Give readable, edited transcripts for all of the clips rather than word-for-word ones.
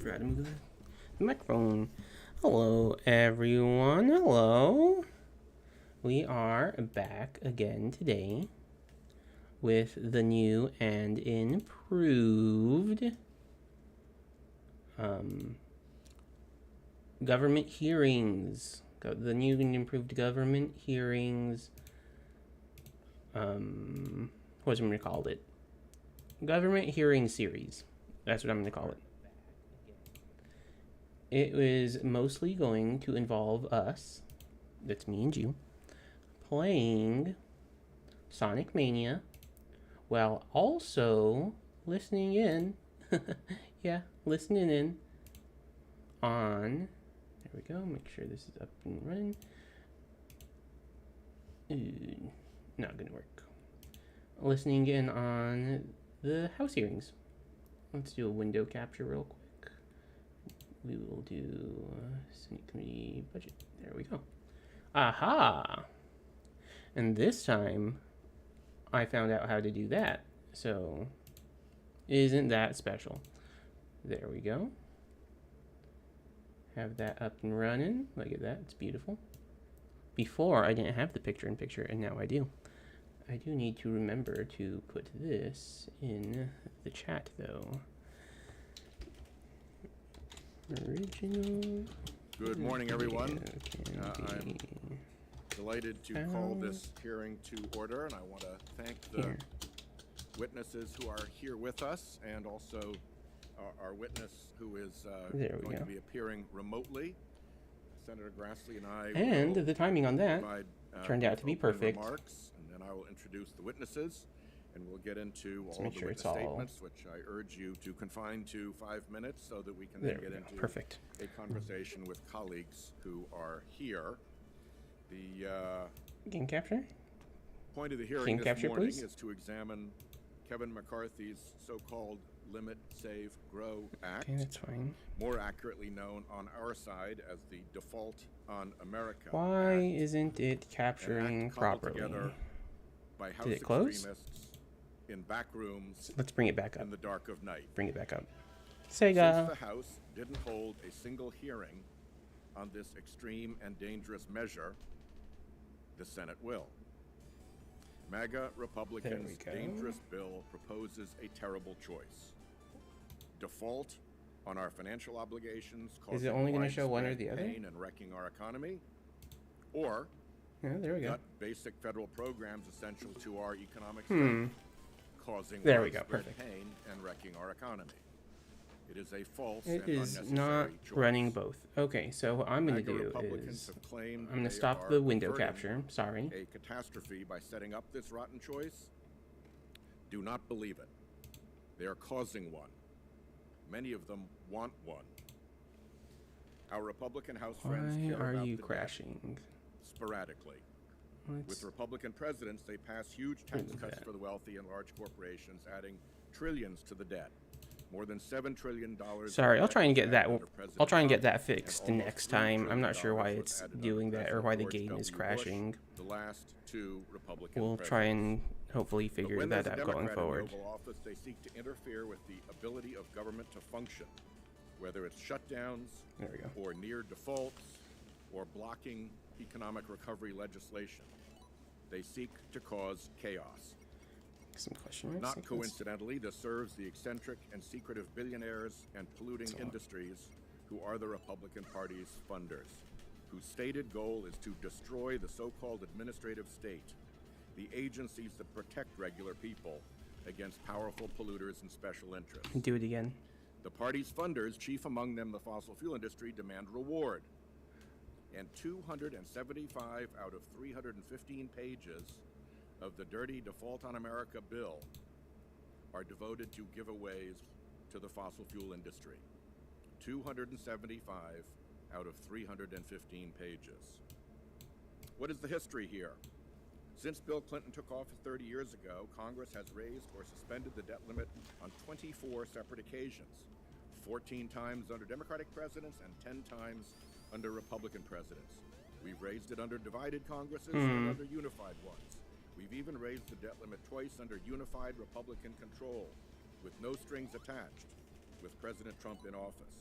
forgot to move the microphone. Hello, everyone. Hello. We are back again today with the new and improved government hearings. The new and improved government hearings. What's I'm gonna call it? Government hearing series. That's what I'm gonna call it. It was mostly going to involve us, that's me and you, playing Sonic Mania while also listening in. Listening in on. There we go. Make sure this is up and running. Not gonna work. Listening in on the House hearings. Let's do a window capture real quick. We will do Senate Committee budget. There we go. Aha! And this time, I found out how to do that. So, isn't that special? There we go. Have that up and running. Look at that. It's beautiful. Before, I didn't have the picture-in-picture, and now I do. I do need to remember to put this in the chat, though. Original. Good morning, everyone. I'm delighted to call this hearing to order, and I want to thank the witnesses who are here with us, and also our witness who is going to be appearing remotely. Senator Grassley and I. And the timing on that turned out to be perfect. Remarks, and then I will introduce the witnesses. And we'll get into all the witness statements, which I urge you to confine to 5 minutes so that we can then get into a conversation with colleagues who are here. The game capture point of the hearing this morning is to examine Kevin McCarthy's so-called Limit, Save, Grow Act. Okay, that's fine. More accurately known on our side as the Default on America Why Act. Isn't it capturing properly? By House Did it close? Extremists in back rooms. Let's bring it back up. In the dark of night. Bring it back up. Sega. Since the House didn't hold a single hearing on this extreme and dangerous measure, the Senate will. MAGA Republicans' dangerous bill proposes a terrible choice. Default on our financial obligations, is it only going to show one or the other? Pain and wrecking our economy, or there we go. Gut basic federal programs essential to our economic strength, causing Perfect. pain and wrecking our economy. It is a false It and is unnecessary not choice. running both. Okay, so what I'm going to do is I'm going to stop the window capture. Sorry. A catastrophe by setting up this rotten choice. Do not believe it. They are causing one. Many of them want one. Our Republican House friends care Why are about you the crashing? Sporadically. With Republican presidents, they pass huge tax cuts for the wealthy and large corporations, adding trillions to the debt. More than $7 trillion. Sorry, I'll try and get that. I'll try and get that fixed next time. I'm not sure why it's doing that or why the game is crashing. The last two Republican We'll try and hopefully figure that out going forward. In Oval Office, they seek to interfere with the ability of government to function, whether it's shutdowns or near defaults or blocking economic recovery legislation. They seek to cause chaos. Some question marks. Not coincidentally, this serves the eccentric and secretive billionaires and polluting industries who are the Republican Party's funders, whose stated goal is to destroy the so-called administrative state, the agencies that protect regular people against powerful polluters and special interests. Do it again. The party's funders, chief among them the fossil fuel industry, demand reward. And 275 out of 315 pages of the dirty Default on America bill are devoted to giveaways to the fossil fuel industry. 275 out of 315 pages. What is the history here? Since Bill Clinton took office 30 years ago, Congress has raised or suspended the debt limit on 24 separate occasions, 14 times under Democratic presidents and 10 times under Republican presidents. We've raised it under divided Congresses and under unified ones. We've even raised the debt limit twice under unified Republican control, with no strings attached, with President Trump in office.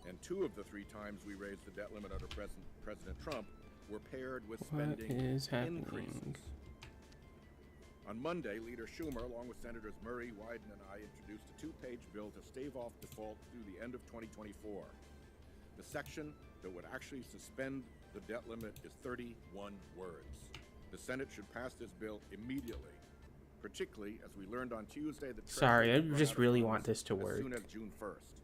And 2 of the 3 times we raised the debt limit under President Trump were paired with spending increases. On Monday, Leader Schumer, along with Senators Murray, Wyden, and I, introduced a 2-page bill to stave off default through the end of 2024. The section that would actually suspend the debt limit is 31 words. The Senate should pass this bill immediately, particularly as we learned on Tuesday that Sorry, I just really want this to work. As soon as June 1st.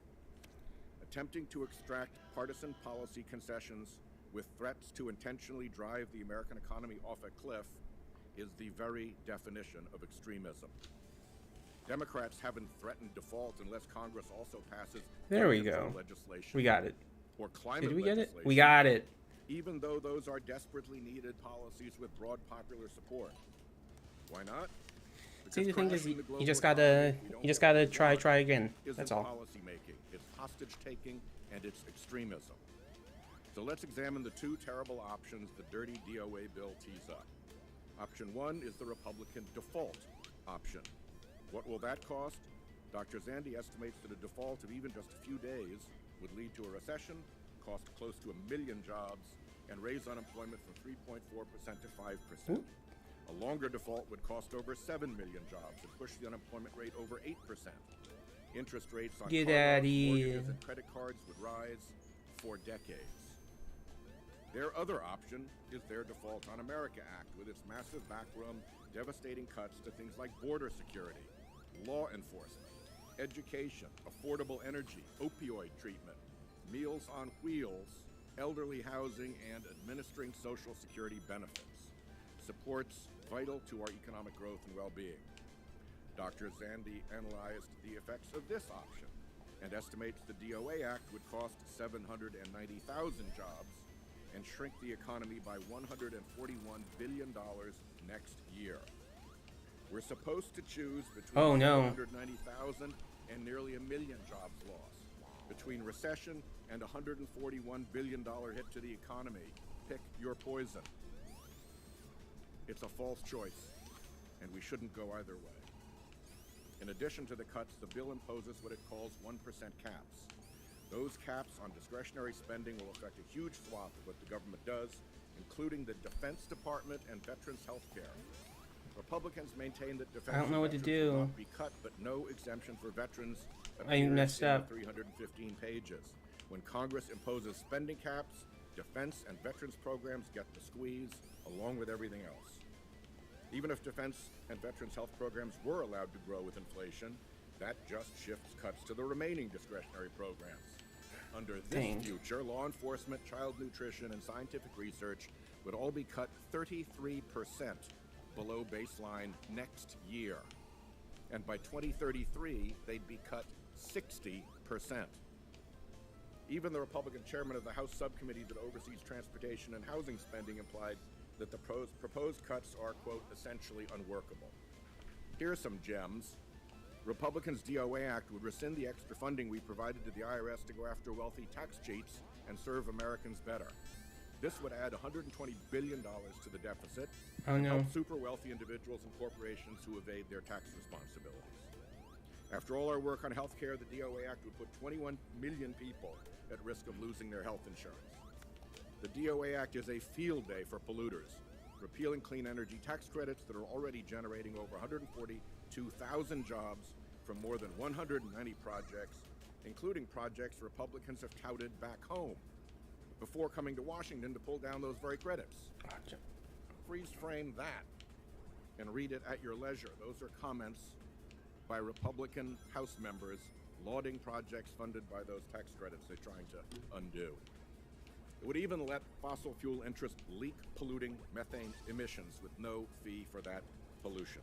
Attempting to extract partisan policy concessions with threats to intentionally drive the American economy off a cliff is the very definition of extremism. Democrats haven't threatened default unless Congress also passes legislation. We got it. Or climate Did we get it? legislation, We got it. even though those are desperately needed policies with broad popular support. Why not? See, the thing is, you just gotta try again. That's all. Policy making, it's hostage taking, and it's extremism. So let's examine the 2 terrible options the dirty DOA bill tees up. Option 1 is the Republican default option. What will that cost? Dr. Zandi estimates that a default of even just a few days would lead to a recession, cost close to 1 million jobs, and raise unemployment from 3.4% to 5%. A longer default would cost over 7 million jobs and push the unemployment rate over 8%. Interest rates on car loans, mortgages, and credit cards would rise for decades. Their other option is their Default on America Act, with its massive backroom, devastating cuts to things like border security, law enforcement, education, affordable energy, opioid treatment, meals on wheels, elderly housing, and administering Social Security benefits. Supports vital to our economic growth and well-being. Dr. Zandi analyzed the effects of this option and estimates the DOA Act would cost 790,000 jobs and shrink the economy by $141 billion next year. We're supposed to choose between 790,000 and nearly 1 million jobs lost. Between recession and $141 billion hit to the economy. Pick your poison. It's a false choice, and we shouldn't go either way. In addition to the cuts, the bill imposes what it calls 1% caps. Those caps on discretionary spending will affect a huge swath of what the government does, including the Defense Department and veterans' health care. Republicans maintain that defense will not be cut, but no exemption for veterans appears in 315 pages. When Congress imposes spending caps, defense and veterans programs get the squeeze, along with everything else. Even if defense and veterans health programs were allowed to grow with inflation, that just shifts cuts to the remaining discretionary programs. Under this future, law enforcement, child nutrition, and scientific research would all be cut 33% below baseline next year. And by 2033, they'd be cut 60%. Even the Republican chairman of the House subcommittee that oversees transportation and housing spending implied that the proposed cuts are, quote, essentially unworkable. Here are some gems. Republicans' DOA Act would rescind the extra funding we provided to the IRS to go after wealthy tax cheats and serve Americans better. This would add $120 billion to the deficit and help super wealthy individuals and corporations who evade their tax responsibilities. After all our work on health care, the DOA Act would put 21 million people at risk of losing their health insurance. The DOA Act is a field day for polluters, repealing clean energy tax credits that are already generating over 142,000 jobs from more than 190 projects, including projects Republicans have touted back home, before coming to Washington to pull down those very credits. Freeze frame that and read it at your leisure. Those are comments by Republican House members lauding projects funded by those tax credits they're trying to undo. It would even let fossil fuel interests leak polluting methane emissions with no fee for that pollution.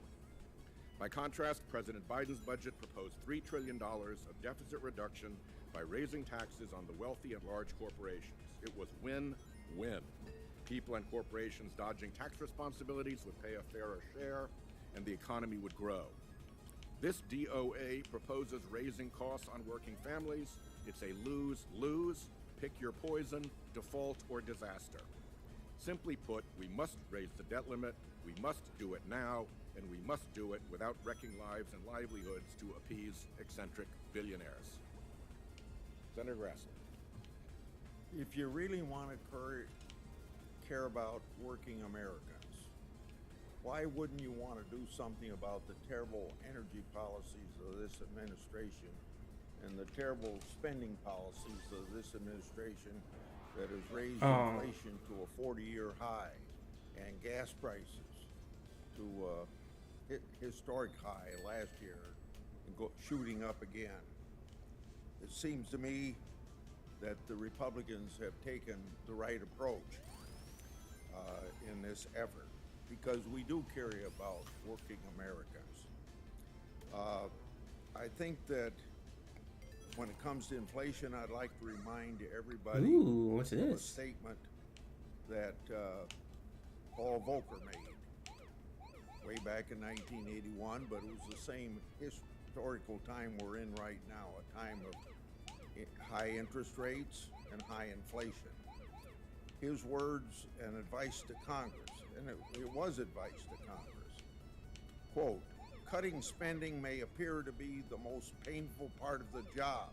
By contrast, President Biden's budget proposed $3 trillion of deficit reduction by raising taxes on the wealthy and large corporations. It was win-win. People and corporations dodging tax responsibilities would pay a fairer share, and the economy would grow. This DOA proposes raising costs on working families. It's a lose-lose. Pick your poison, default, or disaster. Simply put, we must raise the debt limit, we must do it now, and we must do it without wrecking lives and livelihoods to appease eccentric billionaires. Senator Grassley. If you really want to care about working Americans, why wouldn't you want to do something about the terrible energy policies of this administration and the terrible spending policies of this administration that has raised inflation to a 40-year high and gas prices to a historic high last year and shooting up again? It seems to me that the Republicans have taken the right approach in this effort, because we do care about working Americans. I think that when it comes to inflation, I'd like to remind everybody what's of a this? statement that Paul Volcker made way back in 1981, but it was the same historical time we're in right now, a time of high interest rates and high inflation. His words and advice to Congress, and it was advice to Congress, quote, "Cutting spending may appear to be the most painful part of the job,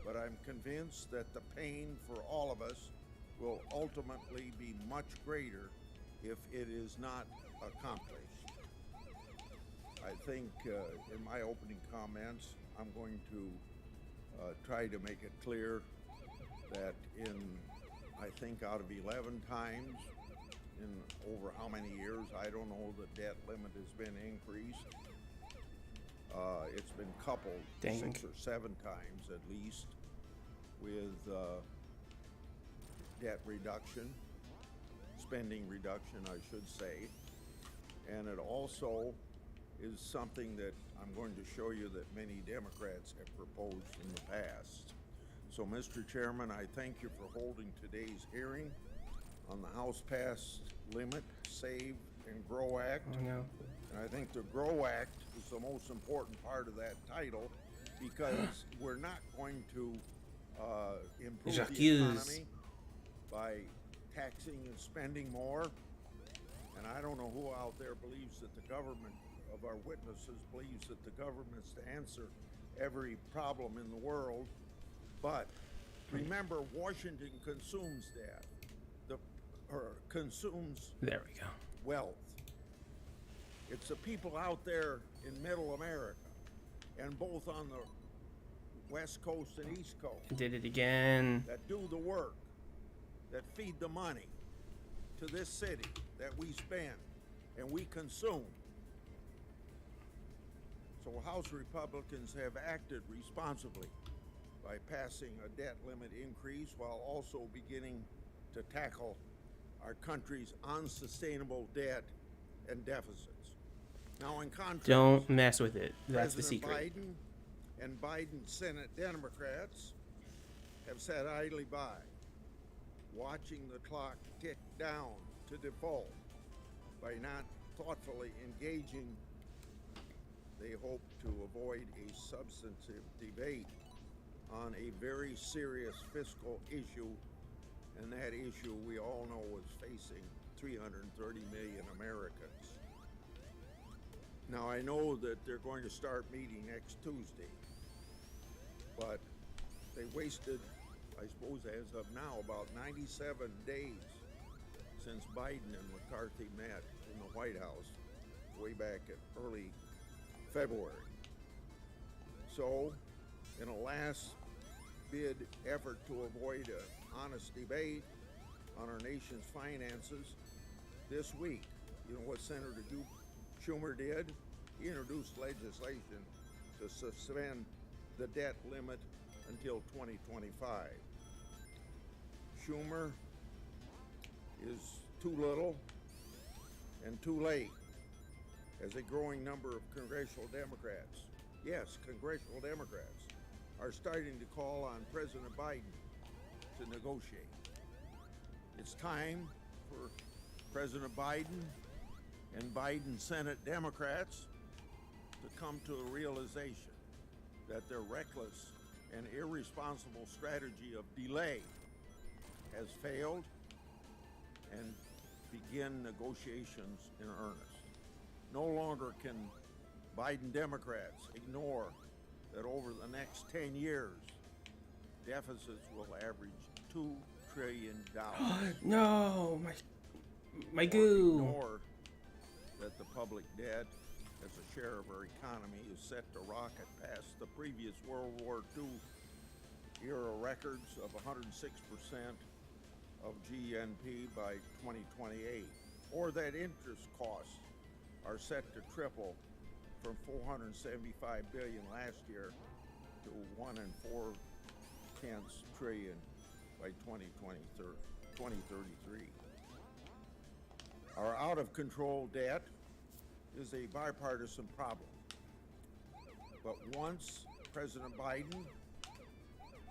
but I'm convinced that the pain for all of us will ultimately be much greater if it is not accomplished." I think in my opening comments, I'm going to try to make it clear that I think out of 11 times in over how many years, I don't know, the debt limit has been increased. It's been coupled 6 or 7 times at least with debt reduction, spending reduction, I should say. And it also is something that I'm going to show you that many Democrats have proposed in the past. So, Mr. Chairman, I thank you for holding today's hearing on the House-passed Limit, Save, and Grow Act. Oh, no. And I think the Grow Act is the most important part of that title, because we're not going to improve the economy by taxing and spending more. And I don't know who out there believes that the government, of our witnesses, believes that the government's to answer every problem in the world. But remember, Washington consumes debt, consumes There we go. wealth. It's the people out there in middle America, and both on the West Coast and East Coast, Did it again. that do the work, that feed the money to this city that we spend and we consume. So House Republicans have acted responsibly by passing a debt limit increase while also beginning to tackle our country's unsustainable debt and deficits. Now, in contrast, Don't mess with it. That's the President secret. Biden and Biden's Senate Democrats have sat idly by, watching the clock tick down to default by not thoughtfully engaging. They hope to avoid a substantive debate on a very serious fiscal issue, and that issue we all know is facing 330 million Americans. Now, I know that they're going to start meeting next Tuesday, but they wasted, I suppose as of now, about 97 days since Biden and McCarthy met in the White House way back in early February. So, in a last bid effort to avoid an honest debate on our nation's finances, this week, you know what Senator Schumer did? He introduced legislation to suspend the debt limit until 2025. Schumer is too little and too late, as a growing number of congressional Democrats, yes, congressional Democrats, are starting to call on President Biden to negotiate. It's time for President Biden and Biden's Senate Democrats to come to a realization that their reckless and irresponsible strategy of delay has failed, and begin negotiations in earnest. No longer can Biden Democrats ignore that over the next 10 years, deficits will average $2 trillion. No, my Or goo. ignore that the public debt as a share of our economy is set to rocket past the previous World War II era records of 106% of GNP by 2028, or that interest costs are set to triple from $475 billion last year to $1 4/10 trillion by 2033. Our out-of-control debt is a bipartisan problem. But once President Biden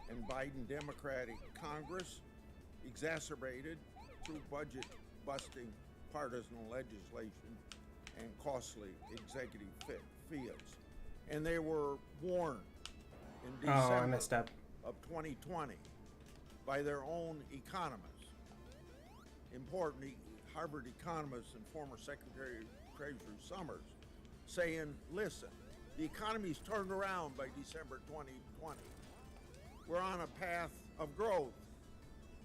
and Biden Democratic Congress exacerbated through budget-busting partisan legislation and costly executive fields. And they were warned in December of 2020 by their own economists. Importantly, Harvard economist and former Secretary of Treasury Summers saying, listen, the economy's turned around by December 2020. We're on a path of growth.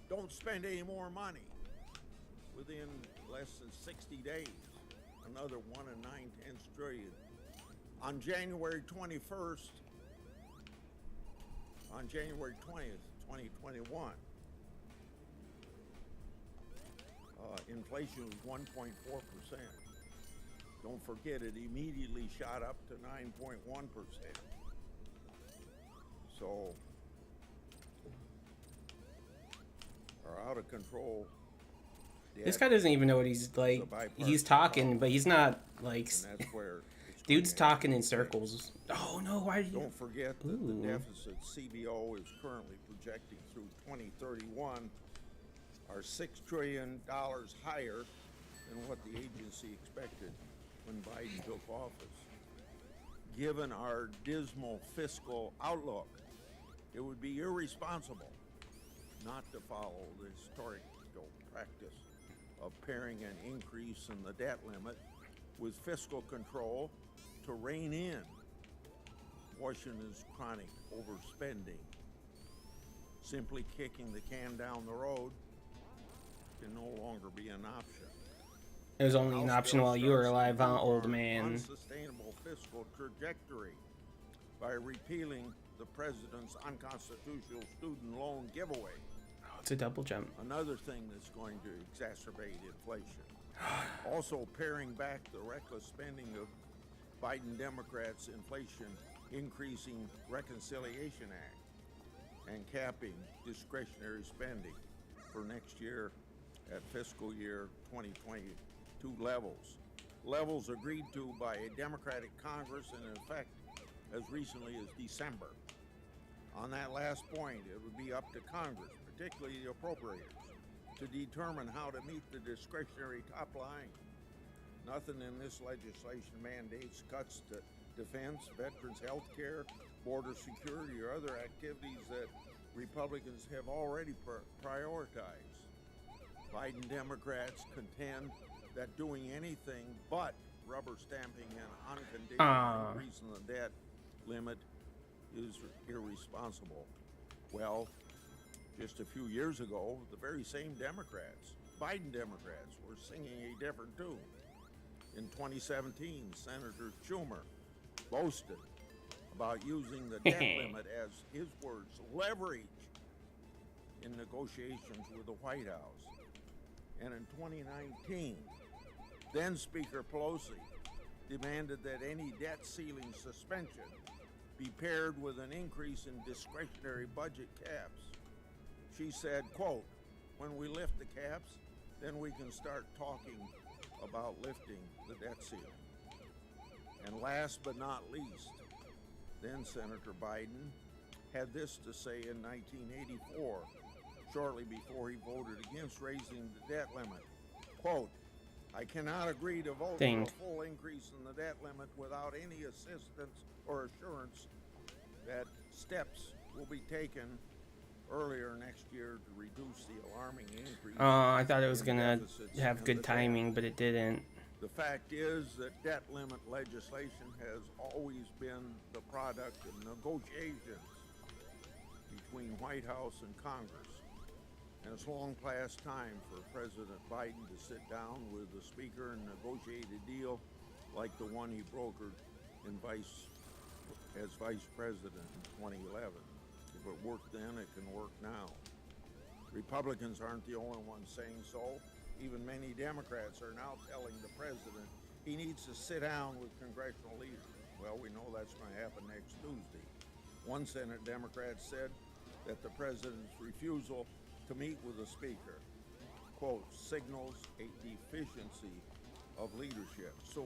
Don't spend any more money. Within less than 60 days, another 1 9/10 trillion. On January 20th, 2021, inflation was 1.4%. Don't forget, it immediately shot up to 9.1%. So, our out of control. This guy doesn't even know what he's like. He's talking, but he's not like. And that's where Dude's talking in circles. Oh no! Why did you? Don't forget that the deficit CBO is currently projecting through 2031 are $6 trillion higher than what the agency expected when Biden took office. Given our dismal fiscal outlook, it would be irresponsible not to follow the historical practice of pairing an increase in the debt limit with fiscal control to rein in Washington's chronic overspending. Simply kicking the can down the road can no longer be an option. It was only an option while you were alive, huh, old man? Unsustainable fiscal trajectory by repealing the president's unconstitutional student loan giveaway. Oh, it's a double jump. Another thing that's going to exacerbate inflation. Also paring back the reckless spending of Biden Democrats' Inflation Increasing Reconciliation Act and capping discretionary spending for next year at fiscal year 2022 levels agreed to by a Democratic Congress and in effect as recently as December. On that last point, it would be up to Congress, particularly the appropriators, to determine how to meet the discretionary top line. Nothing in this legislation mandates cuts to defense, veterans' health care, border security, or other activities that Republicans have already prioritized. Biden Democrats contend that doing anything but rubber stamping an unconditional increase in the debt limit is irresponsible. Well, just a few years ago, the very same Democrats, Biden Democrats, were singing a different tune. In 2017, Senator Schumer boasted about using the debt limit as, his words, leverage in negotiations with the White House. And in 2019, then Speaker Pelosi demanded that any debt ceiling suspension be paired with an increase in discretionary budget caps. She said, quote, when we lift the caps, then we can start talking about lifting the debt ceiling. And last but not least, then Senator Biden had this to say in 1984, shortly before he voted against raising the debt limit. Quote, I cannot agree to vote for a full increase in the debt limit without any assistance or assurance that steps will be taken earlier next year to reduce the alarming increase. I thought it was going to have good timing, but it didn't. The fact is that debt limit legislation has always been the product of negotiations between White House and Congress. And it's long past time for President Biden to sit down with the Speaker and negotiate a deal like the one he brokered as Vice President in 2011. If it worked then, it can work now. Republicans aren't the only ones saying so. Even many Democrats are now telling the president he needs to sit down with congressional leaders. Well, we know that's going to happen next Tuesday. One Senate Democrat said that the president's refusal to meet with the Speaker, quote, signals a deficiency of leadership. So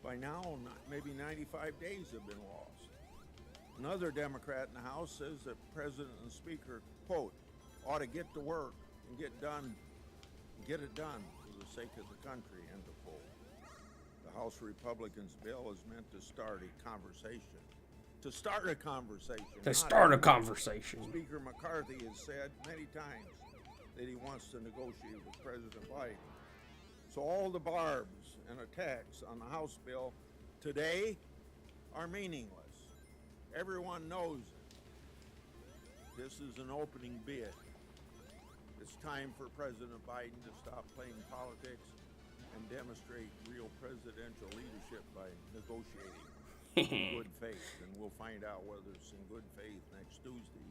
by now, maybe 95 days have been lost. Another Democrat in the House says that President and Speaker, quote, ought to get to work and get it done for the sake of the country, end of quote. The House Republicans' bill is meant to start a conversation. Speaker McCarthy has said many times that he wants to negotiate with President Biden. So all the barbs and attacks on the House bill today are meaningless. Everyone knows it. This is an opening bid. It's time for President Biden to stop playing politics and demonstrate real presidential leadership by negotiating in good faith. And we'll find out whether it's in good faith next Tuesday.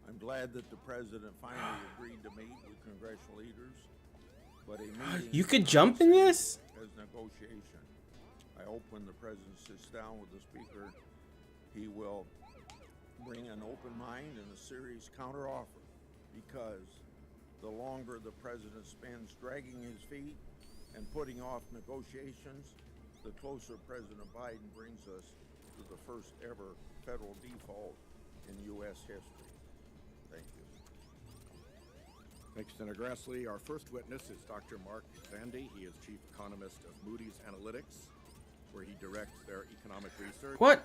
I'm glad that the president finally agreed to meet with congressional leaders, but a meeting You could jump in this? as negotiation. I hope when the president sits down with the Speaker, he will bring an open mind and a serious counteroffer, because the longer the president spends dragging his feet and putting off negotiations, the closer President Biden brings us to the first ever federal default in U.S. history. Thank you. Thank you, Senator Grassley. Our first witness is Dr. Mark Zandi. He is chief economist of Moody's Analytics, where he directs their economic research. What?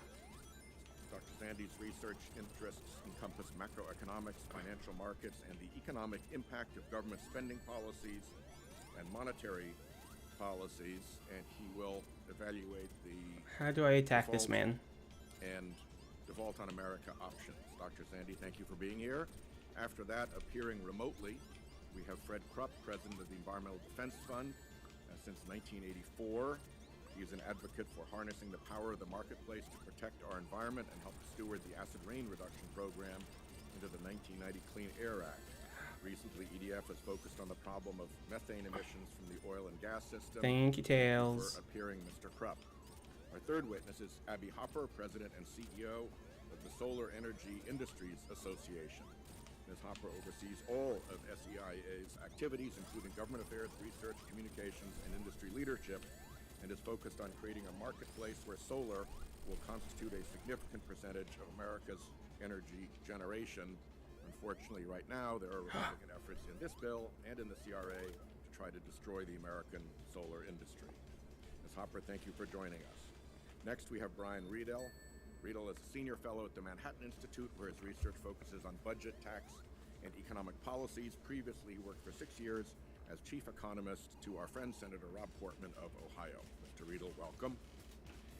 Dr. Zandi's research interests encompass macroeconomics, financial markets, and the economic impact of government spending policies and monetary policies, and he will evaluate the How do I attack this man? and Default on America options. Dr. Zandi, thank you for being here. After that, appearing remotely, we have Fred Krupp, president of the Environmental Defense Fund since 1984. He is an advocate for harnessing the power of the marketplace to protect our environment and help steward the acid rain reduction program into the 1990 Clean Air Act. Recently, EDF has focused on the problem of methane emissions from the oil and gas system. Thank you, Tails. For appearing, Mr. Krupp. Our third witness is Abby Hopper, president and CEO of the Solar Energy Industries Association. Ms. Hopper oversees all of SEIA's activities, including government affairs, research, communications, and industry leadership, and is focused on creating a marketplace where solar will constitute a significant percentage of America's energy generation. Unfortunately, right now, there are Republican efforts in this bill and in the CRA to try to destroy the American solar industry. Ms. Hopper, thank you for joining us. Next, we have Brian Riedel. Riedel is a senior fellow at the Manhattan Institute, where his research focuses on budget, tax, and economic policies. Previously, he worked for 6 years as chief economist to our friend Senator Rob Portman of Ohio. Mr. Riedel, welcome.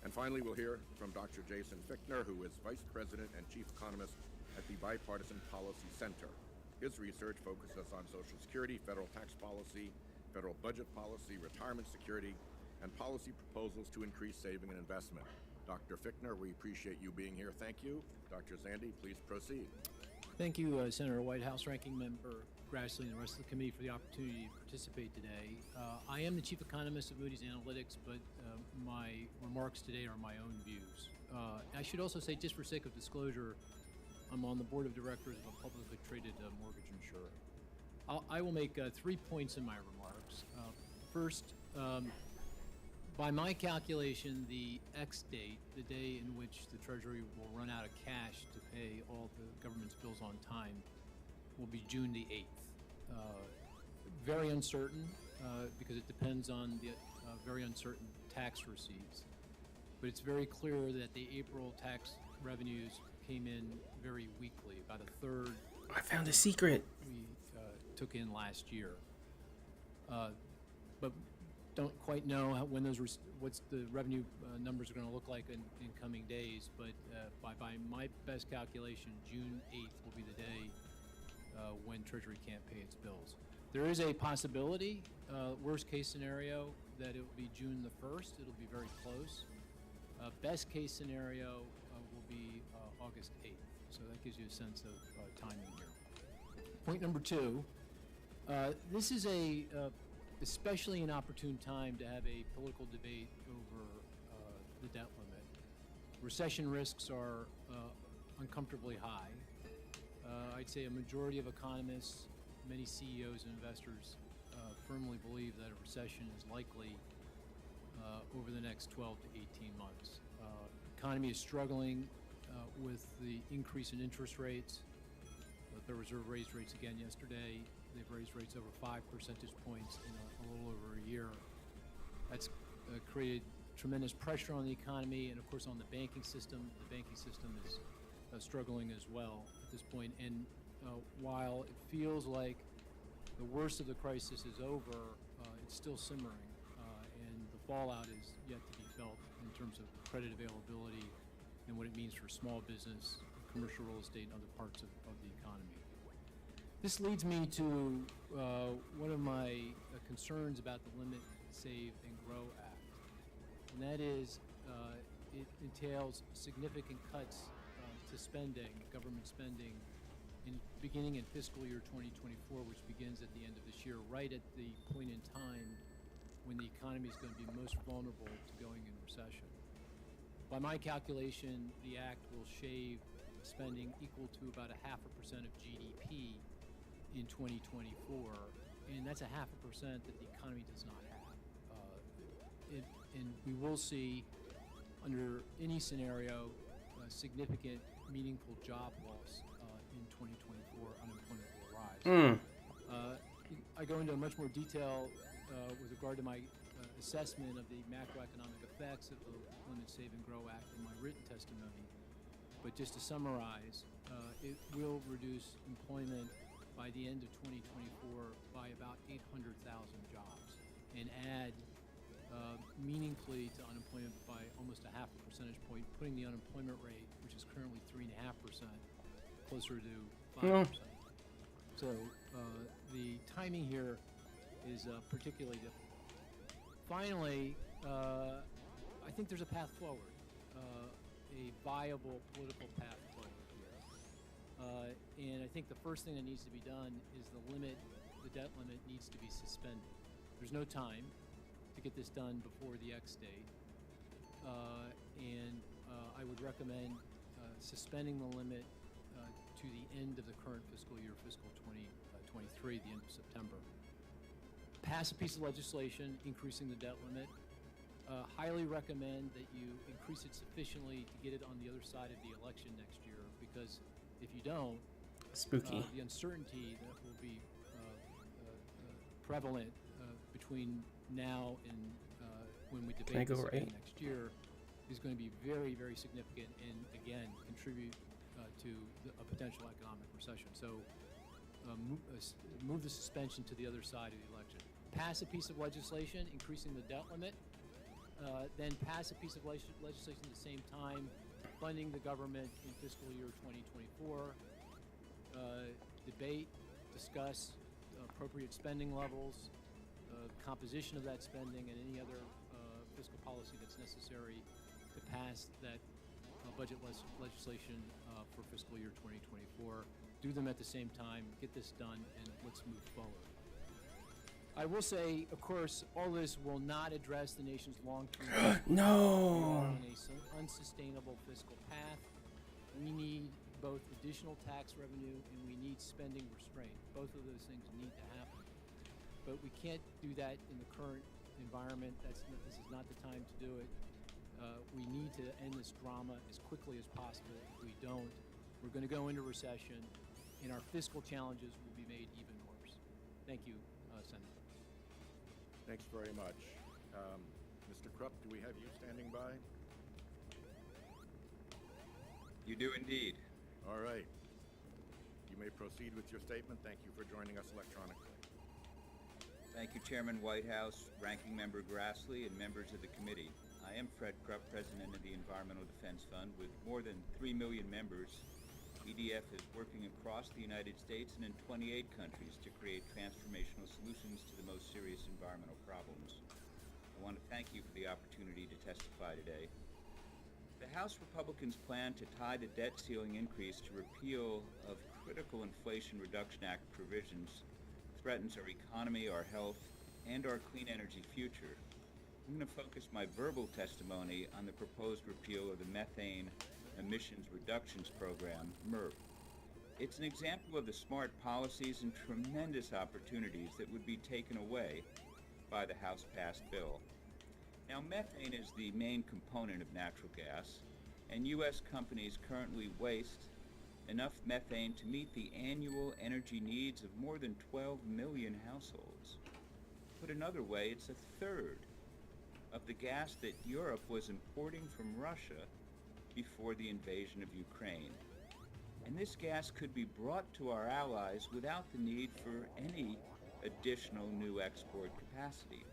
And finally, we'll hear from Dr. Jason Fichtner, who is vice president and chief economist at the Bipartisan Policy Center. His research focuses on Social Security, federal tax policy, federal budget policy, retirement security, and policy proposals to increase saving and investment. Dr. Fichtner, we appreciate you being here. Thank you. Dr. Zandi, please proceed. Thank you, Senator Whitehouse, Ranking Member Grassley, and the rest of the committee for the opportunity to participate today. I am the chief economist of Moody's Analytics, but my remarks today are my own views. I should also say, just for sake of disclosure, I'm on the board of directors of a publicly traded mortgage insurer. I will make 3 points in my remarks. First, by my calculation, the X date, the day in which the Treasury will run out of cash to pay all the government's bills on time, will be June the 8th. Very uncertain, because it depends on the very uncertain tax receipts. But it's very clear that the April tax revenues came in very weakly, about a third. I found a secret. We took in last year. But don't quite know when what's the revenue numbers are going to look like in coming days, but by my best calculation, June 8th will be the day when Treasury can't pay its bills. There is a possibility, worst case scenario, that it will be June the 1st. It'll be very close. Best case scenario will be August 8th. So that gives you a sense of timing here. Point number 2, this is especially an opportune time to have a political debate over the debt limit. Recession risks are uncomfortably high. I'd say a majority of economists, many CEOs and investors firmly believe that a recession is likely over the next 12 to 18 months. Economy is struggling with the increase in interest rates. The Federal Reserve raised rates again yesterday. They've raised rates over 5 percentage points in a little over a year. That's created tremendous pressure on the economy and, of course, on the banking system. The banking system is struggling as well at this point. And while it feels like the worst of the crisis is over, it's still simmering, and the fallout is yet to be felt in terms of credit availability and what it means for small business, commercial real estate, and other parts of the economy. This leads me to one of my concerns about the Limit, Save, and Grow Act, and that is it entails significant cuts to spending, government spending, beginning in fiscal year 2024, which begins at the end of this year, right at the point in time when the economy is going to be most vulnerable to going in recession. By my calculation, the act will shave spending equal to about 0.5% of GDP in 2024, and that's 0.5% that the economy does not have. And we will see, under any scenario, significant, meaningful job loss in 2024. Unemployment will rise. I go into much more detail with regard to my assessment of the macroeconomic effects of the Limit, Save, and Grow Act in my written testimony. But just to summarize, it will reduce employment by the end of 2024 by about 800,000 jobs and add meaningfully to unemployment by almost 0.5 percentage point, putting the unemployment rate, which is currently 3.5%, closer to 5%. So the timing here is particularly difficult. Finally, I think there's a path forward, a viable political path forward here. And I think the first thing that needs to be done is the debt limit needs to be suspended. There's no time to get this done before the X date. And I would recommend suspending the limit to the end of the current fiscal year, fiscal 2023, the end of September. Pass a piece of legislation increasing the debt limit. Highly recommend that you increase it sufficiently to get it on the other side of the election next year, because if you don't, spooky. The uncertainty that will be prevalent between now and when we debate this again next year is going to be very, very significant, and again contribute to a potential economic recession. So move the suspension to the other side of the election. Pass a piece of legislation increasing the debt limit, then pass a piece of legislation at the same time funding the government in fiscal year 2024. Debate, discuss appropriate spending levels, composition of that spending, and any other fiscal policy that's necessary to pass that budget legislation for fiscal year 2024. Do them at the same time, get this done, and let's move forward. I will say, of course, all this will not address the nation's long-term No. on an unsustainable fiscal path. We need both additional tax revenue and we need spending restraint. Both of those things need to happen. But we can't do that in the current environment. This is not the time to do it. We need to end this drama as quickly as possible. If we don't, we're going to go into recession, and our fiscal challenges will be made even worse. Thank you, Senator. Thanks very much. Mr. Krupp, do we have you standing by? You do indeed. All right. You may proceed with your statement. Thank you for joining us electronically. Thank you, Chairman Whitehouse, Ranking Member Grassley, and members of the committee. I am Fred Krupp, President of the Environmental Defense Fund. With more than 3 million members, EDF is working across the United States and in 28 countries to create transformational solutions to the most serious environmental problems. I want to thank you for the opportunity to testify today. The House Republicans plan to tie the debt ceiling increase to repeal of critical Inflation Reduction Act provisions threatens our economy, our health, and our clean energy future. I'm going to focus my verbal testimony on the proposed repeal of the Methane Emissions Reductions Program, MERP. It's an example of the smart policies and tremendous opportunities that would be taken away by the House-passed bill. Now, methane is the main component of natural gas, and U.S. companies currently waste enough methane to meet the annual energy needs of more than 12 million households. Put another way, it's a third of the gas that Europe was importing from Russia before the invasion of Ukraine. And this gas could be brought to our allies without the need for any additional new export capacity.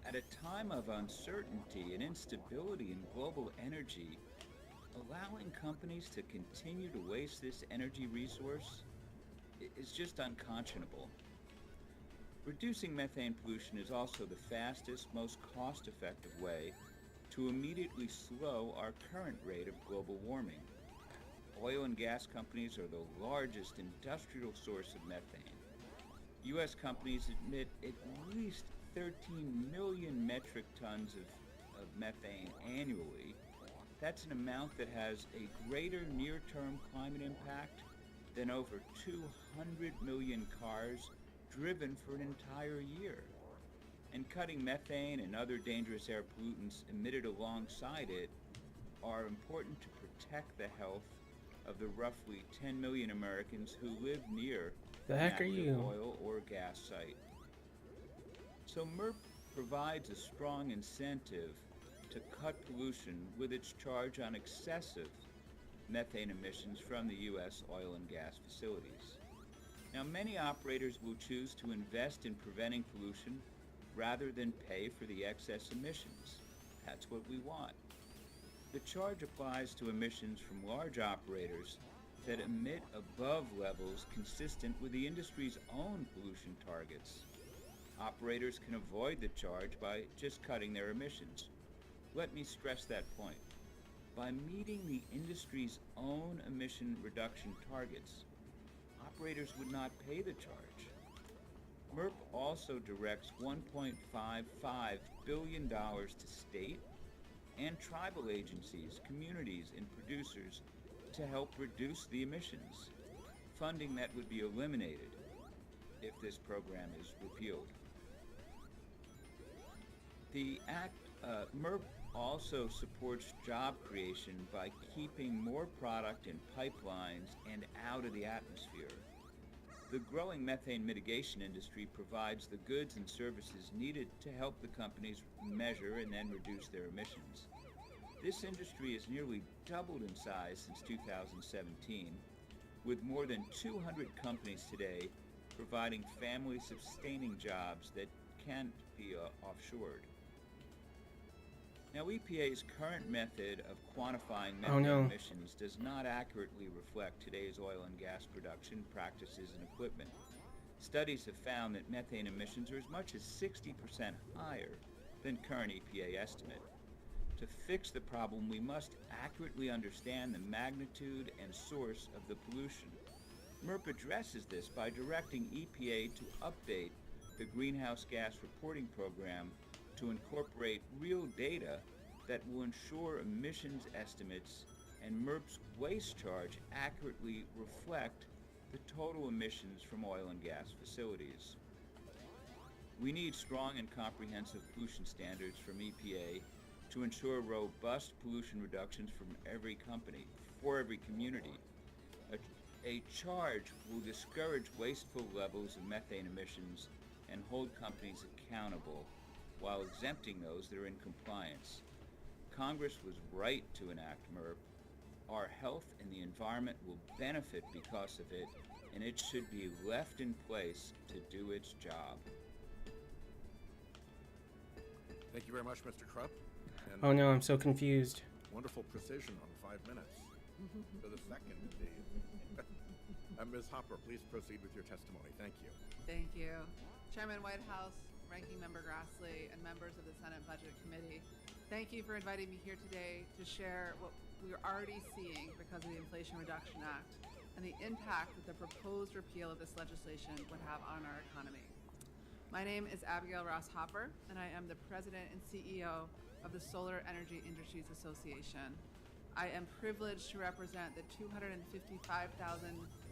At a time of uncertainty and instability in global energy, allowing companies to continue to waste this energy resource is just unconscionable. Reducing methane pollution is also the fastest, most cost-effective way to immediately slow our current rate of global warming. Oil and gas companies are the largest industrial source of methane. U.S. companies emit at least 13 million metric tons of methane annually. That's an amount that has a greater near-term climate impact than over 200 million cars driven for an entire year. And cutting methane and other dangerous air pollutants emitted alongside it are important to protect the health of the roughly 10 million Americans who live near The heck are an active you? oil or gas site. So MERP provides a strong incentive to cut pollution with its charge on excessive methane emissions from the U.S. oil and gas facilities. Now, many operators will choose to invest in preventing pollution rather than pay for the excess emissions. That's what we want. The charge applies to emissions from large operators that emit above levels consistent with the industry's own pollution targets. Operators can avoid the charge by just cutting their emissions. Let me stress that point. By meeting the industry's own emission reduction targets, operators would not pay the charge. MERP also directs $1.55 billion to state and tribal agencies, communities, and producers to help reduce the emissions, funding that would be eliminated if this program is repealed. The MERP also supports job creation by keeping more product in pipelines and out of the atmosphere. The growing methane mitigation industry provides the goods and services needed to help the companies measure and then reduce their emissions. This industry has nearly doubled in size since 2017, with more than 200 companies today providing family-sustaining jobs that can't be offshored. Now, EPA's current method of quantifying methane emissions does not accurately reflect today's oil and gas production practices and equipment. Studies have found that methane emissions are as much as 60% higher than current EPA estimate. To fix the problem, we must accurately understand the magnitude and source of the pollution. MERP addresses this by directing EPA to update the Greenhouse Gas Reporting Program to incorporate real data that will ensure emissions estimates and MERP's waste charge accurately reflect the total emissions from oil and gas facilities. We need strong and comprehensive pollution standards from EPA to ensure robust pollution reductions from every company, for every community. A charge will discourage wasteful levels of methane emissions and hold companies accountable while exempting those that are in compliance. Congress was right to enact MERP. Our health and the environment will benefit because of it, and it should be left in place to do its job. Thank you very much, Mr. Krupp. And Oh no, I'm so confused. wonderful precision on 5 minutes. To the second, indeed. Ms. Hopper, please proceed with your testimony. Thank you. Thank you. Chairman Whitehouse, Ranking Member Grassley, and members of the Senate Budget Committee, thank you for inviting me here today to share what we're already seeing because of the Inflation Reduction Act and the impact that the proposed repeal of this legislation would have on our economy. My name is Abigail Ross Hopper, and I am the President and CEO of the Solar Energy Industries Association. I am privileged to represent the 255,000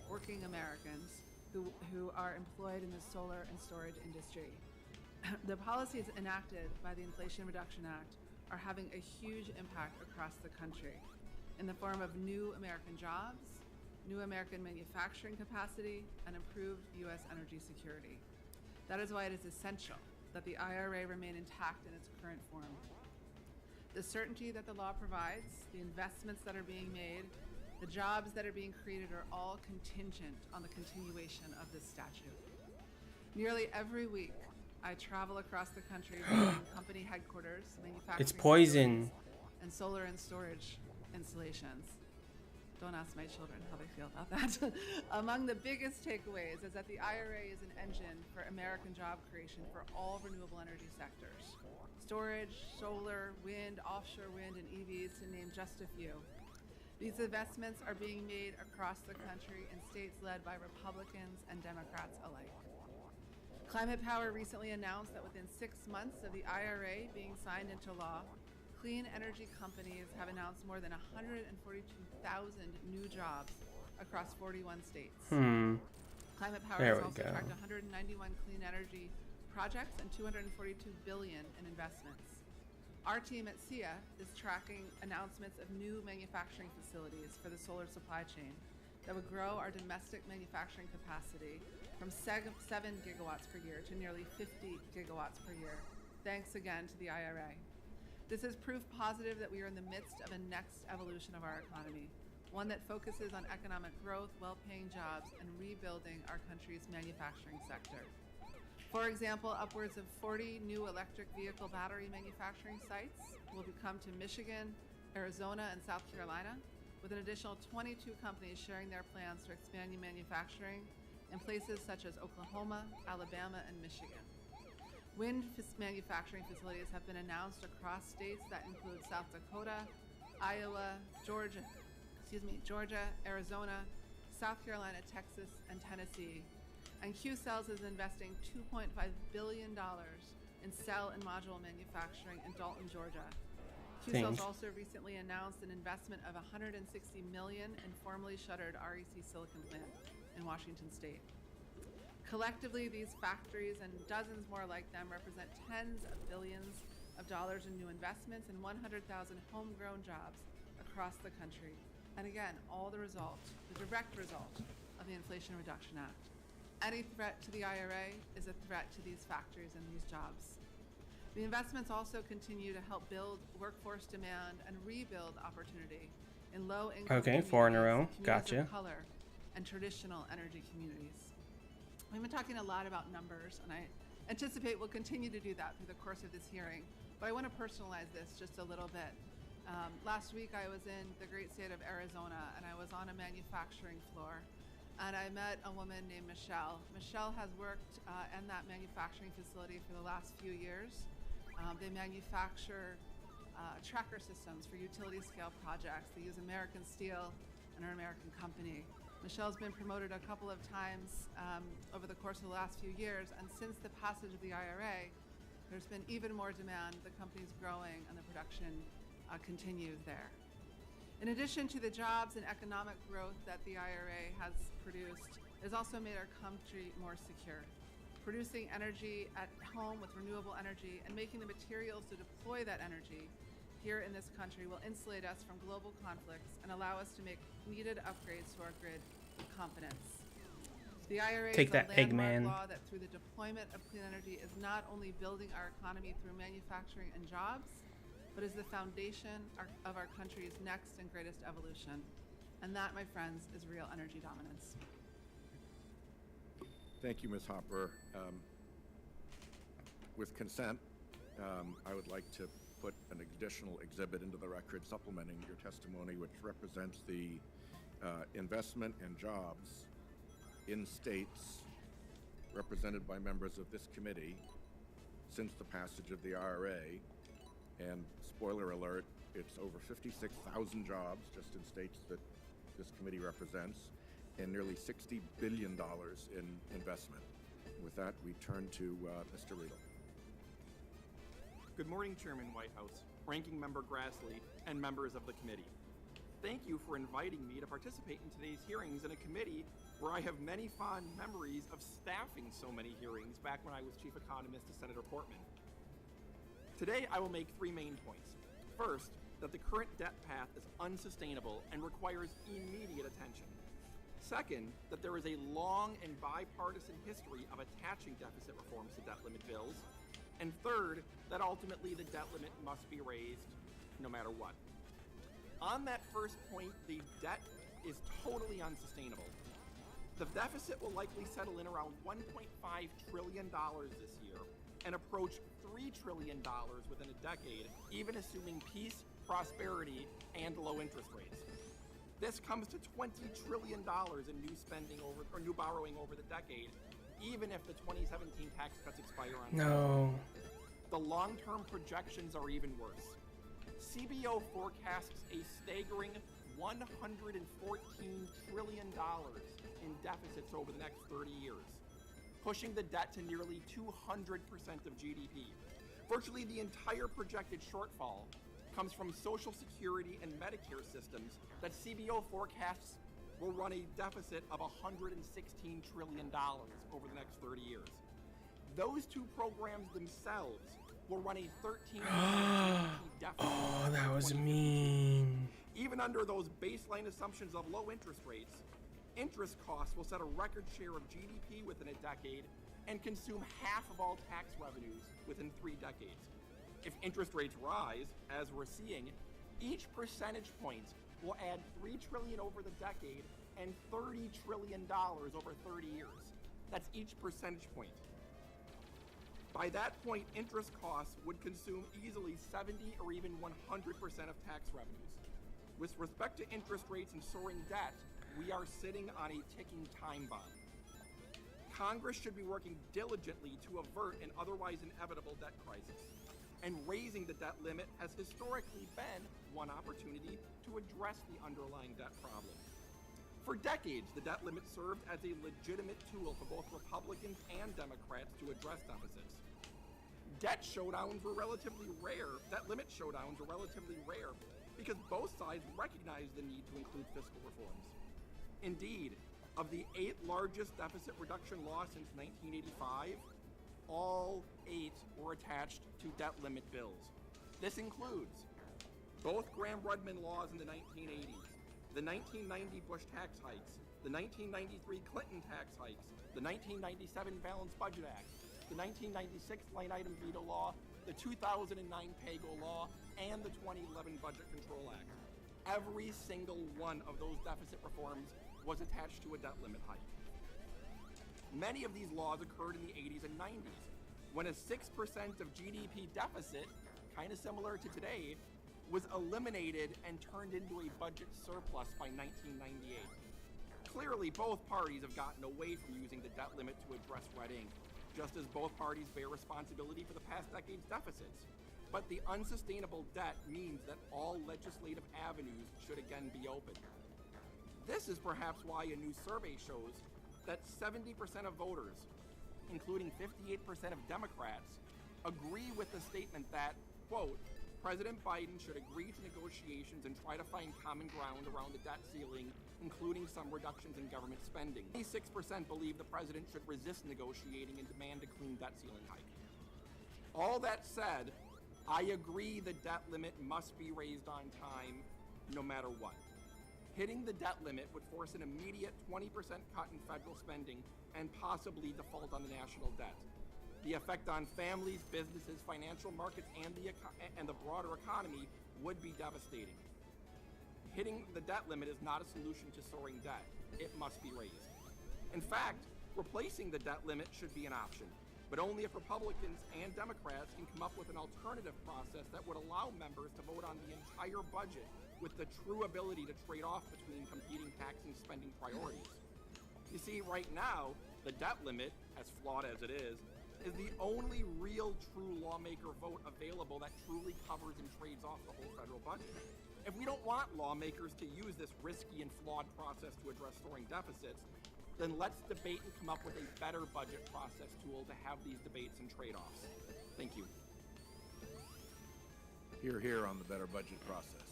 working Americans who are employed in the solar and storage industry. The policies enacted by the Inflation Reduction Act are having a huge impact across the country in the form of new American jobs, new American manufacturing capacity, and improved U.S. energy security. That is why it is essential that the IRA remain intact in its current form. The certainty that the law provides, the investments that are being made, the jobs that are being created are all contingent on the continuation of this statute. Nearly every week, I travel across the country visiting company headquarters, manufacturing It's poison. facilities, and solar and storage installations. Don't ask my children how they feel about that. Among the biggest takeaways is that the IRA is an engine for American job creation for all renewable energy sectors. Storage, solar, wind, offshore wind, and EVs, to name just a few. These investments are being made across the country in states led by Republicans and Democrats alike. Climate Power recently announced that within 6 months of the IRA being signed into law, clean energy companies have announced more than 142,000 new jobs across 41 states. Climate Power There has we also go. tracked 191 clean energy projects and $242 billion in investments. Our team at SIA is tracking announcements of new manufacturing facilities for the solar supply chain that would grow our domestic manufacturing capacity from 7 gigawatts per year to nearly 50 gigawatts per year, thanks again to the IRA. This is proof positive that we are in the midst of a next evolution of our economy, one that focuses on economic growth, well-paying jobs, and rebuilding our country's manufacturing sector. For example, upwards of 40 new electric vehicle battery manufacturing sites will come to Michigan, Arizona, and South Carolina, with an additional 22 companies sharing their plans to expand new manufacturing in places such as Oklahoma, Alabama, and Michigan. Wind manufacturing facilities have been announced across states that include South Dakota, Iowa, Georgia, Arizona, South Carolina, Texas, and Tennessee. And Q-Cells is investing $2.5 billion in cell and module manufacturing in Dalton, Georgia. Q-Cells also recently announced an investment of $160 million in formerly shuttered REC Silicon plant in Washington State. Collectively, these factories and dozens more like them represent tens of billions of dollars in new investments and 100,000 homegrown jobs across the country. And again, all the direct result of the Inflation Reduction Act. Any threat to the IRA is a threat to these factories and these jobs. The investments also continue to help build workforce demand and rebuild opportunity in low-income Okay, 4 in a row. communities Gotcha. of color, and traditional energy communities. We've been talking a lot about numbers, and I anticipate we'll continue to do that through the course of this hearing. But I want to personalize this just a little bit. Last week I was in the great state of Arizona, and I was on a manufacturing floor. And I met a woman named Michelle. Michelle has worked in that manufacturing facility for the last few years. They manufacture tracker systems for utility scale projects. They use American steel and are an American company. Michelle's been promoted a couple of times over the course of the last few years, and since the passage of the IRA, there's been even more demand. The company's growing and the production continues there. In addition to the jobs and economic growth that the IRA has produced, it has also made our country more secure. Producing energy at home with renewable energy and making the materials to deploy that energy here in this country will insulate us from global conflicts and allow us to make needed upgrades to our grid with confidence. The IRA Take is that, a landmark Eggman. law that through the deployment of clean energy is not only building our economy through manufacturing and jobs, but is the foundation of our country's next and greatest evolution. And that, my friends, is real energy dominance. Thank you, Ms. Hopper. With consent, I would like to put an additional exhibit into the record supplementing your testimony, which represents the investment and jobs in states represented by members of this committee since the passage of the IRA. And spoiler alert, it's over 56,000 jobs just in states that this committee represents, and nearly $60 billion in investment. With that, we turn to Mr. Riedel. Good morning, Chairman Whitehouse, Ranking Member Grassley, and members of the committee. Thank you for inviting me to participate in today's hearings in a committee where I have many fond memories of staffing so many hearings back when I was Chief Economist to Senator Portman. Today, I will make three main points. First, that the current debt path is unsustainable and requires immediate attention. Second, that there is a long and bipartisan history of attaching deficit reforms to debt limit bills. And third, that ultimately the debt limit must be raised no matter what. On that first point, the debt is totally unsustainable. The deficit will likely settle in around $1.5 trillion this year and approach $3 trillion within a decade, even assuming peace, prosperity, and low interest rates. This comes to $20 trillion in new spending new borrowing over the decade, even if the 2017 tax cuts expire on time. The long-term projections are even worse. CBO forecasts a staggering $114 trillion in deficits over the next 30 years, pushing the debt to nearly 200% of GDP. Virtually the entire projected shortfall comes from Social Security and Medicare systems that CBO forecasts will run a deficit of $116 trillion over the next 30 years. Those two programs themselves will run a 13% deficit. Oh, that was mean. Even under those baseline assumptions of low interest rates, interest costs will set a record share of GDP within a decade and consume half of all tax revenues within 3 decades. If interest rates rise, as we're seeing, each percentage point will add $3 trillion over the decade and $30 trillion over 30 years. That's each percentage point. By that point, interest costs would consume easily 70 or even 100% of tax revenues. With respect to interest rates and soaring debt, we are sitting on a ticking time bomb. Congress should be working diligently to avert an otherwise inevitable debt crisis. And raising the debt limit has historically been one opportunity to address the underlying debt problem. For decades, the debt limit served as a legitimate tool for both Republicans and Democrats to address deficits. Debt limit showdowns were relatively rare because both sides recognized the need to include fiscal reforms. Indeed, of the 8 largest deficit reduction laws since 1985, all 8 were attached to debt limit bills. This includes both Gramm-Rudman laws in the 1980s, the 1990 Bush tax hikes, the 1993 Clinton tax hikes, the 1997 Balanced Budget Act, the 1996 line item veto law, the 2009 PAYGO law, and the 2011 Budget Control Act. Every single one of those deficit reforms was attached to a debt limit hike. Many of these laws occurred in the 80s and 90s, when a 6% of GDP deficit, kind of similar to today, was eliminated and turned into a budget surplus by 1998. Clearly, both parties have gotten away from using the debt limit to address red ink, just as both parties bear responsibility for the past decade's deficits. But the unsustainable debt means that all legislative avenues should again be open. This is perhaps why a new survey shows that 70% of voters, including 58% of Democrats, agree with the statement that, quote, President Biden should agree to negotiations and try to find common ground around the debt ceiling, including some reductions in government spending. 26% believe the president should resist negotiating and demand a clean debt ceiling hike. All that said, I agree the debt limit must be raised on time, no matter what. Hitting the debt limit would force an immediate 20% cut in federal spending and possibly default on the national debt. The effect on families, businesses, financial markets, and the broader economy would be devastating. Hitting the debt limit is not a solution to soaring debt. It must be raised. In fact, replacing the debt limit should be an option. but only if Republicans and Democrats can come up with an alternative process that would allow members to vote on the entire budget with the true ability to trade off between competing tax and spending priorities. You see, right now, the debt limit, as flawed as it is the only real true lawmaker vote available that truly covers and trades off the whole federal budget. If we don't want lawmakers to use this risky and flawed process to address soaring deficits, then let's debate and come up with a better budget process tool to have these debates and trade-offs. Thank you. Hear, hear on the better budget process.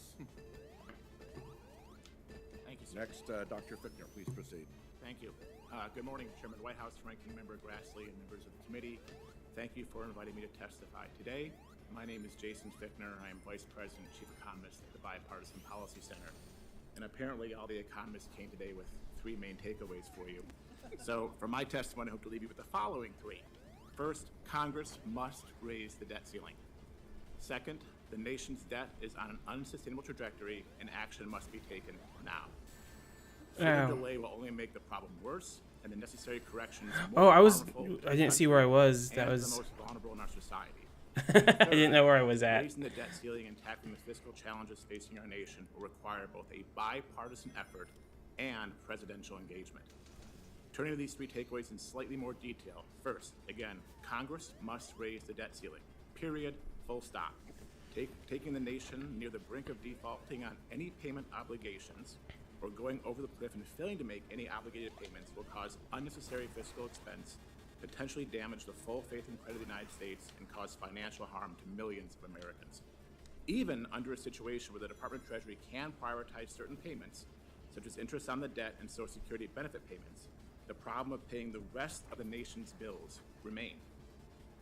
Thank you, sir. Next, Dr. Fichtner, please proceed. Thank you. Good morning, Chairman Whitehouse, Ranking Member Grassley, and members of the committee. Thank you for inviting me to testify today. My name is Jason Fichtner. I am Vice President, Chief Economist at the Bipartisan Policy Center. And apparently all the economists came today with 3 main takeaways for you. So for my testimony, I hope to leave you with the following 3. First, Congress must raise the debt ceiling. Second, the nation's debt is on an unsustainable trajectory and action must be taken now. Further delay will only make the problem worse, and the necessary corrections more powerful. I didn't see where I was. That was the most vulnerable in our society. I didn't know where I was at. Raising the debt ceiling and tackling the fiscal challenges facing our nation will require both a bipartisan effort and presidential engagement. Turning to these 3 takeaways in slightly more detail. First, again, Congress must raise the debt ceiling. Period. Full stop. Taking the nation near the brink of defaulting on any payment obligations or going over the cliff and failing to make any obligated payments will cause unnecessary fiscal expense, potentially damage the full faith and credit of the United States, and cause financial harm to millions of Americans. Even under a situation where the Department of Treasury can prioritize certain payments, such as interest on the debt and Social Security benefit payments, the problem of paying the rest of the nation's bills remain.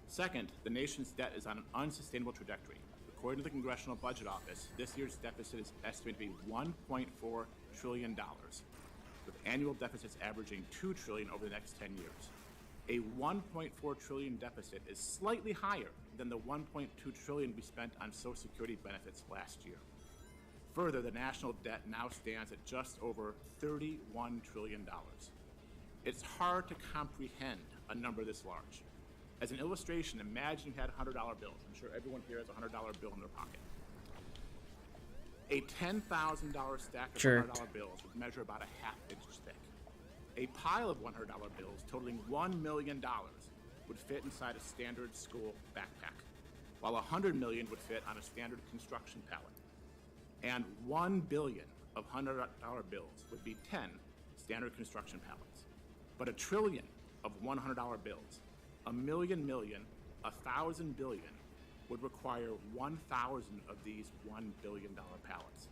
Second, the nation's debt is on an unsustainable trajectory. According to the Congressional Budget Office, this year's deficit is estimated to be $1.4 trillion, with annual deficits averaging $2 trillion over the next 10 years. A $1.4 trillion deficit is slightly higher than the $1.2 trillion we spent on Social Security benefits last year. Further, the national debt now stands at just over $31 trillion. It's hard to comprehend a number this large. As an illustration, imagine you had $100 bills. I'm sure everyone here has a $100 bill in their pocket. A $10,000 stack of $100 bills would measure about a ½ inch thick. A pile of $100 bills totaling $1 million would fit inside a standard school backpack, while $100 million would fit on a standard construction pallet. And 1 billion of $100 bills would be 10 standard construction pallets. But $1 trillion of $100 bills, 1,000,000 million, 1,000 billion, would require 1,000 of these $1 billion pallets,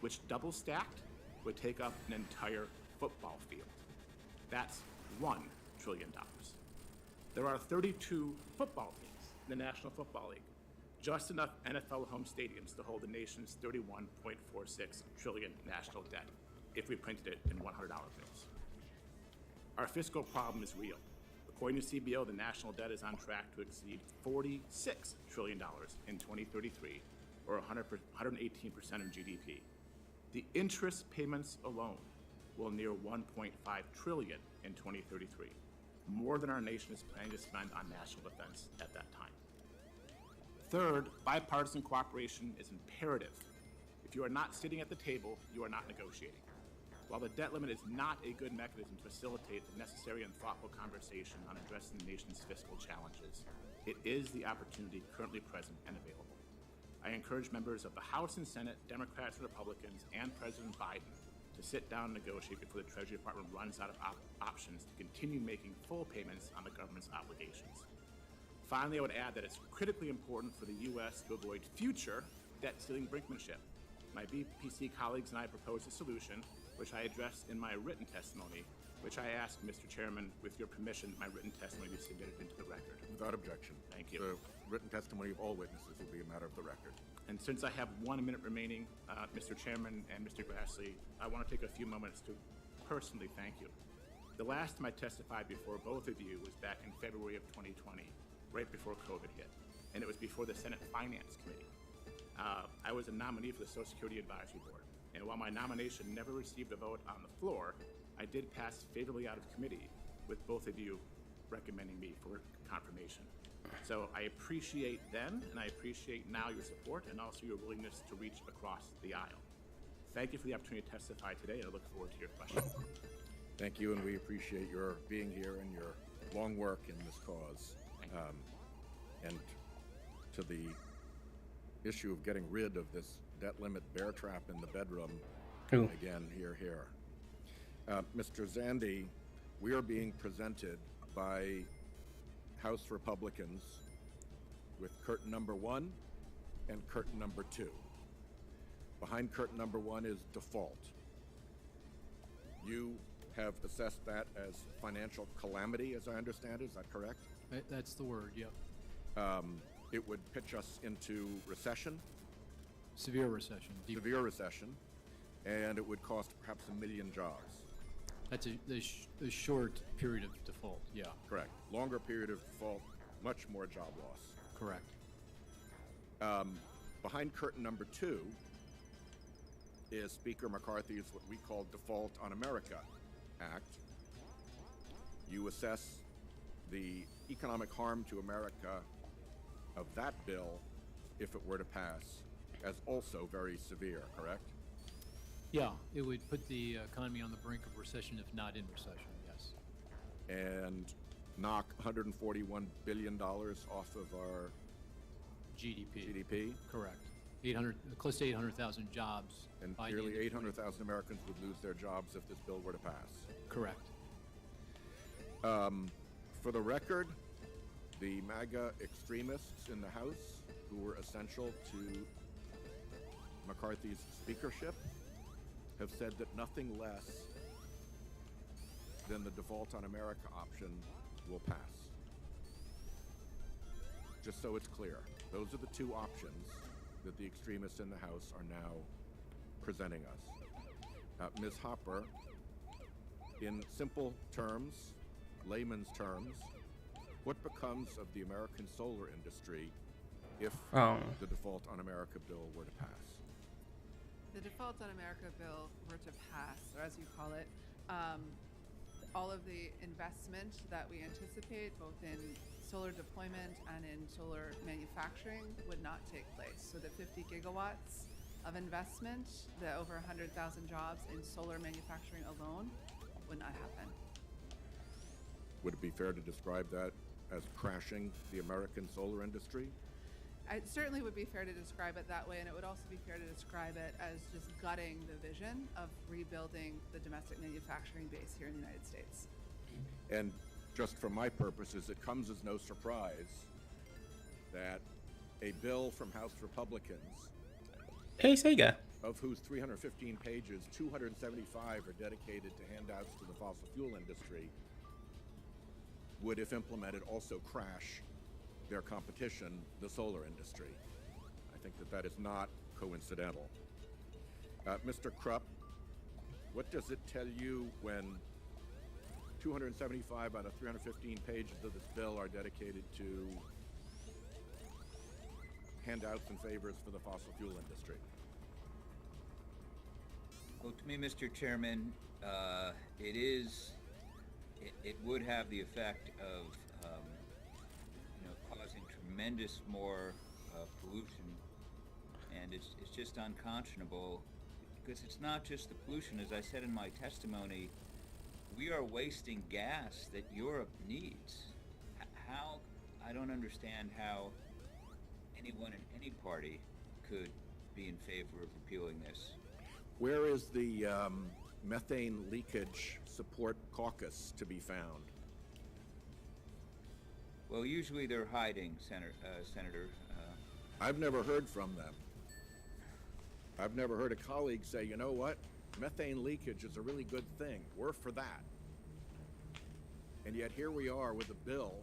which double stacked would take up an entire football field. That's $1 trillion. There are 32 football teams in the National Football League, just enough NFL home stadiums to hold the nation's $31.46 trillion national debt if we printed it in $100 bills. Our fiscal problem is real. According to CBO, the national debt is on track to exceed $46 trillion in 2033, or 118% of GDP. The interest payments alone will near $1.5 trillion in 2033, more than our nation is planning to spend on national defense at that time. Third, bipartisan cooperation is imperative. If you are not sitting at the table, you are not negotiating. While the debt limit is not a good mechanism to facilitate the necessary and thoughtful conversation on addressing the nation's fiscal challenges, it is the opportunity currently present and available. I encourage members of the House and Senate, Democrats and Republicans, and President Biden to sit down and negotiate before the Treasury Department runs out of options to continue making full payments on the government's obligations. Finally, I would add that it's critically important for the U.S. to avoid future debt ceiling brinkmanship. My BPC colleagues and I proposed a solution, which I addressed in my written testimony, which I ask, Mr. Chairman, with your permission, my written testimony be submitted into the record. Without objection. Thank you. The written testimony of all witnesses will be a matter of the record. And since I have 1 minute remaining, Mr. Chairman and Mr. Grassley, I want to take a few moments to personally thank you. The last time I testified before both of you was back in February of 2020, right before COVID hit, and it was before the Senate Finance Committee. I was a nominee for the Social Security Advisory Board, and while my nomination never received a vote on the floor, I did pass favorably out of committee with both of you recommending me for confirmation. So I appreciate then, and I appreciate now your support and also your willingness to reach across the aisle. Thank you for the opportunity to testify today, and I look forward to your questions. Thank you, and we appreciate your being here and your long work in this cause. And to the issue of getting rid of this debt limit bear trap in the bedroom, Ooh. again, here. Mr. Zandi, we are being presented by House Republicans with curtain number 1 and curtain number 2. Behind curtain number 1 is default. You have assessed that as financial calamity, as I understand it. Is that correct? That's the word, yep. It would pitch us into recession, Severe recession. severe recession, and it would cost perhaps 1 million jobs. That's a short period of default, yeah, Correct. Longer period of default, much more job loss. correct. Behind curtain number 2 is Speaker McCarthy's what we call Default on America Act. You assess the economic harm to America of that bill, if it were to pass, as also very severe, correct? Yeah, it would put the economy on the brink of recession, if not in recession, yes. And knock $141 billion off of our GDP, Correct. 800, close to 800,000 jobs. and by the nearly end of 800,000 Americans would lose their jobs if this bill were to pass. Correct. For the record, the MAGA extremists in the House who were essential to McCarthy's speakership have said that nothing less than the Default on America option will pass. Just so it's clear, those are the two options that the extremists in the House are now presenting us. Ms. Hopper, in simple terms, layman's terms, what becomes of the American solar industry if the Default on America bill were to pass? The Default on America bill were to pass, or as you call it, all of the investment that we anticipate, both in solar deployment and in solar manufacturing, would not take place. So the 50 gigawatts of investment, the over 100,000 jobs in solar manufacturing alone, would not happen. Would it be fair to describe that as crashing the American solar industry? It certainly would be fair to describe it that way, and it would also be fair to describe it as just gutting the vision of rebuilding the domestic manufacturing base here in the United States. And just for my purposes, it comes as no surprise that a bill from House Republicans, Hey, Sega. of whose 315 pages, 275 are dedicated to handouts to the fossil fuel industry, would, if implemented, also crash their competition, the solar industry. I think that that is not coincidental. Mr. Krupp, what does it tell you when 275 out of 315 pages of this bill are dedicated to handouts and favors for the fossil fuel industry? Well, to me, Mr. Chairman, it would have the effect of causing tremendous more pollution, and it's just unconscionable, because it's not just the pollution. As I said in my testimony, we are wasting gas that Europe needs. How, I don't understand how anyone in any party could be in favor of repealing this. Where is the methane leakage support caucus to be found? Well, usually they're hiding, Senator. I've never heard from them. I've never heard a colleague say, you know what, methane leakage is a really good thing. We're for that. And yet here we are with a bill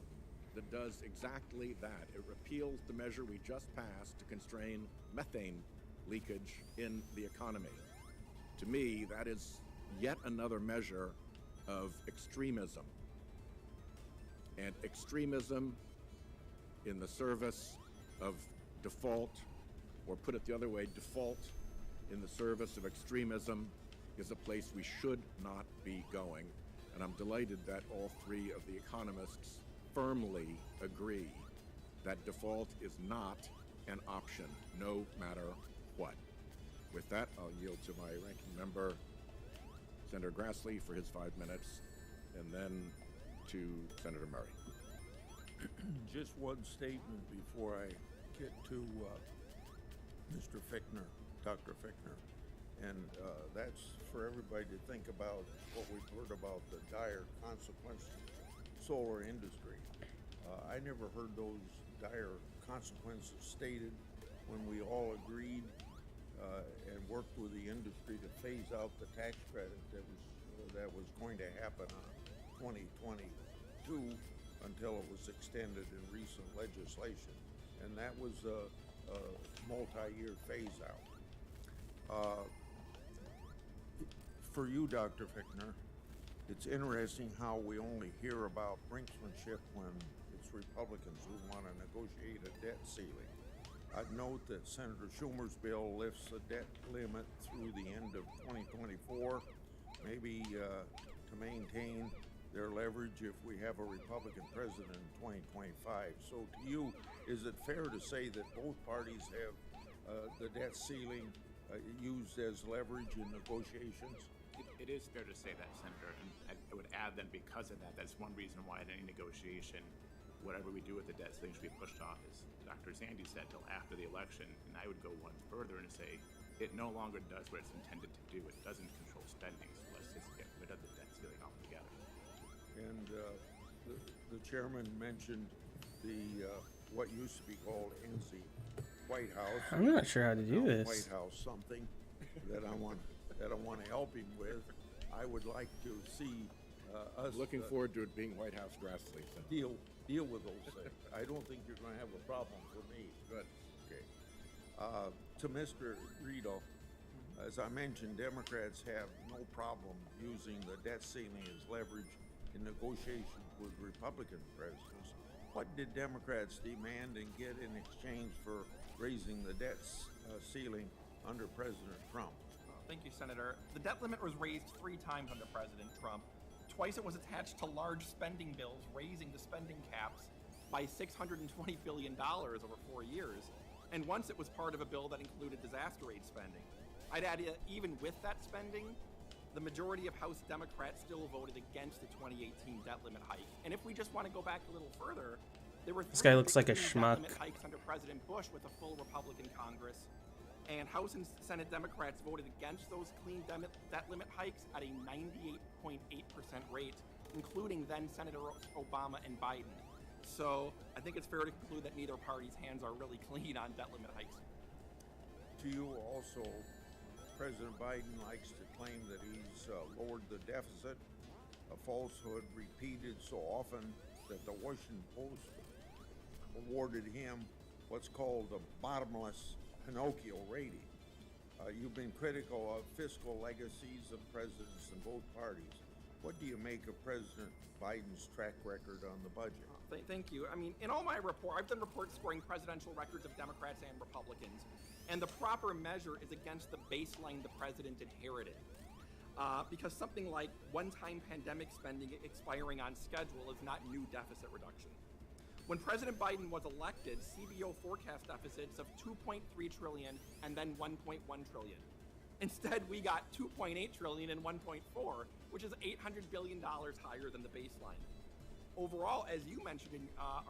that does exactly that. It repeals the measure we just passed to constrain methane leakage in the economy. To me, that is yet another measure of extremism. And extremism in the service of default, or put it the other way, default in the service of extremism, is a place we should not be going. And I'm delighted that all three of the economists firmly agree that default is not an option, no matter what. With that, I'll yield to my ranking member, Senator Grassley, for his 5 minutes, and then to Senator Murray. Just one statement before I get to Mr. Fichtner, Dr. Fichtner. And that's for everybody to think about what we've heard about the dire consequences of the solar industry. I never heard those dire consequences stated when we all agreed and worked with the industry to phase out the tax credit that was going to happen on 2022 until it was extended in recent legislation. And that was a multi-year phase out. For you, Dr. Fichtner, it's interesting how we only hear about Brinkmanship when it's Republicans who want to negotiate a debt ceiling. I'd note that Senator Schumer's bill lifts the debt limit through the end of 2024, maybe to maintain their leverage if we have a Republican president in 2025. So to you, is it fair to say that both parties have the debt ceiling used as leverage in negotiations? It is fair to say that, Senator, and I would add then because of that, that's one reason why in any negotiation, whatever we do with the debt ceiling should be pushed off, as Dr. Zandy said, till after the election. And I would go one further and say it no longer does what it's intended to do. It doesn't control spending, so let's just get rid of the debt ceiling altogether. And the chairman mentioned the what used to be called NZ White House. I'm not sure how to do this. White House something that I want to help him with. I would like to see us Looking forward to it being White House Grassley. deal with those things. I don't think you're going to have a problem for me. Good. Okay. To Mr. Rito, as I mentioned, Democrats have no problem using the debt ceiling as leverage in negotiations with Republican presidents. What did Democrats demand and get in exchange for raising the debt ceiling under President Trump? Thank you, Senator. The debt limit was raised 3 times under President Trump. Twice it was attached to large spending bills, raising the spending caps by $620 billion over 4 years. And once it was part of a bill that included disaster aid spending. I'd add, even with that spending, the majority of House Democrats still voted against the 2018 debt limit hike. And if we just want to go back a little further, there were This guy looks like a debt schmuck. limit hikes under President Bush with a full Republican Congress. And House and Senate Democrats voted against those clean debt limit hikes at a 98.8% rate, including then Senator Obama and Biden. So I think it's fair to conclude that neither party's hands are really clean on debt limit hikes. To you also, President Biden likes to claim that he's lowered the deficit, a falsehood repeated so often that the Washington Post awarded him what's called a bottomless Pinocchio rating. You've been critical of fiscal legacies of presidents in both parties. What do you make of President Biden's track record on the budget? Thank you. I mean, in all my report, I've done reports scoring presidential records of Democrats and Republicans, and the proper measure is against the baseline the president inherited. Because something like one-time pandemic spending expiring on schedule is not new deficit reduction. When President Biden was elected, CBO forecast deficits of $2.3 trillion and then $1.1 trillion. Instead, we got $2.8 trillion and $1.4, which is $800 billion higher than the baseline. Overall, as you mentioned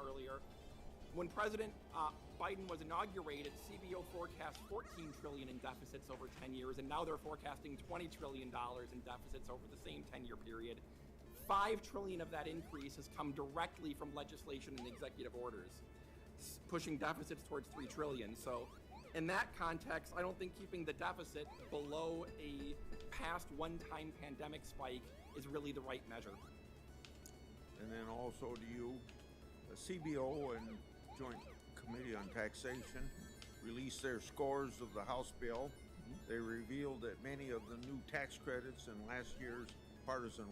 earlier, when President Biden was inaugurated, CBO forecast $14 trillion in deficits over 10 years, and now they're forecasting $20 trillion in deficits over the same 10-year period. $5 trillion of that increase has come directly from legislation and executive orders, pushing deficits towards $3 trillion. So in that context, I don't think keeping the deficit below a past one-time pandemic spike is really the right measure. And then also to you, the CBO and Joint Committee on Taxation released their scores of the House bill. They revealed that many of the new tax credits in last year's partisan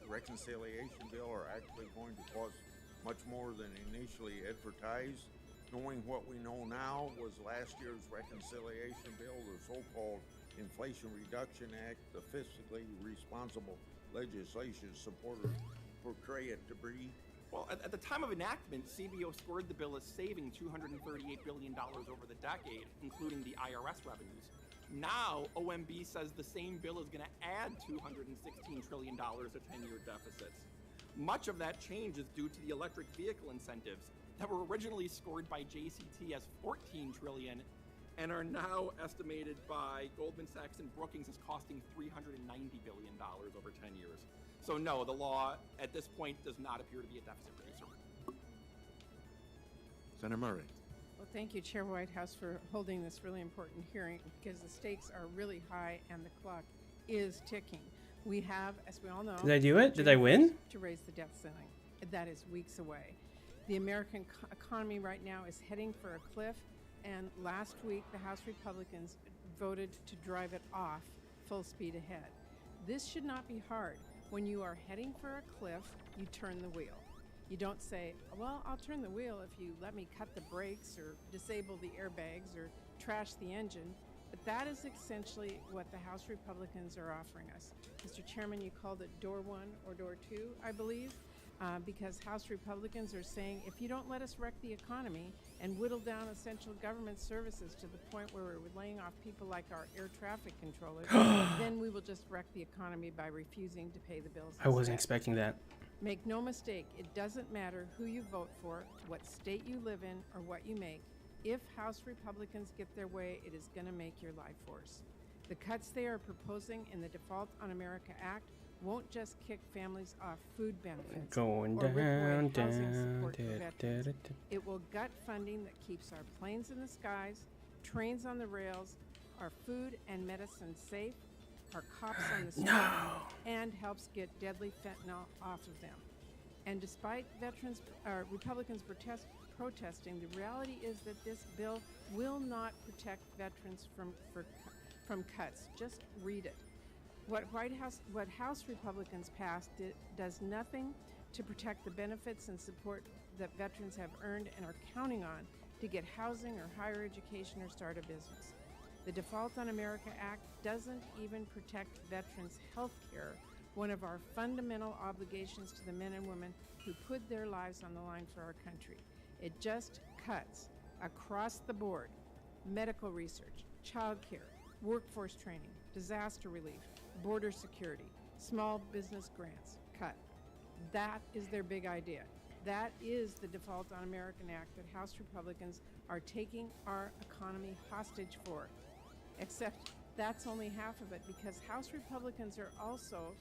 reconciliation bill are actually going to cost much more than initially advertised. Knowing what we know now, was last year's reconciliation bill, the so-called Inflation Reduction Act, the fiscally responsible legislation supporters portray it to be? Well, at the time of enactment, CBO scored the bill as saving $238 billion over the decade, including the IRS revenues. Now, OMB says the same bill is going to add $216 trillion to 10-year deficits. Much of that change is due to the electric vehicle incentives that were originally scored by JCT as $14 trillion and are now estimated by Goldman Sachs and Brookings as costing $390 billion over 10 years. So no, the law at this point does not appear to be a deficit reducer. Senator Murray. Well, thank you, Chair Whitehouse, for holding this really important hearing because the stakes are really high and the clock is ticking. We have, as we all know, Did I do it? Did I win? To raise the debt ceiling. That is weeks away. The American economy right now is heading for a cliff, and last week the House Republicans voted to drive it off full speed ahead. This should not be hard. When you are heading for a cliff, you turn the wheel. You don't say, well, I'll turn the wheel if you let me cut the brakes or disable the airbags or trash the engine. But that is essentially what the House Republicans are offering us. Mr. Chairman, you called it door one or door two, I believe, because House Republicans are saying, if you don't let us wreck the economy and whittle down essential government services to the point where we're laying off people like our air traffic controllers, then we will just wreck the economy by refusing to pay the bills. I wasn't expecting that. Make no mistake, it doesn't matter who you vote for, what state you live in, or what you make. If House Republicans get their way, it is going to make your life worse. The cuts they are proposing in the Default on America Act won't just kick families off food benefits Going or rip away down, housing down, support for da, veterans. da, da, da. It will gut funding that keeps our planes in the skies, trains on the rails, our food and medicine safe, our cops on the street, and helps get deadly fentanyl off of them. And despite Republicans protesting, the reality is that this bill will not protect veterans from cuts. Just read it. What House Republicans passed does nothing to protect the benefits and support that veterans have earned and are counting on to get housing or higher education or start a business. The Default on America Act doesn't even protect veterans' health care, one of our fundamental obligations to the men and women who put their lives on the line for our country. It just cuts across the board: medical research, child care, workforce training, disaster relief, border security, small business grants. Cut. That is their big idea. That is the Default on American Act that House Republicans are taking our economy hostage for. Except that's only half of it, because House Republicans are also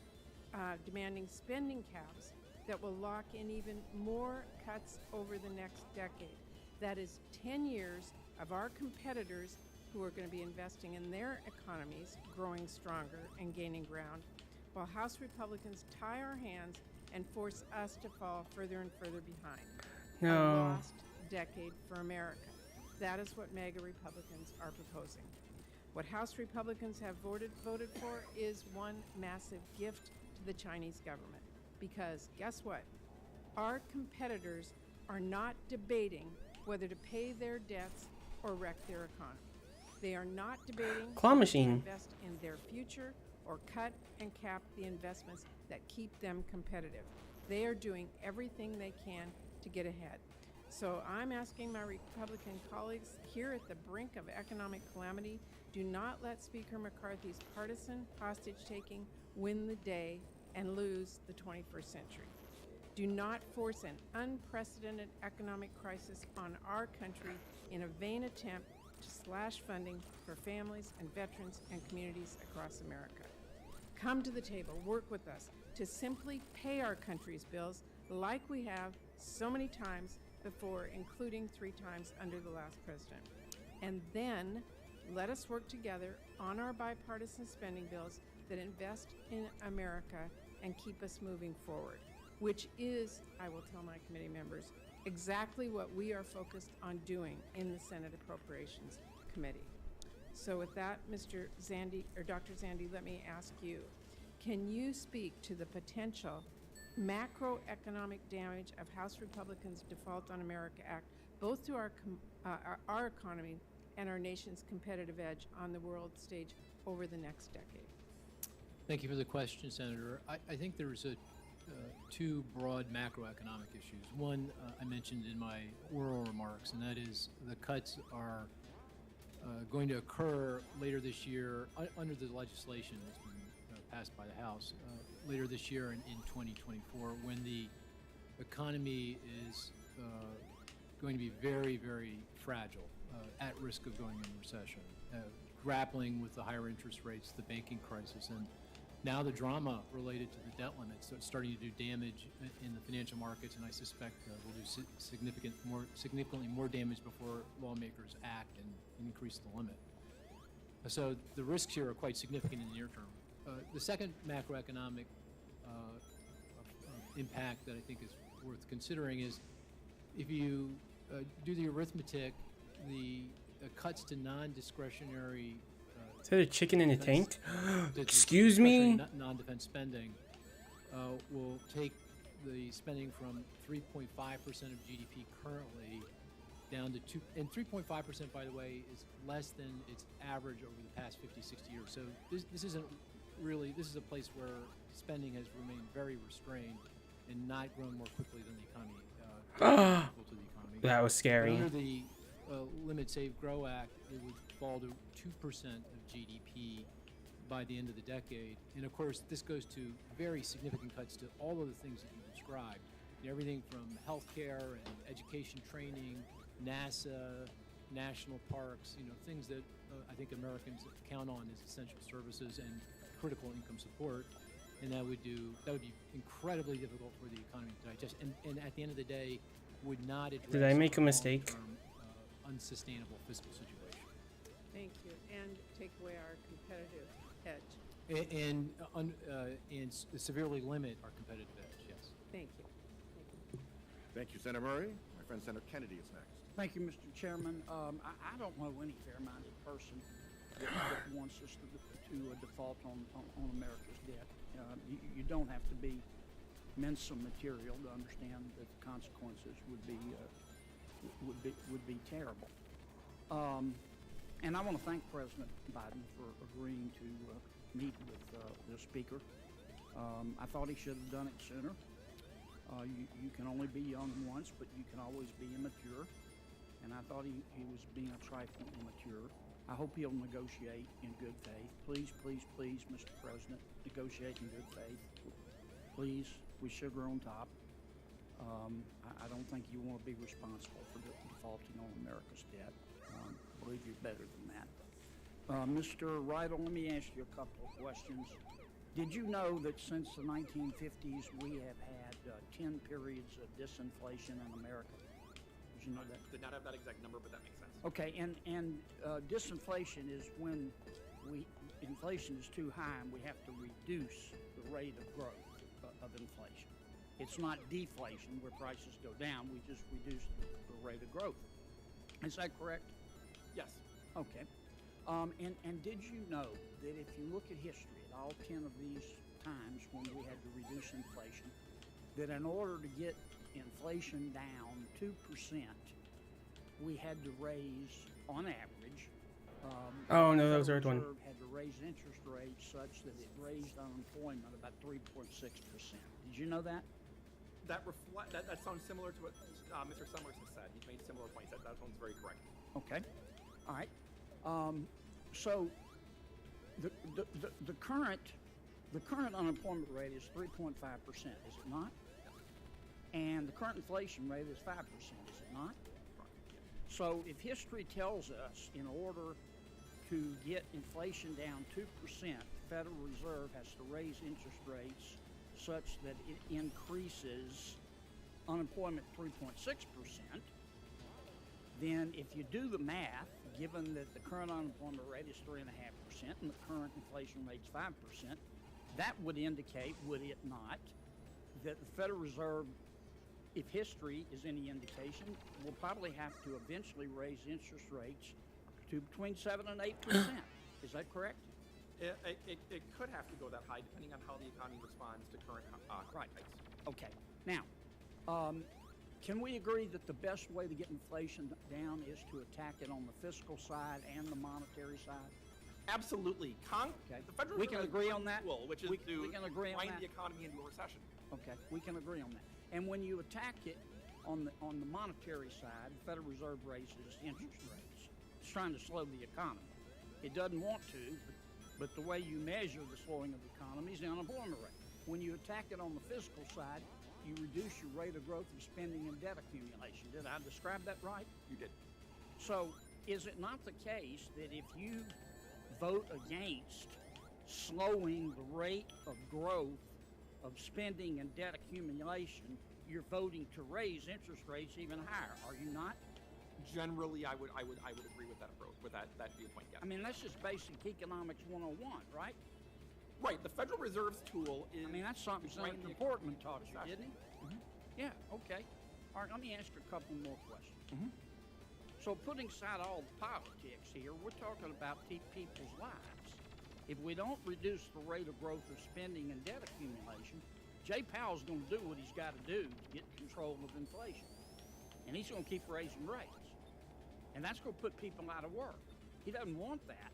demanding spending caps that will lock in even more cuts over the next decade. That is 10 years of our competitors who are going to be investing in their economies, growing stronger and gaining ground, while House Republicans tie our hands and force us to fall further and further behind. No. A lost decade for America. That is what MAGA Republicans are proposing. What House Republicans have voted for is one massive gift to the Chinese government. Because guess what? Our competitors are not debating whether to pay their debts or wreck their economy. They are not debating Claw whether machine. to invest in their future or cut and cap the investments that keep them competitive. They are doing everything they can to get ahead. So I'm asking my Republican colleagues here at the brink of economic calamity, do not let Speaker McCarthy's partisan hostage-taking win the day and lose the 21st century. Do not force an unprecedented economic crisis on our country in a vain attempt to slash funding for families and veterans and communities across America. Come to the table, work with us to simply pay our country's bills like we have so many times before, including 3 times under the last president. And then let us work together on our bipartisan spending bills that invest in America and keep us moving forward, which is, I will tell my committee members, exactly what we are focused on doing in the Senate Appropriations Committee. So with that, Mr. Zandi, or Dr. Zandi, let me ask you, can you speak to the potential macroeconomic damage of House Republicans' Default on America Act, both to our economy and our nation's competitive edge on the world stage over the next decade? Thank you for the question, Senator. I think there's two broad macroeconomic issues. One I mentioned in my oral remarks, and that is the cuts are going to occur later this year under the legislation that's been passed by the House later this year in 2024, when the economy is going to be very, very fragile, at risk of going into recession, grappling with the higher interest rates, the banking crisis, and now the drama related to the debt limits that's starting to do damage in the financial markets, and I suspect will do significantly more damage before lawmakers act and increase the limit. So the risks here are quite significant in the near term. The second macroeconomic impact that I think is worth considering is if you do the arithmetic, the cuts to non-discretionary Is that a chicken in a tank? the Excuse me? non-defense spending will take the spending from 3.5% of GDP currently down to 2, and 3.5%, by the way, is less than its average over the past 50, 60 years. So this isn't really, this is a place where spending has remained very restrained and not grown more quickly than the economy. To the economy. That was scary. But under the Limit, Save, Grow Act, it would fall to 2% of GDP by the end of the decade. And of course, this goes to very significant cuts to all of the things that you described. Everything from healthcare and education training, NASA, national parks, things that I think Americans count on as essential services and critical income support. And that would be incredibly difficult for the economy to digest. And at the end of the day, would not address Did I make a mistake? Unsustainable fiscal situation. Thank you. And take away our competitive edge. And severely limit our competitive edge, yes. Thank you. Thank you, Senator Murray. My friend Senator Kennedy is next. Thank you, Mr. Chairman. I don't know any fair-minded person that wants us to default on America's debt. You don't have to be Mensa material to understand that the consequences would be terrible. And I want to thank President Biden for agreeing to meet with the Speaker. I thought he should have done it sooner. You can only be young once, but you can always be immature. And I thought he was being a trifle immature. I hope he'll negotiate in good faith. Please, please, please, Mr. President, negotiate in good faith. Please, with sugar on top. I don't think you want to be responsible for defaulting on America's debt. I believe you're better than that. Mr. Rydell, let me ask you a couple of questions. Did you know that since the 1950s we have had 10 periods of disinflation in America? Did you know that? Did not have that exact number, but that makes sense. Okay, and disinflation is when inflation is too high and we have to reduce the rate of growth of inflation. It's not deflation where prices go down, we just reduce the rate of growth. Is that correct? Yes. Okay. And did you know that if you look at history, at all 10 of these times when we had to reduce inflation, that in order to get inflation down 2%, we had to raise, on average, oh no, that was the right one. Had to raise interest rates such that it raised unemployment about 3.6%. Did you know that? That sounds similar to what Mr. Summers has said. He's made similar points. That sounds very correct. Okay. All right. So the current unemployment rate is 3.5%, is it not? And the current inflation rate is 5%, is it not? So if history tells us in order to get inflation down 2%, the Federal Reserve has to raise interest rates such that it increases unemployment 3.6%, then if you do the math, given that the current unemployment rate is 3.5% and the current inflation rate is 5%, that would indicate, would it not, that the Federal Reserve, if history is any indication, will probably have to eventually raise interest rates to between 7 and 8%. Is that correct? It could have to go that high depending on how the economy responds to current right. hikes. Okay. Now, can we agree that the best way to get inflation down is to attack it on the fiscal side and the monetary side? Absolutely. Okay. The Federal We can Reserve agree has on one that? tool, which is We to can agree on grind that? the economy into a recession. Okay, we can agree on that. And when you attack it on the monetary side, the Federal Reserve raises interest rates. It's trying to slow the economy. It doesn't want to, but the way you measure the slowing of the economy is the unemployment rate. When you attack it on the fiscal side, you reduce your rate of growth of spending and debt accumulation. Did I describe that right? You did. So is it not the case that if you vote against slowing the rate of growth of spending and debt accumulation, you're voting to raise interest rates even higher, are you not? Generally, I would agree with that approach, with that viewpoint. Yes. I mean, that's just basic economics 101, right? Right. The Federal Reserve's tool is. I mean, that's something to grind Senator the Portman taught you, recession. didn't he? Yeah, okay. All right, let me ask you a couple more questions. So putting aside all the politics here, we're talking about people's lives. If we don't reduce the rate of growth of spending and debt accumulation, Jay Powell's going to do what he's got to do to get control of inflation. And he's going to keep raising rates. And that's going to put people out of work. He doesn't want that.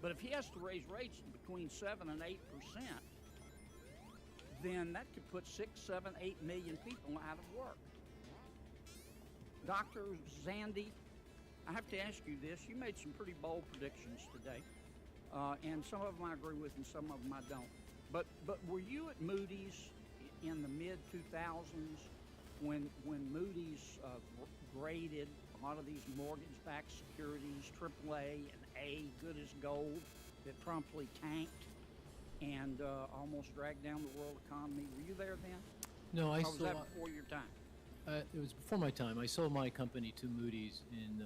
But if he has to raise rates between 7 and 8%, then that could put 6, 7, 8 million people out of work. Dr. Zandi, I have to ask you this. You made some pretty bold predictions today. And some of them I agree with and some of them I don't. But were you at Moody's in the mid-2000s when Moody's graded a lot of these mortgage-backed securities, AAA and A, good as gold, that promptly tanked and almost dragged down the world economy? Were you there then? No, I Or was saw. that before your time? It was before my time. I sold my company to Moody's in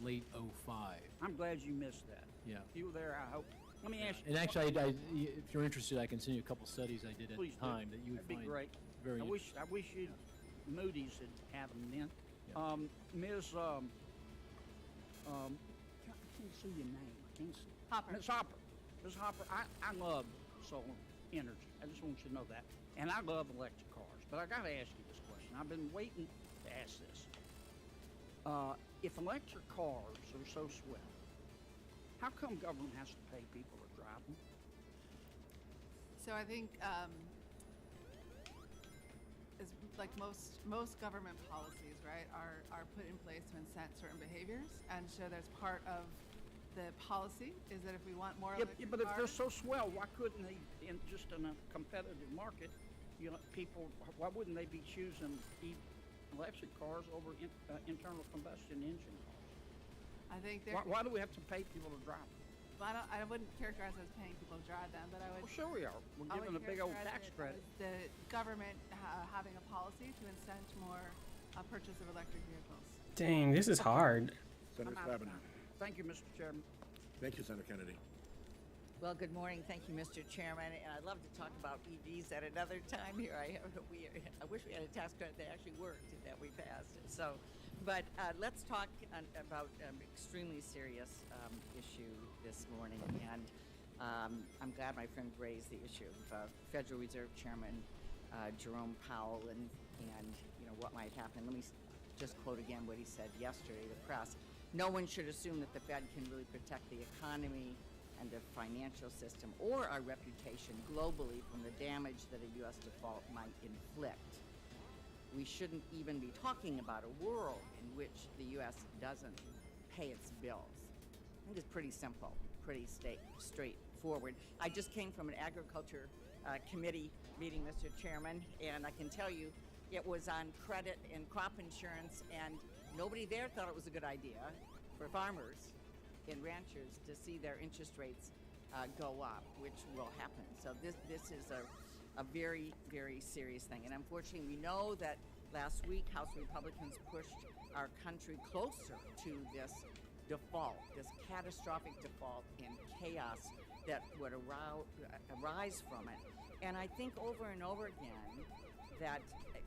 late '05. I'm glad you missed that. Yeah. If you were there, I hope. Let me ask you. And actually, if you're interested, I can send you a couple studies I did at Please the do. time that you would That'd be find great. very I interesting. wish you Moody's had them then. Yeah. Ms. I can't see your name. I can't see. Hopper. Ms. Hopper. Ms. Hopper, I love solar energy. I just want you to know that. And I love electric cars. But I got to ask you this question. I've been waiting to ask this. If electric cars are so swell, how come government has to pay people to drive them? So I think, is like most government policies, right, are put in place to incent certain behaviors, and so that's part of the policy is that if we want more electric But if they're cars, so swell, why couldn't they, in a competitive market, people, why wouldn't they be choosing electric cars over internal combustion engine cars? I think Why do we have to pay people to drive them? I wouldn't characterize it as paying people to drive them, but I would. Well, sure we are. We're I would giving a big old characterize tax it credit. as the government having a policy to incent more purchase of electric vehicles. Dang, this is hard. Senator I'm out of Stabenow. time. Thank you, Mr. Chairman. Thank you, Senator Kennedy. Well, good morning. Thank you, Mr. Chairman. And I'd love to talk about EVs at another time here. I wish we had a tax credit that actually worked that we passed. So, but let's talk about an extremely serious issue this morning. And I'm glad my friend raised the issue of Federal Reserve Chairman Jerome Powell and what might happen. Let me just quote again what he said yesterday to the press. No one should assume that the Fed can really protect the economy and the financial system or our reputation globally from the damage that a U.S. default might inflict. We shouldn't even be talking about a world in which the U.S. doesn't pay its bills. I think it's pretty simple, pretty straightforward. I just came from an agriculture committee meeting, Mr. Chairman, and I can tell you it was on credit and crop insurance, and nobody there thought it was a good idea for farmers and ranchers to see their interest rates go up, which will happen. So this is a very, very serious thing. And unfortunately, we know that last week House Republicans pushed our country closer to this default, this catastrophic default and chaos that would arise from it. And I think over and over again that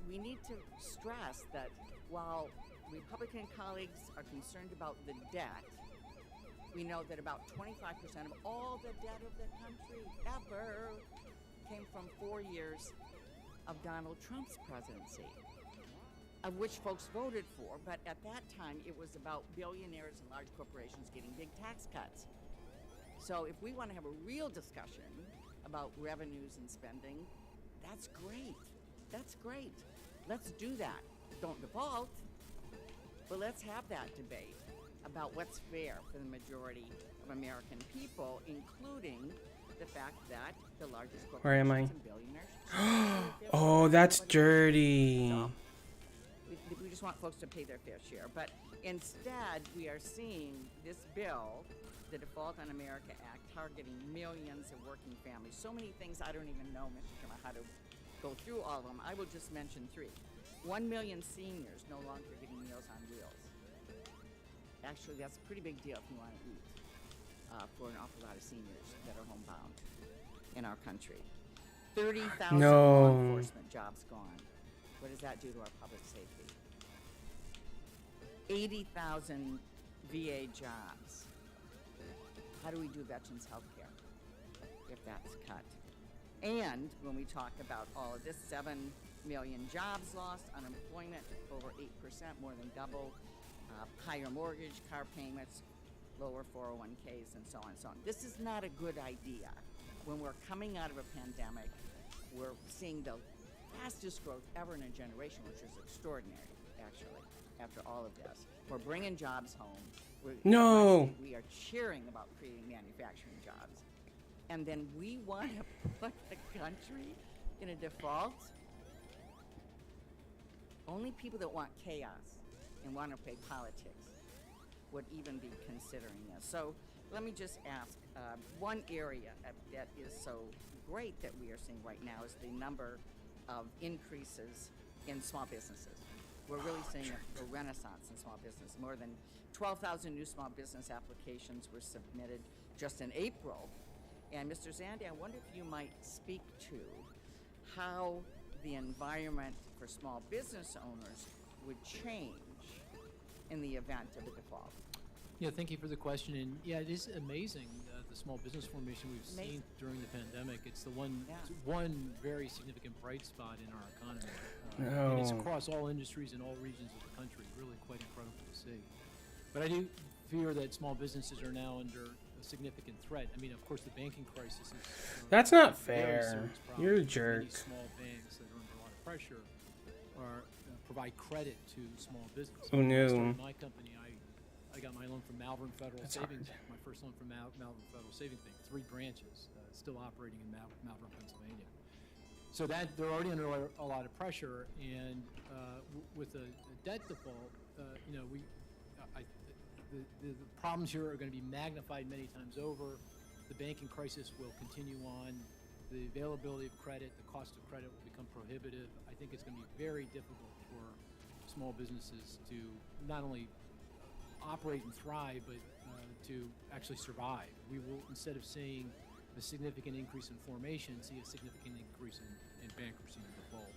we need to stress that while Republican colleagues are concerned about the debt, we know that about 25% of all the debt of the country ever came from 4 years of Donald Trump's presidency, of which folks voted for. But at that time, it was about billionaires and large corporations getting big tax cuts. So if we want to have a real discussion about revenues and spending, that's great. That's great. Let's do that. Don't default, but let's have that debate about what's fair for the majority of American people, including the fact that the largest Where am I? corporations and billionaires. Oh, that's dirty. So, we just want folks to pay their fair share. But instead, we are seeing this bill, the Default on America Act, targeting millions of working families. So many things I don't even know, Mr. Chairman, how to go through all of them. I will just mention 3. 1 million seniors no longer getting Meals on Wheels. Actually, that's a pretty big deal if you want to eat for an awful lot of seniors that are homebound in our country. 30,000 law enforcement jobs gone. What does that do to our public safety? 80,000 VA jobs. How do we do veterans health care if that's cut? And when we talk about all of this, 7 million jobs lost, unemployment over 8%, more than double, higher mortgage, car payments, lower 401ks, and so on and so on. This is not a good idea. When we're coming out of a pandemic, we're seeing the fastest growth ever in a generation, which is extraordinary, actually, after all of this. We're bringing jobs home. We are cheering about creating manufacturing jobs. And then we want to put the country in a default? Only people that want chaos and want to play politics would even be considering this. So let me just ask, one area that is so great that we are seeing right now is the number of increases in small businesses. We're really seeing a renaissance in small business. More than 12,000 new small business applications were submitted just in April. And Mr. Zandi, I wonder if you might speak to how the environment for small business owners would change in the event of a default. Yeah, thank you for the question. And yeah, it is amazing the small business formation we've seen during the pandemic. It's the one very significant bright spot in our economy. And it's across all industries and all regions of the country. Really quite incredible to see. But I do fear that small businesses are now under a significant threat. I mean, of course, the banking crisis is that's not very fair. serious problem. You're a jerk. Many small banks that are under a lot of pressure are provide credit to small business. Oh no! When I started my company, I got my loan from Malvern Federal Savings Bank. My first loan from Malvern Federal Savings Bank. 3 branches, still operating in Malvern, Pennsylvania. So that they're already under a lot of pressure, and with a debt default, the problems here are going to be magnified many times over. The banking crisis will continue on. The availability of credit, the cost of credit will become prohibitive. I think it's going to be very difficult for small businesses to not only operate and thrive, but to actually survive. We will, instead of seeing a significant increase in formation, see a significant increase in bankruptcy and default.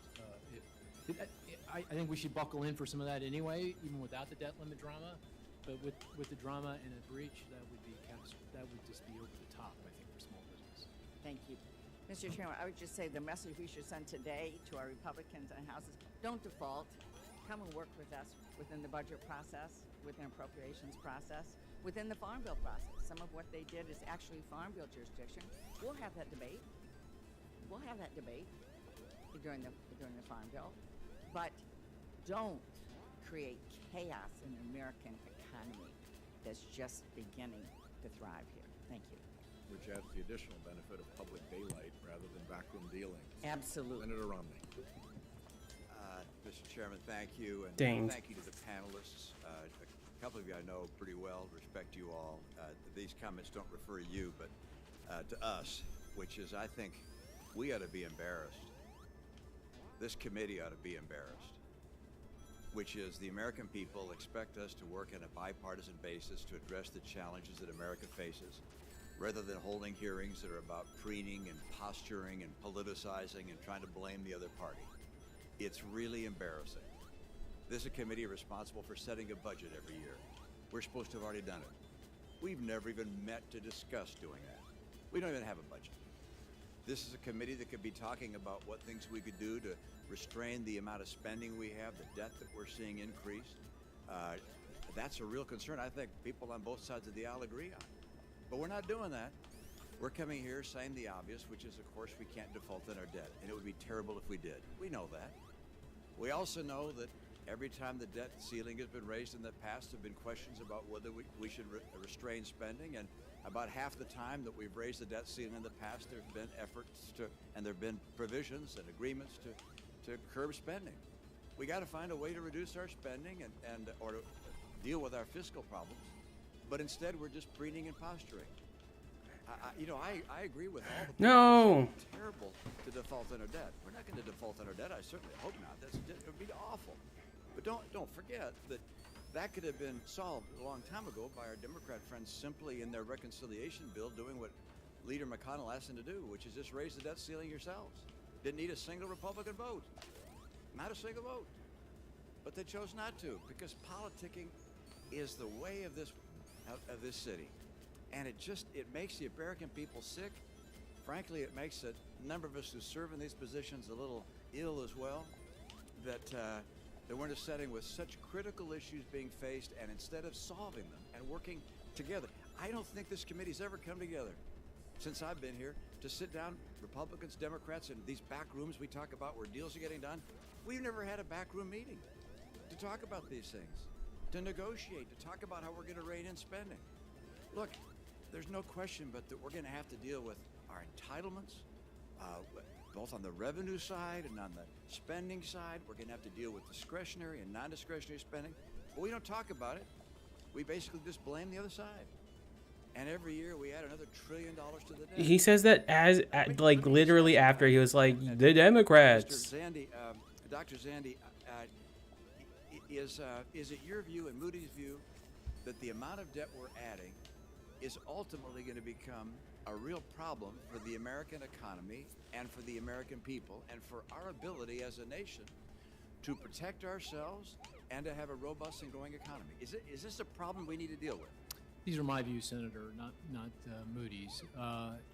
I think we should buckle in for some of that anyway, even without the debt limit drama. But with the drama and a breach, that would just be over the top, I think, for small business. Thank you. Mr. Chairman, I would just say the message we should send today to our Republicans and Houses, don't default. Come and work with us within the budget process, within appropriations process, within the Farm Bill process. Some of what they did is actually Farm Bill jurisdiction. We'll have that debate. We'll have that debate during the Farm Bill. But don't create chaos in the American economy that's just beginning to thrive here. Thank you. Which adds the additional benefit of public daylight rather than backroom dealings. Absolutely. Senator Romney. Mr. Chairman, thank you, and thank you to the panelists. A couple of you I know pretty well, respect you all. These comments don't refer to you, but to us, which is, I think, we ought to be embarrassed. This committee ought to be embarrassed, which is the American people expect us to work on a bipartisan basis to address the challenges that America faces, rather than holding hearings that are about preening and posturing and politicizing and trying to blame the other party. It's really embarrassing. This is a committee responsible for setting a budget every year. We're supposed to have already done it. We've never even met to discuss doing that. We don't even have a budget. This is a committee that could be talking about what things we could do to restrain the amount of spending we have, the debt that we're seeing increase. That's a real concern. I think people on both sides of the aisle agree on. But we're not doing that. We're coming here saying the obvious, which is, of course, we can't default on our debt, and it would be terrible if we did. We know that. We also know that every time the debt ceiling has been raised in the past, there have been questions about whether we should restrain spending, and about half the time that we've raised the debt ceiling in the past, there have been efforts to, and there have been provisions and agreements to curb spending. We got to find a way to reduce our spending or to deal with our fiscal problems, but instead we're just preening and posturing. I agree with all the people. No. It's terrible to default on our debt. We're not going to default on our debt. I certainly hope not. It would be awful. But don't forget that could have been solved a long time ago by our Democrat friends simply in their reconciliation bill doing what Leader McConnell asked them to do, which is just raise the debt ceiling yourselves. Didn't need a single Republican vote. Not a single vote. But they chose not to because politicking is the way of this city. And it makes the American people sick. Frankly, it makes a number of us who serve in these positions a little ill as well, that we're in a setting with such critical issues being faced, and instead of solving them and working together, I don't think this committee's ever come together since I've been here to sit down, Republicans, Democrats, in these back rooms we talk about where deals are getting done. We've never had a backroom meeting to talk about these things, to negotiate, to talk about how we're going to rein in spending. Look, there's no question but that we're going to have to deal with our entitlements, both on the revenue side and on the spending side. We're going to have to deal with discretionary and non-discretionary spending. But we don't talk about it. We basically just blame the other side. And every year we add another $1 trillion to the debt. He says that literally after he was like, the Democrats. Dr. Zandi, is it your view and Moody's view that the amount of debt we're adding is ultimately going to become a real problem for the American economy and for the American people and for our ability as a nation to protect ourselves and to have a robust and growing economy? Is this a problem we need to deal with? These are my views, Senator, not Moody's.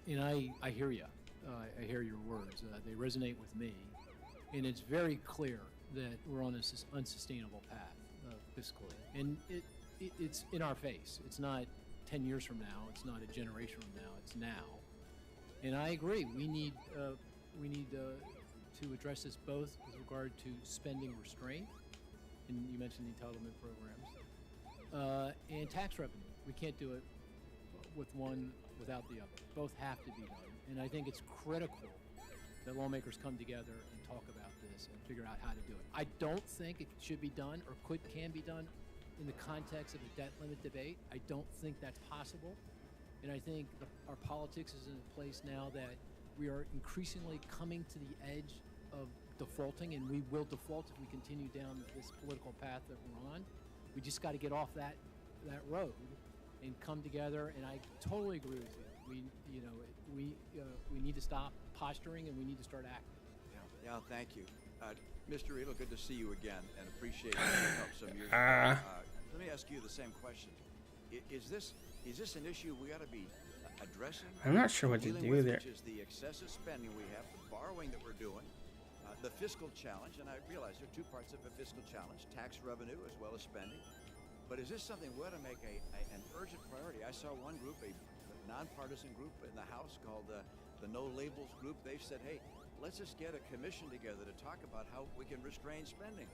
And I hear you. I hear your words. They resonate with me. And it's very clear that we're on this unsustainable path fiscally. And it's in our face. It's not 10 years from now. It's not a generation from now. It's now. And I agree. We need to address this both with regard to spending restraint, and you mentioned the entitlement programs, and tax revenue. We can't do it with one without the other. Both have to be done. And I think it's critical that lawmakers come together and talk about this and figure out how to do it. I don't think it should be done or can be done in the context of a debt limit debate. I don't think that's possible. And I think our politics is in a place now that we are increasingly coming to the edge of defaulting, and we will default if we continue down this political path that we're on. We just got to get off that road and come together. And I totally agree with you. We need to stop posturing and we need to start acting. Yeah, thank you. Mr. Riedel, good to see you again and appreciate your help some years ago. Let me ask you the same question. Is this an issue we ought to be addressing? I'm not sure what to do there. Which is the excessive spending we have, the borrowing that we're doing, the fiscal challenge, and I realize there are two parts of a fiscal challenge, tax revenue as well as spending. But is this something we ought to make an urgent priority? I saw one group, a nonpartisan group in the House called the No Labels Group. They've said, hey, let's just get a commission together to talk about how we can restrain spending.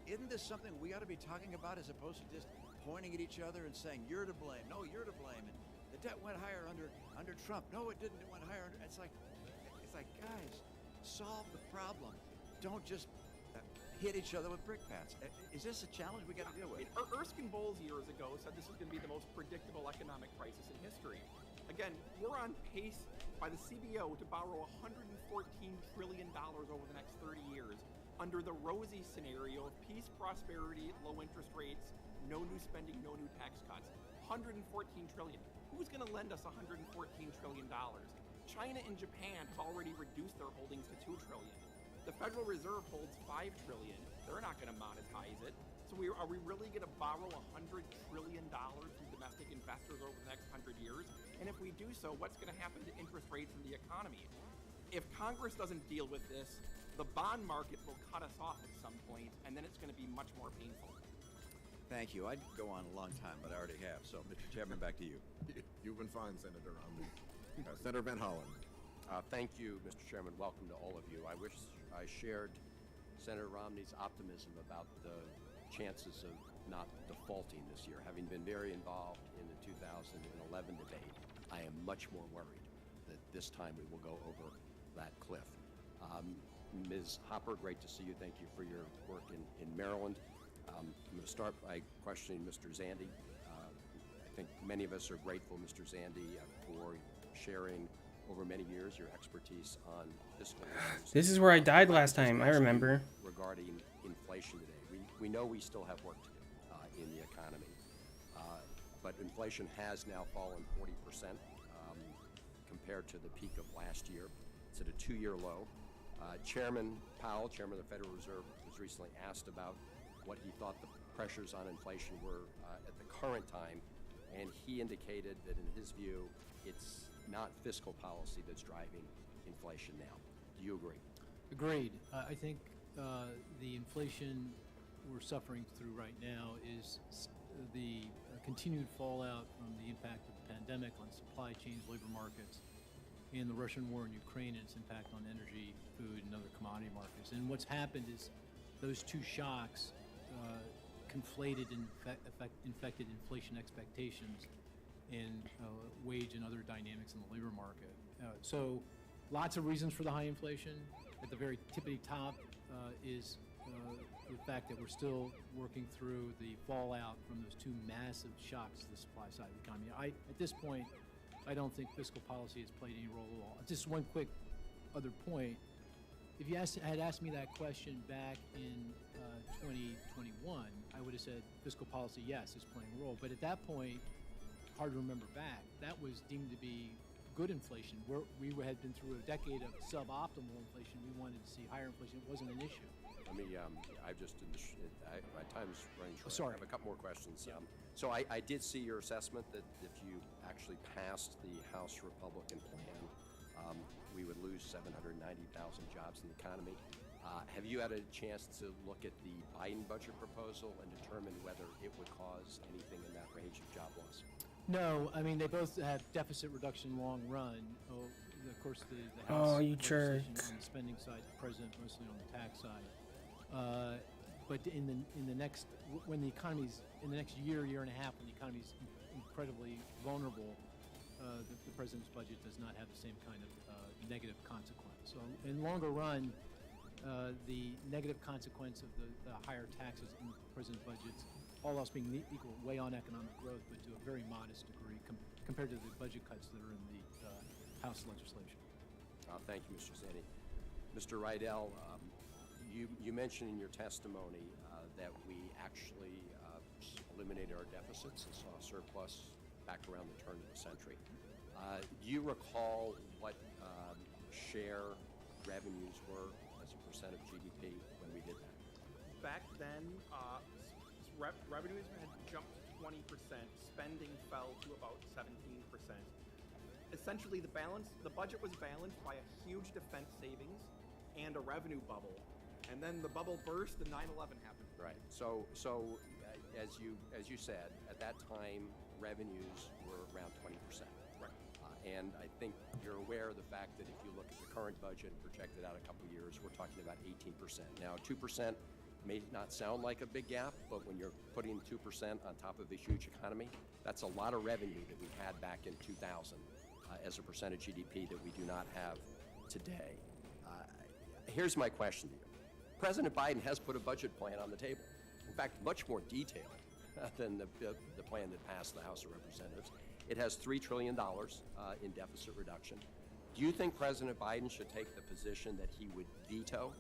Isn't this something we ought to be talking about as opposed to just pointing at each other and saying, you're to blame, no, you're to blame, and the debt went higher under Trump. No, it didn't, it went higher under, it's like, guys, solve the problem. Don't just hit each other with brick bats. Is this a challenge we got to deal with? Erskine Bowles years ago said this was going to be the most predictable economic crisis in history. Again, we're on pace by the CBO to borrow $114 trillion over the next 30 years under the rosy scenario of peace, prosperity, low interest rates, no new spending, no new tax cuts. $114 trillion. Who's going to lend us $114 trillion? China and Japan have already reduced their holdings to $2 trillion. The Federal Reserve holds $5 trillion. They're not going to monetize it. So are we really going to borrow $100 trillion from domestic investors over the next 100 years? And if we do so, what's going to happen to interest rates in the economy? If Congress doesn't deal with this, the bond market will cut us off at some point, and then it's going to be much more painful. Thank you. I'd go on a long time, but I already have. So, Mr. Chairman, back to you. You've been fine, Senator Romney. Senator Van Hollen. Thank you, Mr. Chairman. Welcome to all of you. I wish I shared Senator Romney's optimism about the chances of not defaulting this year. Having been very involved in the 2011 debate, I am much more worried that this time we will go over that cliff. Ms. Hopper, great to see you. Thank you for your work in Maryland. I'm going to start by questioning Mr. Zandi. I think many of us are grateful, Mr. Zandi, for sharing over many years your expertise on fiscal issues. This is where I died last time, I remember. Regarding inflation today, we know we still have work to do in the economy, but inflation has now fallen 40% compared to the peak of last year. It's at a 2-year low. Chairman Powell, Chairman of the Federal Reserve, was recently asked about what he thought the pressures on inflation were at the current time, and he indicated that in his view, it's not fiscal policy that's driving inflation now. Do you agree? Agreed. I think the inflation we're suffering through right now is the continued fallout from the impact of the pandemic on supply chains, labor markets, and the Russian war in Ukraine and its impact on energy, food, and other commodity markets. And what's happened is those two shocks conflated and infected inflation expectations and wage and other dynamics in the labor market. So lots of reasons for the high inflation. At the very tippity top is the fact that we're still working through the fallout from those two massive shocks to the supply side of the economy. At this point, I don't think fiscal policy has played any role at all. Just one quick other point. If you had asked me that question back in 2021, I would have said fiscal policy, yes, is playing a role. But at that point, hard to remember back, that was deemed to be good inflation. We had been through a decade of suboptimal inflation. We wanted to see higher inflation. It wasn't an issue. Let me, my time's running short. Sorry. I have a couple more questions. So I did see your assessment that if you actually passed the House Republican plan, we would lose 790,000 jobs in the economy. Have you had a chance to look at the Biden budget proposal and determine whether it would cause anything in that range of job loss? No, I mean, they both have deficit reduction long run. Of course, the Oh, House you jerk. on the spending side, the president mostly on the tax side. But in the next, when the economy's, in the next year and a half, when the economy's incredibly vulnerable, the president's budget does not have the same kind of negative consequence. So in longer run, the negative consequence of the higher taxes in the president's budgets, all else being equal, weigh on economic growth, but to a very modest degree compared to the budget cuts that are in the House legislation. Thank you, Mr. Zandi. Mr. Rydell, you mentioned in your testimony that we actually eliminated our deficits and saw a surplus back around the turn of the century. Do you recall what share revenues were as a percent of GDP when we did that? Back then, revenues had jumped 20%, spending fell to about 17%. Essentially, the budget was balanced by a huge defense savings and a revenue bubble. And then the bubble burst and 9/11 happened. Right. So as you said, at that time, revenues were around 20%. Right. And I think you're aware of the fact that if you look at the current budget and project it out a couple of years, we're talking about 18%. Now, 2% may not sound like a big gap, but when you're putting 2% on top of a huge economy, that's a lot of revenue that we had back in 2000 as a percent of GDP that we do not have today. Here's my question to you. President Biden has put a budget plan on the table. In fact, much more detailed than the plan that passed the House of Representatives. It has $3 trillion in deficit reduction. Do you think President Biden should take the position that he would veto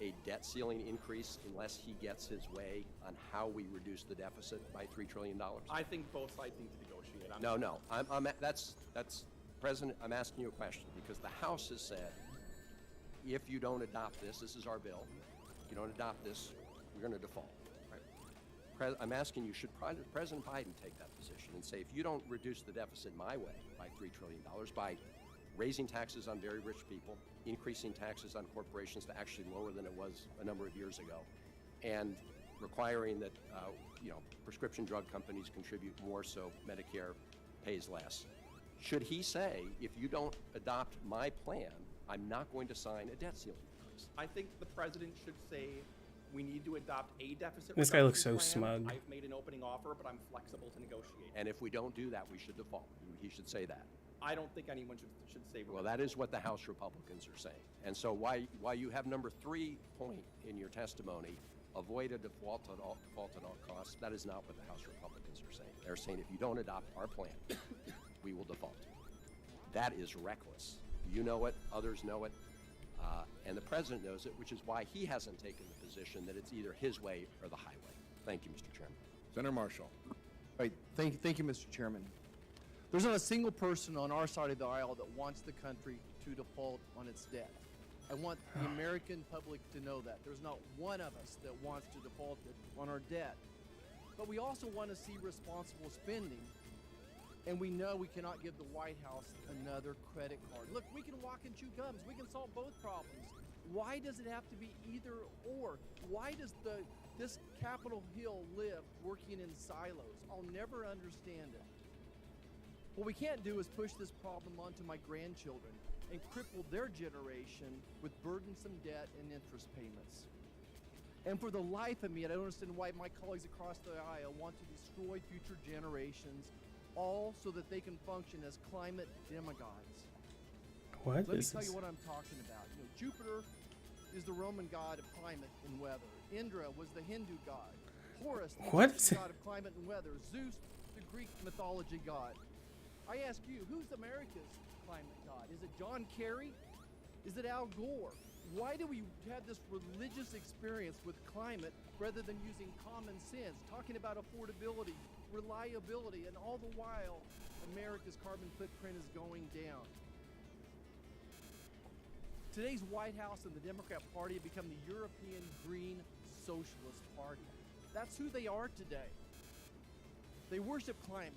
a debt ceiling increase unless he gets his way on how we reduce the deficit by $3 trillion? I think both sides need to negotiate. No. That's President. I'm asking you a question because the House has said, if you don't adopt this is our bill. If you don't adopt this, we're going to default. Right? I'm asking you, should President Biden take that position and say, if you don't reduce the deficit my way by $3 trillion by raising taxes on very rich people, increasing taxes on corporations to actually lower than it was a number of years ago, and requiring that prescription drug companies contribute more so Medicare pays less. Should he say, if you don't adopt my plan, I'm not going to sign a debt ceiling increase? I think the president should say, we need to adopt a deficit This guy looks reduction so plan. smug. I've made an opening offer, but I'm flexible to negotiate. And if we don't do that, we should default. He should say that. I don't think anyone should say. Well, that is what the House Republicans are saying. And so why you have number 3 point in your testimony, avoid a default at all costs, that is not what the House Republicans are saying. They're saying if you don't adopt our plan, we will default. That is reckless. You know it, others know it, and the president knows it, which is why he hasn't taken the position that it's either his way or the highway. Thank you, Mr. Chairman. Senator Marshall. Right. Thank you, Mr. Chairman. There's not a single person on our side of the aisle that wants the country to default on its debt. I want the American public to know that. There's not one of us that wants to default on our debt. But we also want to see responsible spending. And we know we cannot give the White House another credit card. Look, we can walk and chew gums. We can solve both problems. Why does it have to be either or? Why does this Capitol Hill live working in silos? I'll never understand it. What we can't do is push this problem onto my grandchildren and cripple their generation with burdensome debt and interest payments. And for the life of me, I don't understand why my colleagues across the aisle want to destroy future generations, all so that they can function as climate demagogues. What? Let me tell you what I'm talking about. You know, Jupiter is the Roman god of climate and weather. Indra was the Hindu god. Horus, the Egyptian god of climate and weather. Zeus, the Greek mythology god. I ask you, who's America's climate god? Is it John Kerry? Is it Al Gore? Why do we have this religious experience with climate rather than using common sense, talking about affordability, reliability, and all the while America's carbon footprint is going down? Today's White House and the Democrat Party have become the European Green Socialist Party. That's who they are today. They worship climate.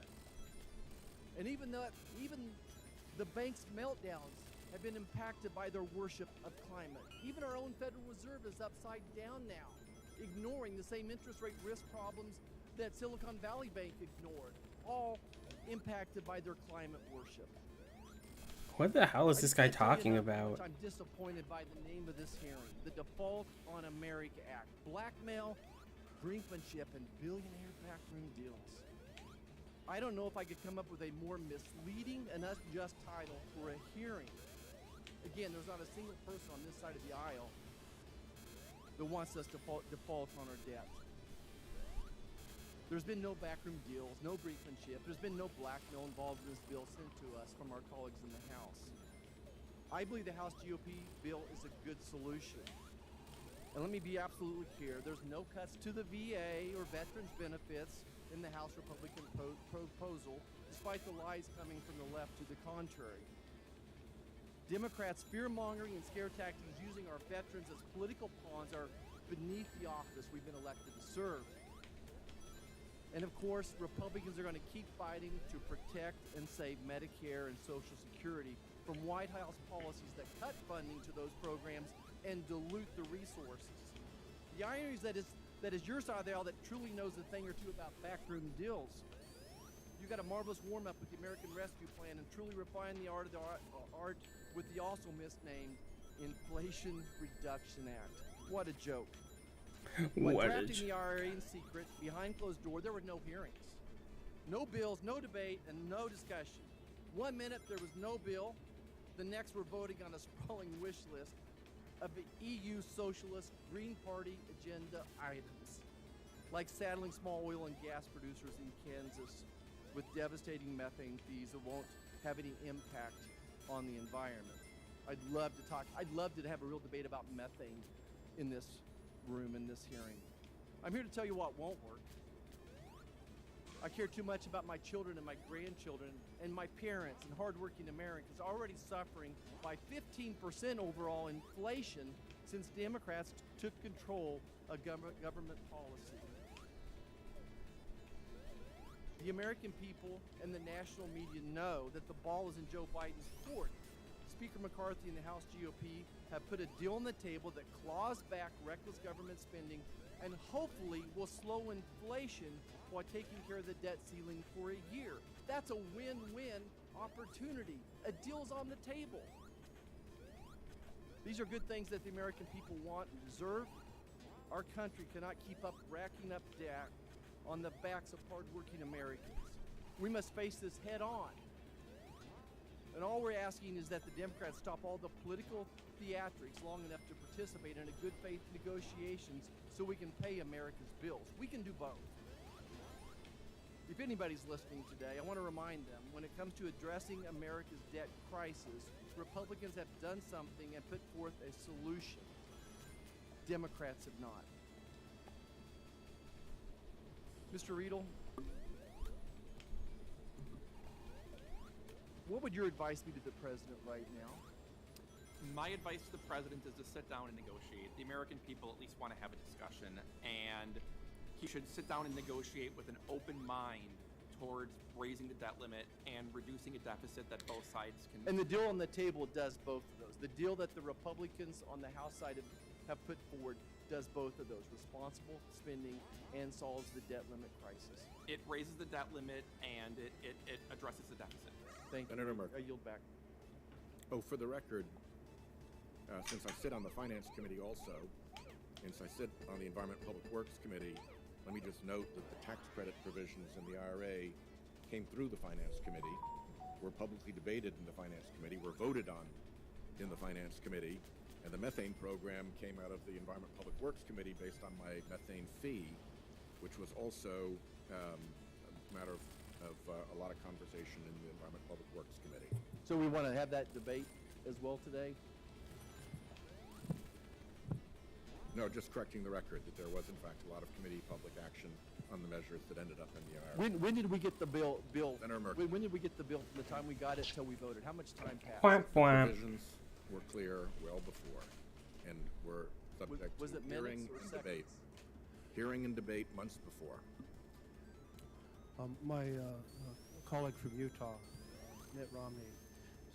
And even the bank's meltdowns have been impacted by their worship of climate. Even our own Federal Reserve is upside down now, ignoring the same interest rate risk problems that Silicon Valley Bank ignored, all impacted by their climate worship. What the hell is this guy talking about? I'm disappointed by the name of this hearing, the Default on America Act. Blackmail, Brinkmanship, and Billionaire Backroom Deals. I don't know if I could come up with a more misleading and unjust title for a hearing. Again, there's not a single person on this side of the aisle that wants us to default on our debt. There's been no backroom deals, no brinkmanship. There's been no blackmail involved in this bill sent to us from our colleagues in the House. I believe the House GOP bill is a good solution. And let me be absolutely clear, there's no cuts to the VA or veterans benefits in the House Republican proposal, despite the lies coming from the left to the contrary. Democrats' fear-mongering and scare tactics using our veterans as political pawns are beneath the office we've been elected to serve. And of course, Republicans are going to keep fighting to protect and save Medicare and Social Security from White House policies that cut funding to those programs and dilute the resources. The irony is that is your side of the aisle that truly knows a thing or two about backroom deals. You got a marvelous warm-up with the American Rescue Plan and truly refine the art with the also misnamed Inflation Reduction Act. What a joke. By drafting the IRA in secret, behind closed door, there were no hearings. No bills, no debate, and no discussion. 1 minute there was no bill, the next we're voting on a sprawling wish list of the EU Socialist Green Party agenda items, like saddling small oil and gas producers in Kansas with devastating methane fees that won't have any impact on the environment. I'd love to have a real debate about methane in this room, in this hearing. I'm here to tell you what won't work. I care too much about my children and my grandchildren and my parents and hardworking Americans already suffering by 15% overall inflation since Democrats took control of government policy. The American people and the national media know that the ball is in Joe Biden's court. Speaker McCarthy and the House GOP have put a deal on the table that claws back reckless government spending and hopefully will slow inflation while taking care of the debt ceiling for a year. That's a win-win opportunity. A deal's on the table. These are good things that the American people want and deserve. Our country cannot keep up racking up debt on the backs of hardworking Americans. We must face this head on. And all we're asking is that the Democrats stop all the political theatrics long enough to participate in a good faith negotiations so we can pay America's bills. We can do both. If anybody's listening today, I want to remind them, when it comes to addressing America's debt crisis, Republicans have done something and put forth a solution. Democrats have not. Mr. Riedel, what would your advice be to the president right now? My advice to the president is to sit down and negotiate. The American people at least want to have a discussion, and he should sit down and negotiate with an open mind towards raising the debt limit and reducing a deficit that both sides can... And the deal on the table does both of those. The deal that the Republicans on the House side have put forward does both of those, responsible spending and solves the debt limit crisis. It raises the debt limit and it addresses the deficit. Thank you. Senator Merck. I yield back. Oh, for the record, since I sit on the Finance Committee also, and since I sit on the Environment and Public Works Committee, let me just note that the tax credit provisions in the IRA came through the Finance Committee, were publicly debated in the Finance Committee, were voted on in the Finance Committee, and the methane program came out of the Environment and Public Works Committee based on my methane fee, which was also a matter of a lot of conversation in the Environment and Public Works Committee. So we want to have that debate as well today? No, just correcting the record that there was in fact a lot of committee public action on the measures that ended up in the IRA. When did we get the bill? Senator Merck. When did we get the bill from the time we got it till we voted? How much time passed? Wham, wham. Provisions were clear well before and were subject Was to it hearing minutes or and seconds? debate. Hearing and debate months before. My colleague from Utah, Mitt Romney,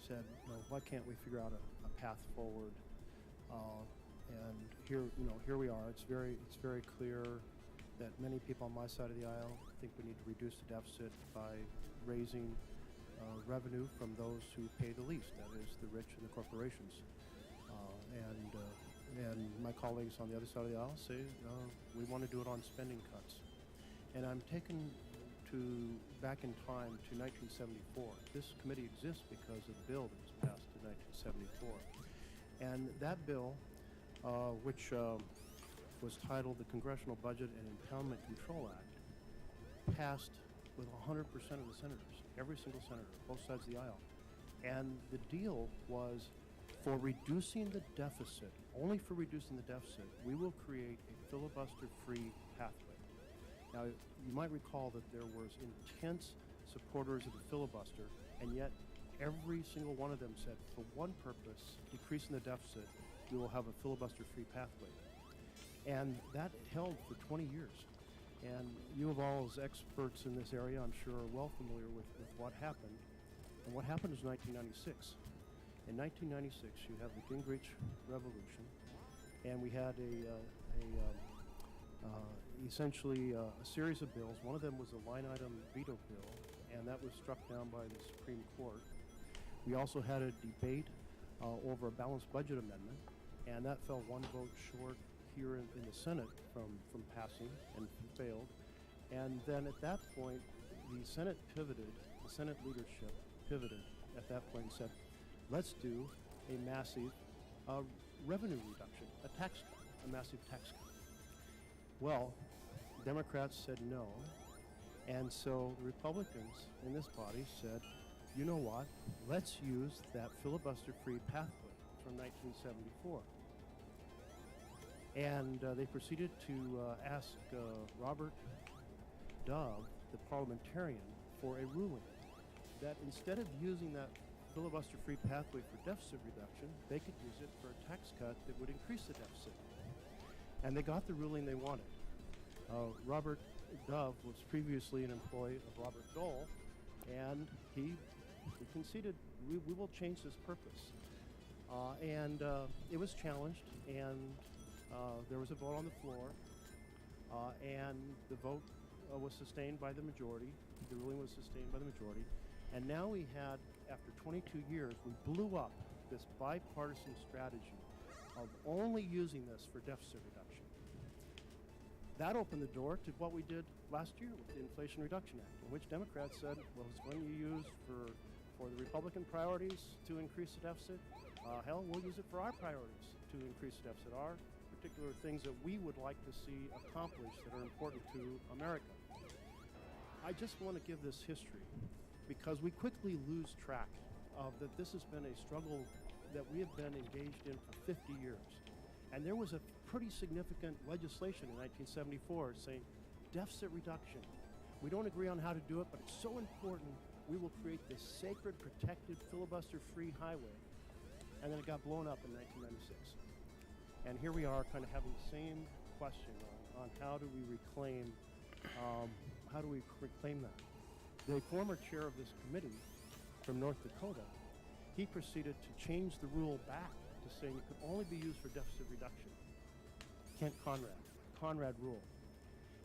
said, why can't we figure out a path forward? And here we are. It's very clear that many people on my side of the aisle think we need to reduce the deficit by raising revenue from those who pay the least, that is the rich and the corporations. And my colleagues on the other side of the aisle say we want to do it on spending cuts. And I'm taken back in time to 1974. This committee exists because of the bill that was passed in 1974. And that bill, which was titled the Congressional Budget and Impoundment Control Act, passed with 100% of the senators, every single senator, both sides of the aisle. And the deal was for reducing the deficit, only for reducing the deficit, we will create a filibuster-free pathway. Now, you might recall that there was intense supporters of the filibuster, and yet every single one of them said, for one purpose, decreasing the deficit, we will have a filibuster-free pathway. And that held for 20 years. And you of all as experts in this area, I'm sure, are well familiar with what happened. And what happened was 1996. In 1996, you have the Gingrich Revolution, and we had essentially a series of bills. One of them was a line item veto bill, and that was struck down by the Supreme Court. We also had a debate over a balanced budget amendment, and that fell one vote short here in the Senate from passing and failed. And then at that point, the Senate pivoted, the Senate leadership pivoted at that point and said, let's do a massive revenue reduction, a tax cut, a massive tax cut. Well, Democrats said no, and so the Republicans in this body said, you know what, let's use that filibuster-free pathway from 1974. And they proceeded to ask Robert Dove, the parliamentarian, for a ruling that instead of using that filibuster-free pathway for deficit reduction, they could use it for a tax cut that would increase the deficit. And they got the ruling they wanted. Robert Dove was previously an employee of Robert Dole, and he conceded, we will change this purpose. And it was challenged, and there was a vote on the floor, and the vote was sustained by the majority. The ruling was sustained by the majority. And now we had, after 22 years, we blew up this bipartisan strategy of only using this for deficit reduction. That opened the door to what we did last year with the Inflation Reduction Act, in which Democrats said, well, it's going to be used for the Republican priorities to increase the deficit. Hell, we'll use it for our priorities to increase the deficit, our particular things that we would like to see accomplished that are important to America. I just want to give this history because we quickly lose track of that this has been a struggle that we have been engaged in for 50 years. And there was a pretty significant legislation in 1974 saying deficit reduction. We don't agree on how to do it, but it's so important we will create this sacred, protected, filibuster-free highway. And then it got blown up in 1996. And here we are kind of having the same question on how do we reclaim that. The former chair of this committee from North Dakota, he proceeded to change the rule back to saying it could only be used for deficit reduction. Kent Conrad rule.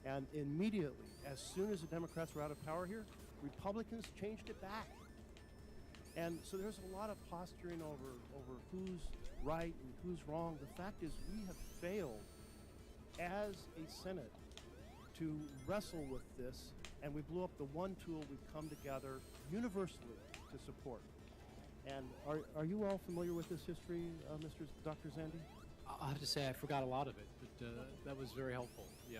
And immediately, as soon as the Democrats were out of power here, Republicans changed it back. And so there's a lot of posturing over who's right and who's wrong. The fact is we have failed as a Senate to wrestle with this, and we blew up the one tool we've come together universally to support. And are you all familiar with this history, Dr. Zandi? I'll have to say I forgot a lot of it, but that was very helpful. Yeah.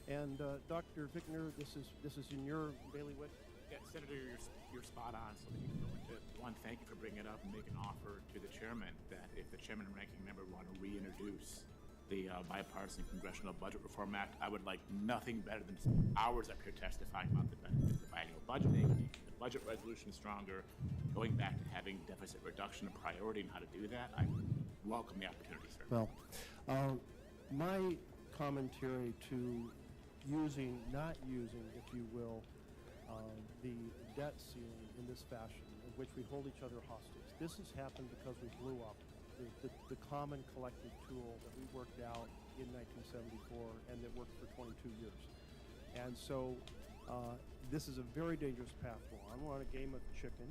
And Dr. Vickner, this is in your bailiwick. Yeah, Senator, you're spot on. So you can go into one. Thank you for bringing it up and make an offer to the chairman that if the chairman and ranking member want to reintroduce the bipartisan Congressional Budget Reform Act, I would like nothing better than hours up here testifying about the benefits of biennial budgeting, making the budget resolution stronger, going back to having deficit reduction a priority and how to do that. I welcome the opportunity, sir. Well, my commentary to not using, if you will, the debt ceiling in this fashion, in which we hold each other hostage. This has happened because we blew up the common collective tool that we worked out in 1974 and that worked for 22 years. And so this is a very dangerous path we're on. We're on a game of chicken,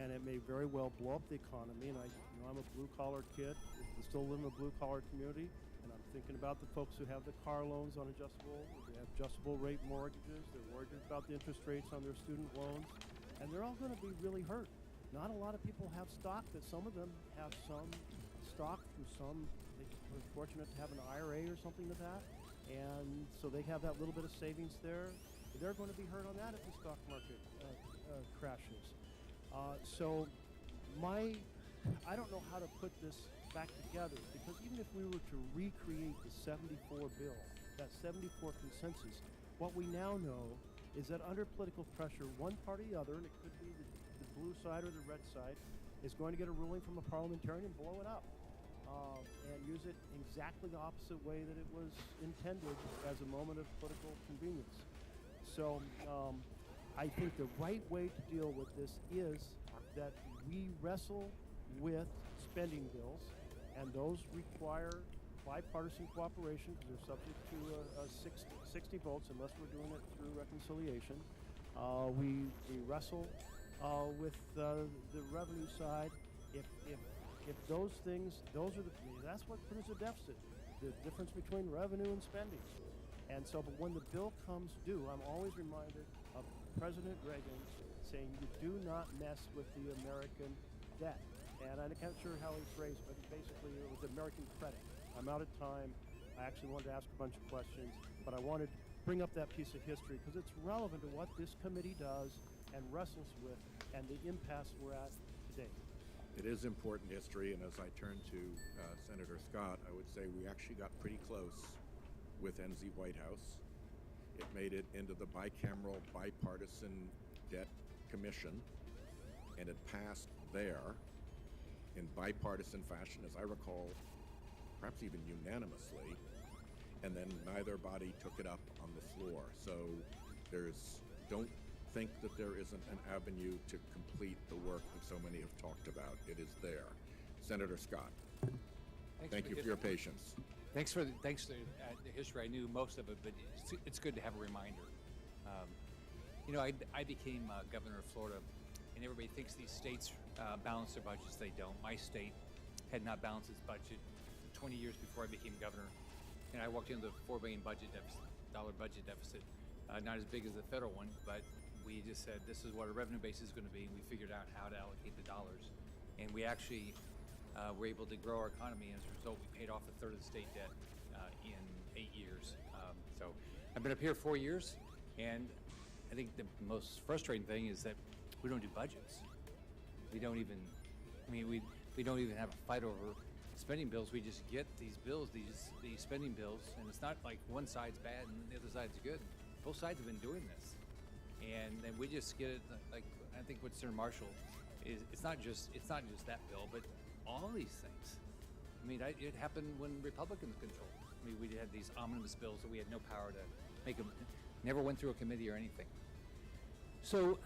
and it may very well blow up the economy. And I'm a blue-collar kid. I still live in a blue-collar community, and I'm thinking about the folks who have the car loans on they have adjustable rate mortgages. They're worried about the interest rates on their student loans, and they're all going to be really hurt. Not a lot of people have stock, but some of them have some stock through they were fortunate to have an IRA or something like that, and so they have that little bit of savings there. They're going to be hurt on that if the stock market crashes. I don't know how to put this back together, because even if we were to recreate the 74 bill, that 74 consensus, what we now know is that under political pressure, one party or the other, and it could be the blue side or the red side, is going to get a ruling from a parliamentarian and blow it up and use it exactly the opposite way that it was intended as a moment of political convenience. So I think the right way to deal with this is that we wrestle with spending bills, and those require bipartisan cooperation because they're subject to 60 votes unless we're doing it through reconciliation. We wrestle with the revenue side. If those things, that's what produces a deficit, the difference between revenue and spending. And so, but when the bill comes due, I'm always reminded of President Reagan saying, you do not mess with the American debt. And I'm not sure how he phrased it, but basically it was American credit. I'm out of time. I actually wanted to ask a bunch of questions, but I wanted to bring up that piece of history because it's relevant to what this committee does and wrestles with and the impasse we're at today. It is important history, and as I turn to Senator Scott, I would say we actually got pretty close with NZ White House. It made it into the bicameral bipartisan debt commission, and it passed there in bipartisan fashion, as I recall, perhaps even unanimously, and then neither body took it up on the floor. So don't think that there isn't an avenue to complete the work that so many have talked about. It is there. Senator Scott. Thank you for your patience. Thanks for the history. I knew most of it, but it's good to have a reminder. I became governor of Florida, and everybody thinks these states balance their budgets. They don't. My state had not balanced its budget 20 years before I became governor, and I walked into the $4 billion budget deficit, not as big as the federal one, but we just said this is what our revenue base is going to be, and we figured out how to allocate the dollars, and we actually were able to grow our economy, and as a result, we paid off a third of the state debt in 8 years. So I've been up here 4 years, and I think the most frustrating thing is that we don't do budgets. We don't even have a fight over spending bills. We just get these bills, these spending bills, and it's not like one side's bad and the other side's good. Both sides have been doing this, and then we just get it. Like I think what Senator Marshall is, it's not just that bill, but all these things. I mean, it happened when Republicans controlled. I mean, we had these omnibus bills that we had no power to make them. Never went through a committee or anything. So,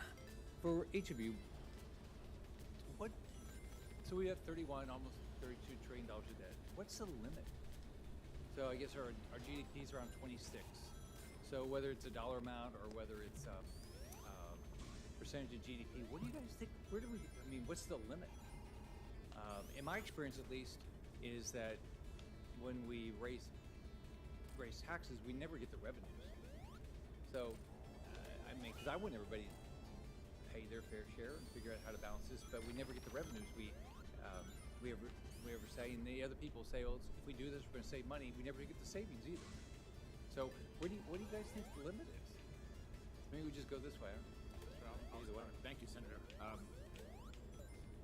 for each of you, so we have 31, almost $32 trillion of debt. What's the limit? So I guess our GDP is around 26. So whether it's a dollar amount or whether it's percentage of GDP, what do you guys think? What's the limit? In my experience, at least, is that when we raise taxes, we never get the revenues. So, because I want everybody to pay their fair share and figure out how to balance this, but we never get the revenues. We ever say, and the other people say, well, if we do this, we're going to save money. We never get the savings either. So, what do you guys think the limit is? Maybe we just go this way. Either way. Thank you, Senator.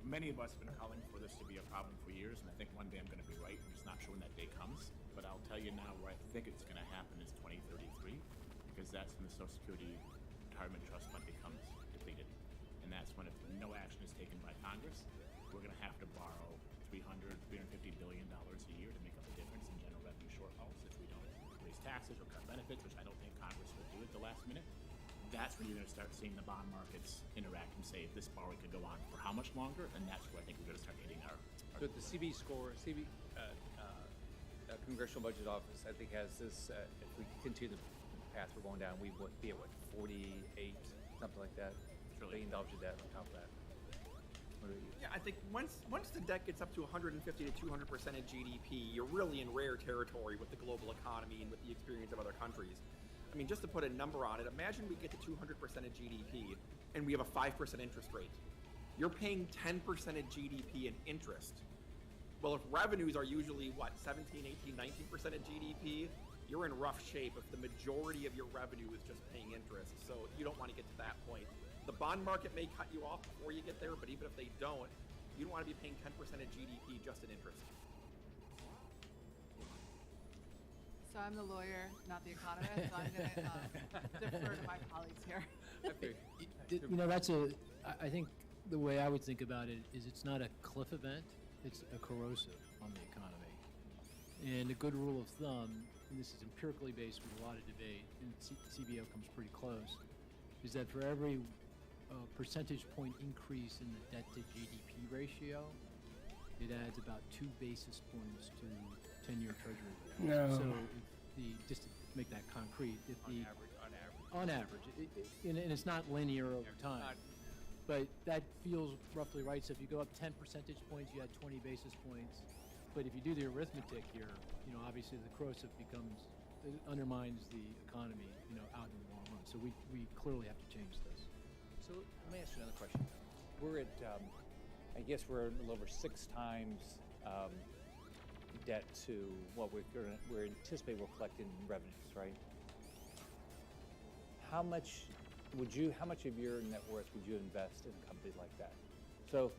Many of us have been calling for this to be a problem for years, and I think one day I'm going to be right. I'm just not sure when that day comes. But I'll tell you now where I think it's going to happen is 2033, because that's when the Social Security Retirement Trust Fund becomes depleted. And that's when, if no action is taken by Congress, we're going to have to borrow $350 billion a year to make up the difference in general revenue shortfalls if we don't raise taxes or cut benefits, which I don't think Congress will do at the last minute. That's when you're going to start seeing the bond markets interact and say, if this borrowing could go on for how much longer, and that's where I think we're going to start hitting our So the Congressional Budget Office, I think, has this, if we continue the path we're going down, we would be at, 48, something like that, $1 trillion of debt on top of that. What about you? Yeah, I think once the debt gets up to 150 to 200% of GDP, you're really in rare territory with the global economy and with the experience of other countries. I mean, just to put a number on it, imagine we get to 200% of GDP and we have a 5% interest rate. You're paying 10% of GDP in interest. Well, if revenues are usually, 17, 18, 19% of GDP, you're in rough shape if the majority of your revenue is just paying interest. So you don't want to get to that point. The bond market may cut you off before you get there, but even if they don't, you don't want to be paying 10% of GDP just in interest. So I'm the lawyer, not the economist, so I'm going to defer to my colleagues here. I think the way I would think about it is it's not a cliff event, it's a corrosive on the economy. And a good rule of thumb, and this is empirically based with a lot of debate, and CBO comes pretty close, is that for every percentage point increase in the debt to GDP ratio, it adds about 2 basis points to 10-year Treasury. No. So just to make that concrete, on average, and it's not linear over time, but that feels roughly right. So if you go up 10 percentage points, you add 20 basis points. But if you do the arithmetic here, obviously the corrosive it undermines the economy, out in the long run. So we clearly have to change this. So let me ask you another question. We're at, I guess we're a little over 6 times debt to what we're anticipating we'll collect in revenues, right? How much of your net worth would you invest in a company like that? So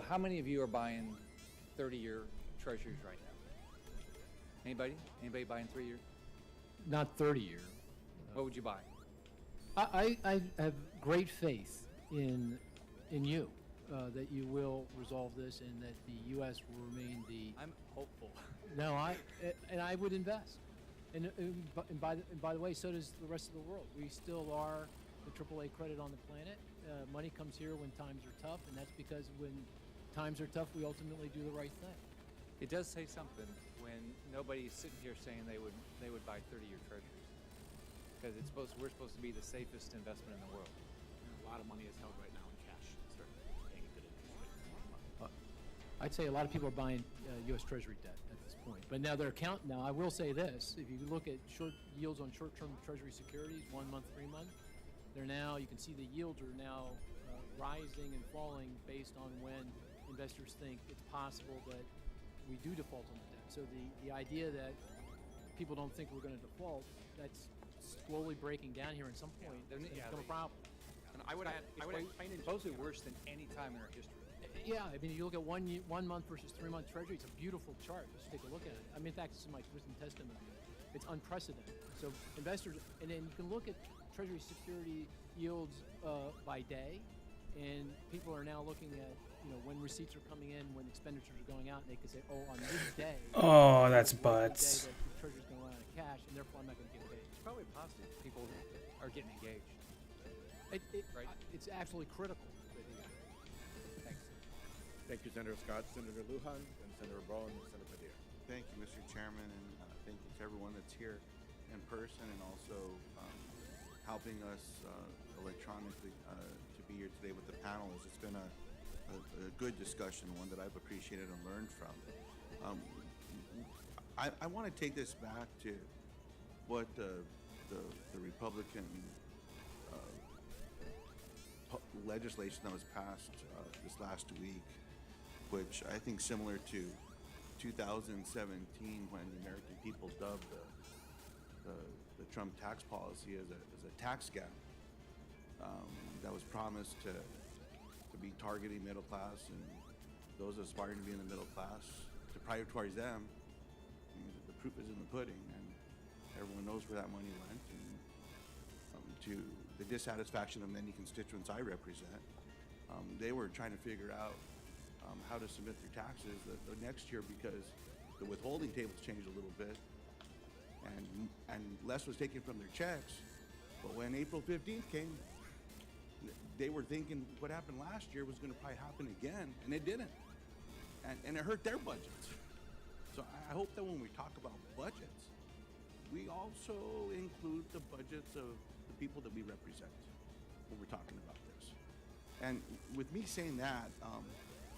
how many of you are buying 30-year treasuries right now? Anybody buying 3-year? Not 30-year. What would you buy? I have great faith in you, that you will resolve this and that the U.S. will remain the... I'm hopeful. No, I would invest. And by the way, so does the rest of the world. We still are the AAA credit on the planet. Money comes here when times are tough, and that's because when times are tough, we ultimately do the right thing. It does say something when nobody's sitting here saying they would buy 30-year treasuries, because we're supposed to be the safest investment in the world. A lot of money is held right now in cash. Start paying a good interest rate. I'd say a lot of people are buying U.S. Treasury debt at this point. But now now I will say this, if you look at short yields on short-term Treasury securities, 1 month, 3 month, you can see the yields are now rising and falling based on when investors think it's possible that we do default on the debt. So the idea that people don't think we're going to default, that's slowly breaking down here. At some point, it's become a problem. And I would add, it's supposedly worse than any time in our history. Yeah, I mean, you look at 1 month versus 3 month Treasury, it's a beautiful chart. Just take a look at it. I mean, in fact, it's in my written testimony. It's unprecedented. So investors, and then you can look at Treasury security yields by day, and people are now looking at, when receipts are coming in, when expenditures are going out, and they can say, oh, on this day. Oh, that's the butts. day that the Treasury's going out of cash, and therefore I'm not going to get paid. It's probably positive. People are getting engaged. Right? It's absolutely critical. Thanks. Thank you, Senator Scott, Senator Lujan, and Senator Braun, and Senator Padilla. Thank you, Mr. Chairman, and thank you to everyone that's here in person and also helping us electronically to be here today with the panelists. It's been a good discussion, one that I've appreciated and learned from. I want to take this back to what the Republican legislation that was passed this last week, which I think similar to 2017 when the American people dubbed the Trump tax policy as a tax scam that was promised to be targeting middle class and those aspiring to be in the middle class, to prioritize them. I mean, the proof is in the pudding, and everyone knows where that money went, and to the dissatisfaction of many constituents I represent. They were trying to figure out how to submit their taxes the next year because the withholding tables changed a little bit, and less was taken from their checks. But when April 15th came, they were thinking what happened last year was going to probably happen again, and it didn't. And it hurt their budgets. So I hope that when we talk about budgets, we also include the budgets of the people that we represent when we're talking about this. And with me saying that,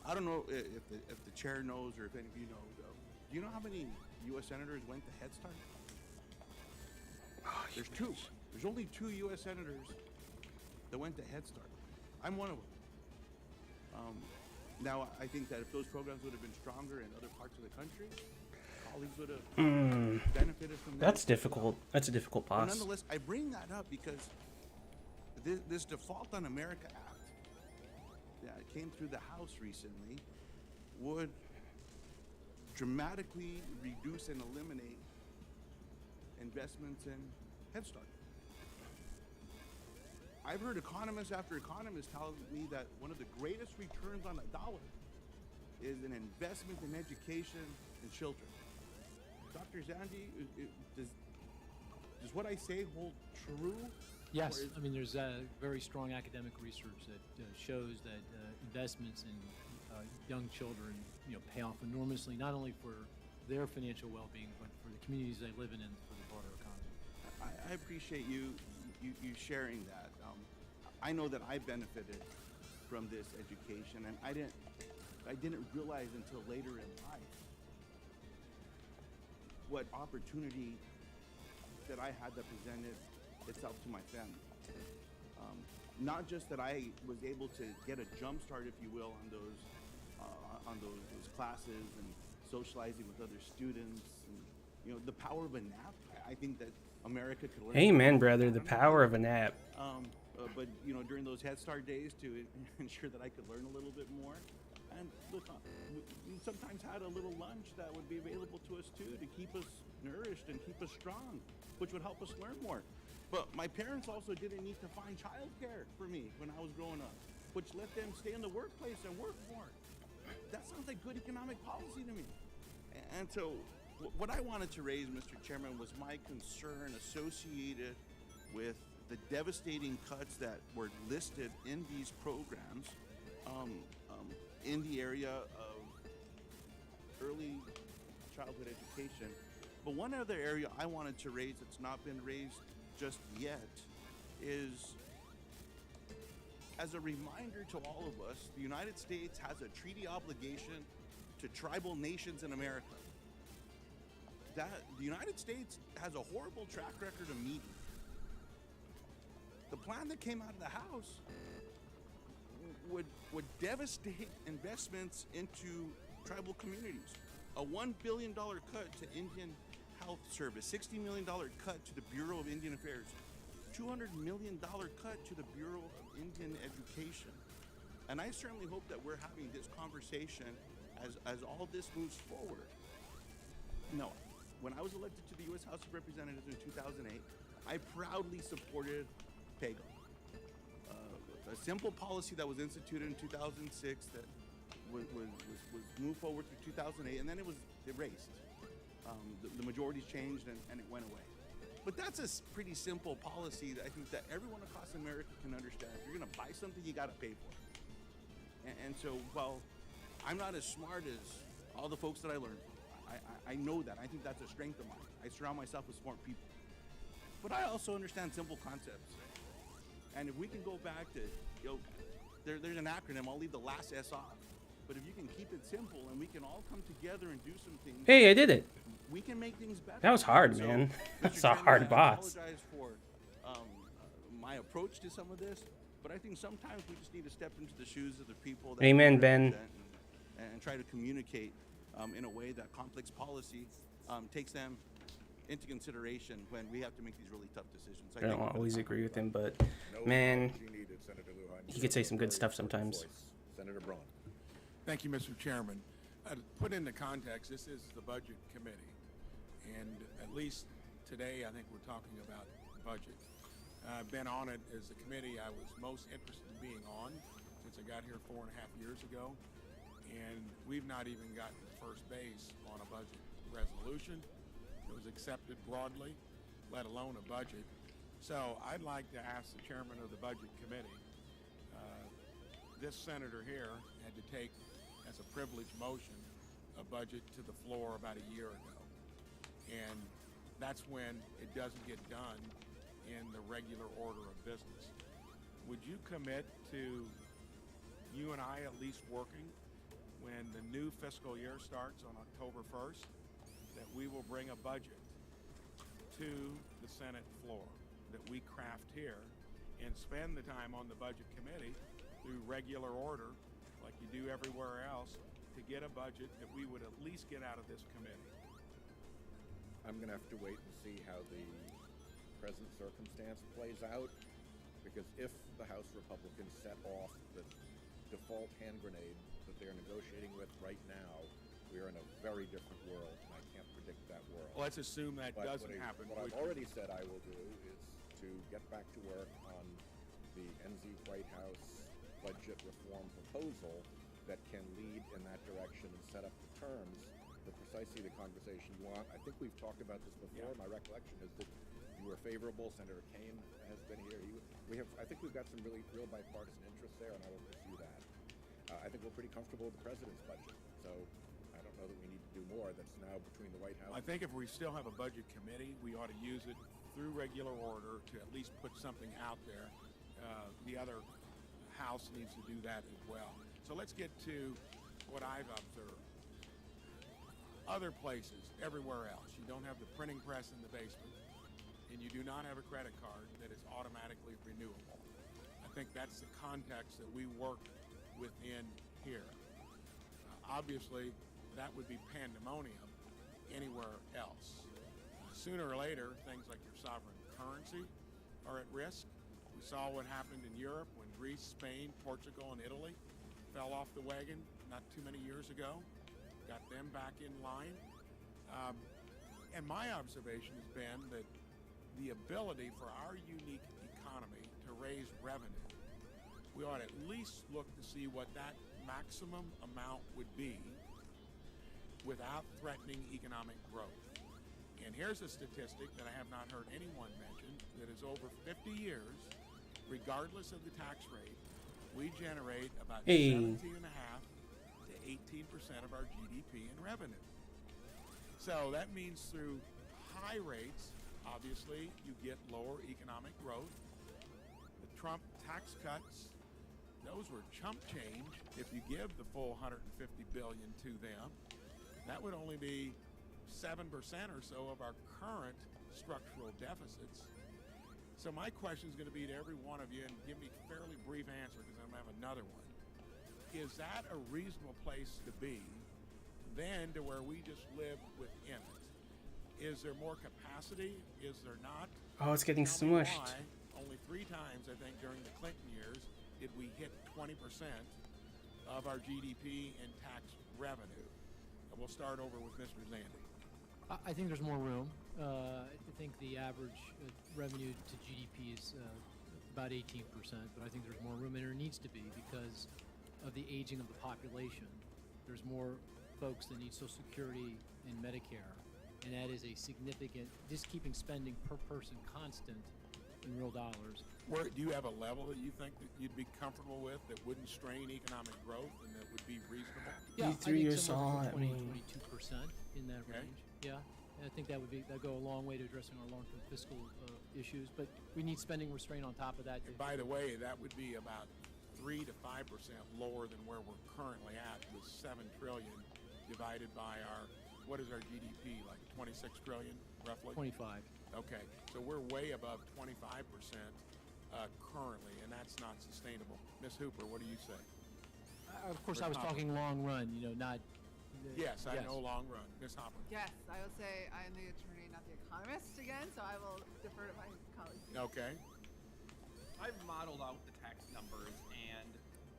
I don't know if the chair knows or if any of you know. Do you know how many U.S. senators went to Head Start? There's two. There's only 2 U.S. senators that went to Head Start. I'm one of them. Now, I think that if those programs would have been stronger in other parts of the country, colleagues would have benefited from that. That's difficult. That's a difficult But pass. nonetheless, I bring that up because this Default on America Act that came through the House recently would dramatically reduce and eliminate investments in Head Start. I've heard economist after economist tell me that one of the greatest returns on a dollar is an investment in education and children. Dr. Zandi, does what I say hold true? Yes, I mean there's very strong academic research that shows that investments in young children, pay off enormously, not only for their financial well-being, but for the communities they live in and for the broader economy. I appreciate you sharing that. I know that I benefited from this education, and I didn't realize until later in life what opportunity that I had that presented itself to my family. Not just that I was able to get a jump start, if you will, on those classes and socializing with other students, and the power of a nap. I think that America could learn. Amen, brother. The power of a nap. But during those Head Start days, to ensure that I could learn a little bit more, and look, we sometimes had a little lunch that would be available to us too, to keep us nourished and keep us strong, which would help us learn more. But my parents also didn't need to find childcare for me when I was growing up, which let them stay in the workplace and work more. That sounds like good economic policy to me. And so what I wanted to raise, Mr. Chairman, was my concern associated with the devastating cuts that were listed in these programs in the area of early childhood education. But one other area I wanted to raise that's not been raised just yet is, as a reminder to all of us, the United States has a treaty obligation to tribal nations in America. That the United States has a horrible track record of meeting. The plan that came out of the House would devastate investments into tribal communities. A $1 billion cut to Indian Health Service, $60 million cut to the Bureau of Indian Affairs, $200 million cut to the Bureau of Indian Education. And I certainly hope that we're having this conversation as all this moves forward. No, when I was elected to the U.S. House of Representatives in 2008, I proudly supported PAYGO, a simple policy that was instituted in 2006 that was moved forward through 2008, and then it was erased. The majorities changed and it went away. But that's a pretty simple policy that I think that everyone across America can understand. If you're gonna buy something, you gotta pay for it. And so while I'm not as smart as all the folks that I learned from, I know that. I think that's a strength of mine. I surround myself with smart people. But I also understand simple concepts. And if we can go back to, there's an acronym, I'll leave the last S off. But if you can keep it simple and we can all come together and do some things. Hey, I did it. We can make things better. That was hard, man. That's a hard boss. I apologize for my approach to some of this, but I think sometimes we just need to step into the shoes of the people that Amen, we Ben. represent and try to communicate in a way that complex policy takes them into consideration when we have to make these really tough decisions. I don't always agree with him, but man, he could say some good stuff sometimes. Senator Braun. Thank you, Mr. Chairman. To put into context, this is the Budget Committee, and at least today I think we're talking about budget. I've been on it as the committee I was most interested in being on since I got here 4.5 years ago, and we've not even gotten to first base on a budget resolution that was accepted broadly, let alone a budget. So I'd like to ask the chairman of the Budget Committee, this senator here had to take as a privileged motion a budget to the floor about a year ago. And that's when it doesn't get done in the regular order of business. Would you commit to you and I at least working when the new fiscal year starts on October 1st, that we will bring a budget to the Senate floor that we craft here and spend the time on the Budget Committee through regular order like you do everywhere else to get a budget that we would at least get out of this committee? I'm going to have to wait and see how the present circumstance plays out, because if the House Republicans set off the default hand grenade that they're negotiating with right now, we are in a very different world, and I can't predict that world. Well, let's assume that doesn't happen. What I've already said I will do is to get back to work on the NZ White House budget reform proposal that can lead in that direction and set up the terms for precisely the conversation you want. I think we've talked about this before. Yeah. My recollection is that you were favorable. Senator Kane has been here. I think we've got some real bipartisan interests there, and I will pursue that. I think we're pretty comfortable with the president's budget, so I don't know that we need to do more. That's now between the White House. I think if we still have a budget committee, we ought to use it through regular order to at least put something out there. The other House needs to do that as well. So let's get to what I've observed. Other places, everywhere else, you don't have the printing press in the basement, and you do not have a credit card that is automatically renewable. I think that's the context that we work within here. Obviously, that would be pandemonium anywhere else. Sooner or later, things like your sovereign currency are at risk. We saw what happened in Europe when Greece, Spain, Portugal, and Italy fell off the wagon not too many years ago, got them back in line. And my observation has been that the ability for our unique economy to raise revenue, we ought to at least look to see what that maximum amount would be without threatening economic growth. And here's a statistic that I have not heard anyone mention, that is over 50 years, regardless of the tax rate, we generate about 17.5 18% of our GDP in revenue. So that means through high rates, obviously, you get lower economic growth. The Trump tax cuts, those were chump change. If you give the full $150 billion to them, that would only be 7% or so of our current structural deficits. So my question is going to be to every one of you, and give me a fairly brief answer because I'm going to have another one. Is that a reasonable place to be than to where we just live within it? Is there more capacity? Is there not? Oh, it's getting Tell me smushed. why only 3 times, I think, during the Clinton years did we hit 20% of our GDP in tax revenue. And we'll start over with Mr. Zandy. I think there's more room. I think the average revenue to GDP is about 18%, but I think there's more room, and there needs to be because of the aging of the population. There's more folks that need Social Security and Medicare, and that is a significant, just keeping spending per person constant in real dollars. Do you have a level that you think that you'd be comfortable with that wouldn't strain economic growth and that would be reasonable? Yeah, You threw your saw at 20, me. 22% in that range. Yeah, and I think that'd go a long way to addressing our long-term fiscal issues. But we need spending restraint on top of that. And by the way, that would be about 3 to 5% lower than where we're currently at, with $7 trillion divided by what is our GDP, like 26 trillion, roughly? 25. Okay, so we're way above 25% currently, and that's not sustainable. Ms. Hooper, what do you say? Of course, I was talking long run, not... Yes, I know long run. Ms. Hopper. Yes, I will say I am the attorney, not the economist again, so I will defer to my colleagues. Okay. I've modeled out the tax numbers, and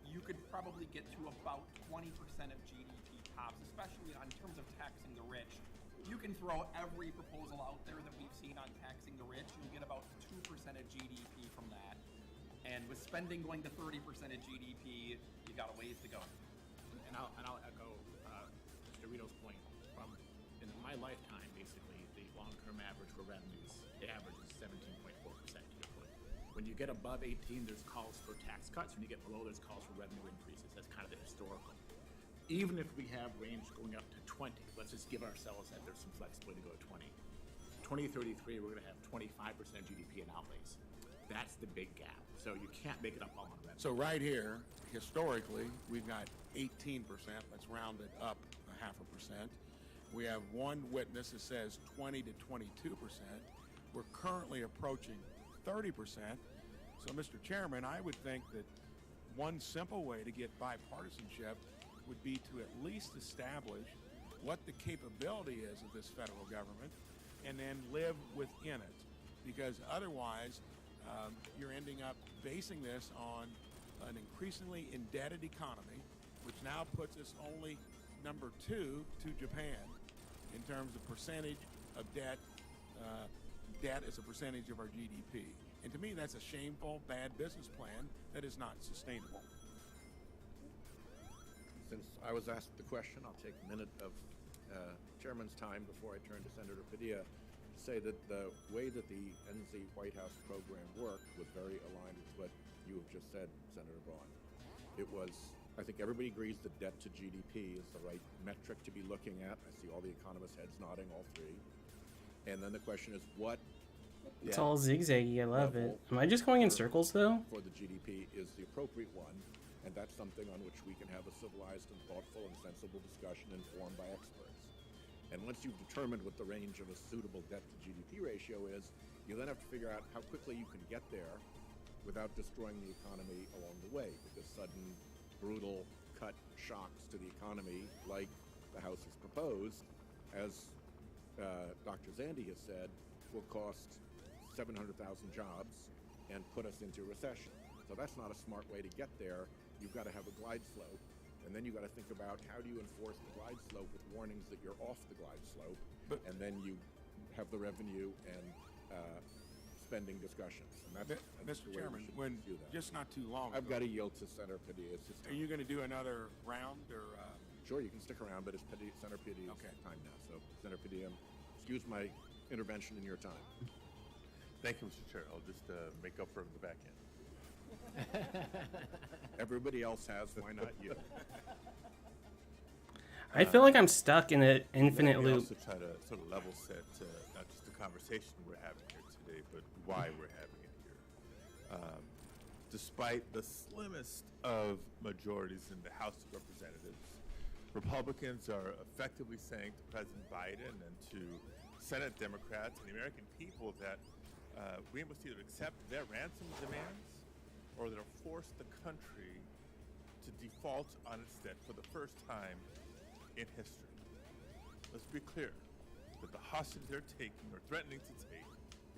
you could probably get to about 20% of GDP tops, especially in terms of taxing the rich. You can throw every proposal out there that we've seen on taxing the rich, you'll get about 2% of GDP from that. And with spending going to 30% of GDP, you've got a ways to go. And I'll echo Mr. Rito's point. In my lifetime, basically, the long-term average for revenues, the average is 17.4% to your point. When you get above 18, there's calls for tax cuts. When you get below, there's calls for revenue increases. That's kind of the historical. Even if we have range going up to 20, let's just give ourselves that there's some flexibility to go to 20. 2033, we're going to have 25% GDP in outlays. That's the big gap. So you can't make it up all on revenue. So right here, historically, we've got 18%. Let's round it up a 0.5%. We have one witness that says 20 to 22%. We're currently approaching 30%. So, Mr. Chairman, I would think that one simple way to get bipartisanship would be to at least establish what the capability is of this federal government and then live within it. Because otherwise, you're ending up basing this on an increasingly indebted economy, which now puts us only number 2 to Japan in terms of percentage of debt as a percentage of our GDP. And to me, that's a shameful, bad business plan that is not sustainable. Since I was asked the question, I'll take a minute of Chairman's time before I turn to Senator Padilla to say that the way that the NZ White House program worked was very aligned with what you have just said, Senator Braun. It was, I think everybody agrees that debt to GDP is the right metric to be looking at. I see all the economists' heads nodding, all three. And then the question is what It's all zigzaggy. I love it. Am I just going in circles, though? For the GDP is the appropriate one, and that's something on which we can have a civilized and thoughtful and sensible discussion informed by experts. And once you've determined what the range of a suitable debt to GDP ratio is, you then have to figure out how quickly you can get there without destroying the economy along the way, because sudden, brutal cut shocks to the economy, like the House has proposed, as Dr. Zandy has said, will cost 700,000 jobs and put us into recession. So that's not a smart way to get there. You've got to have a glide slope. And then you've got to think about how do you enforce the glide slope with warnings that you're off the glide slope. And then you have the revenue and spending discussions. And that's Mr. Chairman, when just not too long I've ago, got to yield to Senator Padilla. Are you going to do another round or? Sure, you can stick around, but it's Senator Padilla's time now. So, Senator Padilla, excuse my intervention in your time. Thank you, Mr. Chair. I'll just make up for it in the back end. Everybody else has, why not you? I feel like I'm stuck in an infinite Let me loop. also try to sort of level set not just the conversation we're having here today, but why we're having it here. Despite the slimmest of majorities in the House of Representatives, Republicans are effectively saying to President Biden and to Senate Democrats and the American people that we must either accept their ransom demands or they'll force the country to default on its debt for the first time in history. Let's be clear that the hostage they're taking or threatening to take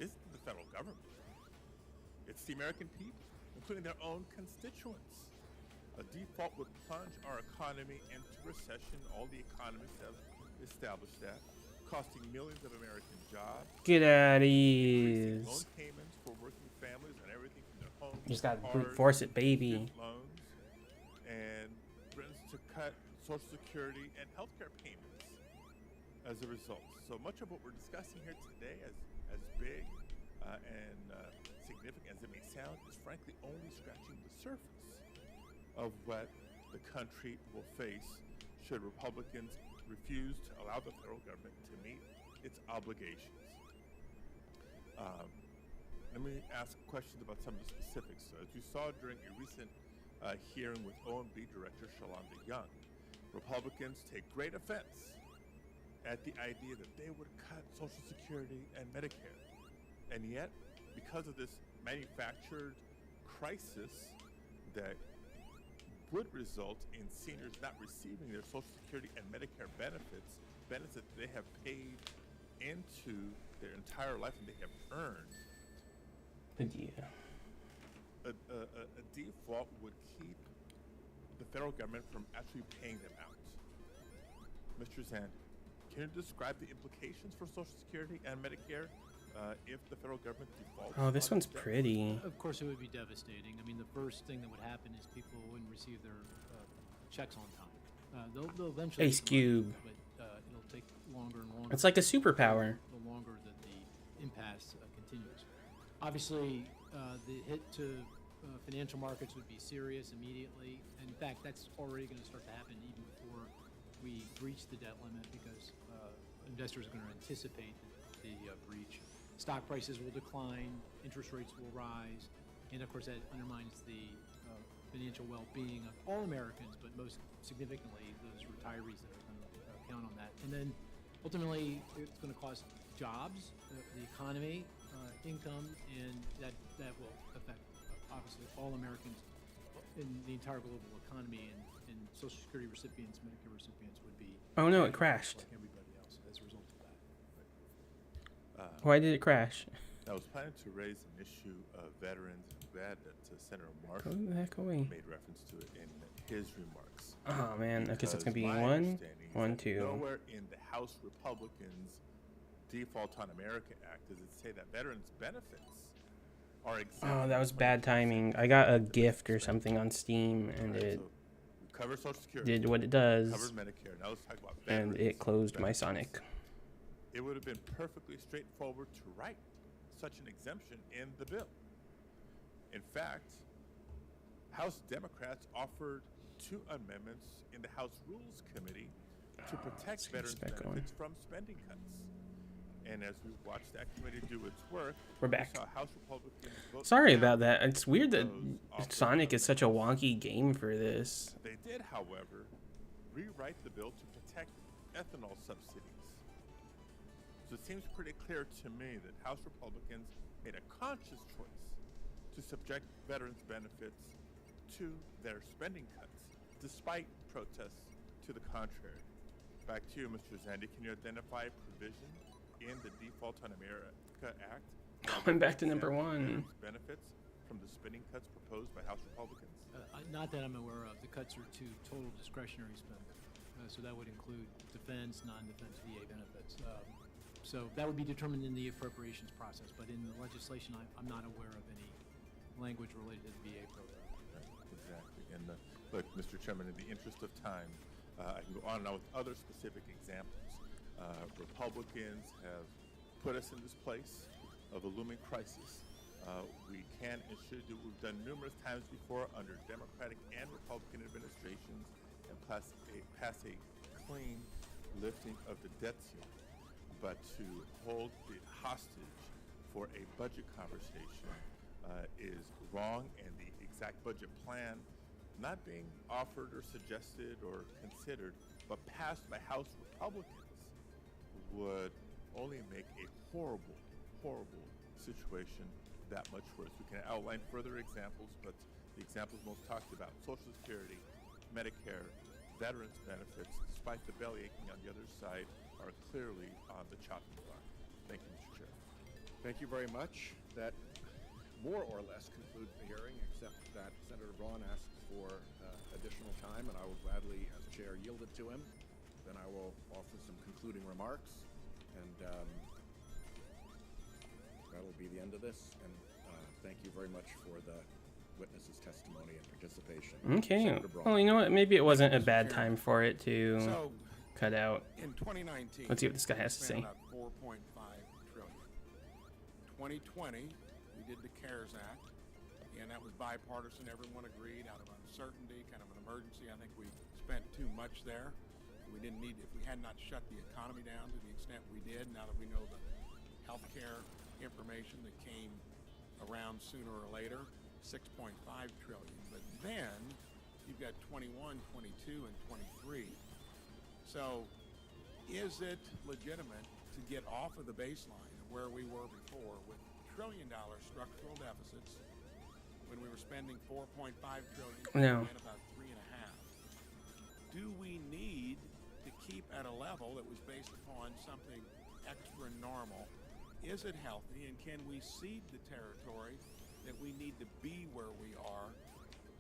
isn't the federal government. It's the American people, including their own constituents. A default would plunge our economy into recession. All the economists have established that, costing millions of American jobs. Get at increasing ease. loan payments for working families on everything from their homes, Just gotta cars, brute force it, baby. student loans, and threatens to cut Social Security and healthcare payments as a result. So much of what we're discussing here today, as big and significant as it may sound, is frankly only scratching the surface of what the country will face should Republicans refuse to allow the federal government to meet its obligations. Let me ask questions about some of the specifics. As you saw during a recent hearing with OMB Director Shalonda Young, Republicans take great offense at the idea that they would cut Social Security and Medicare. And yet, because of this manufactured crisis that would result in seniors not receiving their Social Security and Medicare benefits that they have paid into their entire life and they have earned. Yeah. A default would keep the federal government from actually paying them out. Mr. Zand, can you describe the implications for Social Security and Medicare if the federal government defaults? Oh, this one's pretty. Of course, it would be devastating. I mean, the first thing that would happen is people wouldn't receive their checks on time. They'll eventually. Ice Cube. But it'll take longer and longer. It's like a superpower. The longer that the impasse continues. Obviously, the hit to financial markets would be serious immediately. In fact, that's already going to start to happen even before we breach the debt limit because investors are going to anticipate the breach. Stock prices will decline, interest rates will rise, and of course that undermines the financial well-being of all Americans, but most significantly those retirees that are going to count on that. And then ultimately it's going to cost jobs, the economy, income, and that will affect obviously all Americans in the entire global economy, and Social Security recipients, Medicare recipients would be. Oh no, it crashed. Like everybody else as a result of that. Why did it crash? I was planning to raise an issue of veterans. Glad that Senator Marshall Go the heck away. made reference to it in his remarks. Oh man, I guess it's gonna be Because my one, understanding is one, that two. Nowhere in the House Republicans' Default on America Act does it say that veterans' benefits are exempt. Oh, that was bad timing. I got a gift or something on Steam, and Right, it so we covered Social Security, did what it does, covered Medicare. Now let's talk about and veterans' it closed my benefits. Sonic. It would have been perfectly straightforward to write such an exemption in the bill. In fact, House Democrats offered 2 amendments in the House Rules Committee to protect veterans' benefits from spending cuts. And as we watched that committee do its work, We're back. we saw House Republicans vote Sorry down about that. It's weird that those Sonic is such a wonky game for this. They did, however, rewrite the bill to protect ethanol subsidies. So it seems pretty clear to me that House Republicans made a conscious choice to subject veterans' benefits to their spending cuts, despite protests to the contrary. Back to you, Mr. Zandi. Can you identify a provision in the Default on America Act Going back to number one. benefits from the spending cuts proposed by House Republicans? Not that I'm aware of. The cuts are to total discretionary spending. So that would include defense, non-defense VA benefits. So that would be determined in the appropriations process. But in the legislation, I'm not aware of any language related to the VA program. Right, exactly. And look, Mr. Chairman, in the interest of time, I can go on and on with other specific examples. Republicans have put us in this place of a looming crisis. We can and should do what we've done numerous times before under Democratic and Republican administrations and pass a clean lifting of the debt ceiling, but to hold it hostage for a budget conversation is wrong, and the exact budget plan not being offered or suggested or considered, but passed by House Republicans would only make a horrible, horrible situation that much worse. We can outline further examples, but the examples most talked about, Social Security, Medicare, veterans benefits, despite the belly aching on the other side, are clearly on the chopping block. Thank you, Mr. Chair. Thank you very much. That more or less concludes the hearing, except that Senator Braun asked for additional time, and I will gladly, as chair, yield it to him. Then I will offer some concluding remarks, and that'll be the end of this. And thank you very much for the witness's testimony and participation. Okay. Senator Braun. Well, you know what? Maybe it wasn't a bad time for it to So, cut out. in 2019, Let's see what this guy has to we spent say. about $4.5 trillion. 2020, we did the CARES Act, and that was bipartisan. Everyone agreed out of uncertainty, kind of an emergency. I think we spent too much there. We didn't need, if we had not shut the economy down to the extent we did, now that we know the healthcare information that came around sooner or later, 6.5 trillion. But then you've got 21, 22, and 23. So is it legitimate to get off of the baseline of where we were before with trillion-dollar structural deficits when we were spending 4.5 trillion No. and about 3.5? Do we need to keep at a level that was based upon something extra normal? Is it healthy, and can we cede the territory that we need to be where we are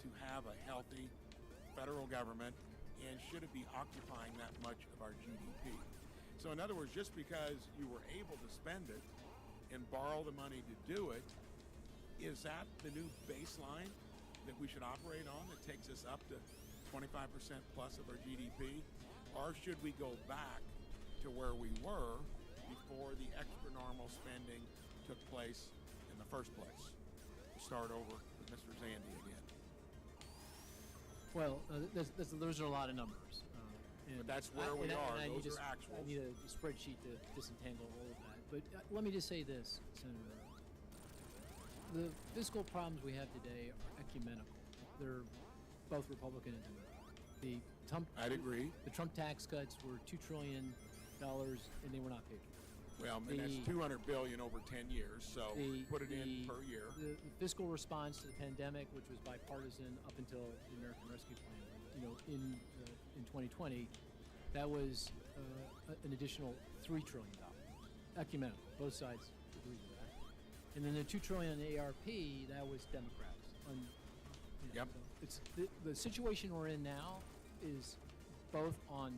to have a healthy federal government, and should it be occupying that much of our GDP? So in other words, just because you were able to spend it and borrow the money to do it, is that the new baseline that we should operate on that takes us up to 25% plus of our GDP? Or should we go back to where we were before the extra normal spending took place in the first place? We'll start over with Mr. Zandy again. Well, those are a lot of numbers. But that's where we are. Those are actuals. I need a spreadsheet to disentangle all of that. But let me just say this, Senator. The fiscal problems we have today are ecumenical. They're both Republican and Democrat. I'd agree. The Trump tax cuts were $2 trillion, and they were not paid for. Well, and that's $200 billion over 10 years, so put it in per year. The fiscal response to the pandemic, which was bipartisan up until the American Rescue Plan, in 2020, that was an additional $3 trillion. Ecumenical, both sides agreed with that. And then the $2 trillion ARP, that was Democrats. Yep. So it's the situation we're in now is both on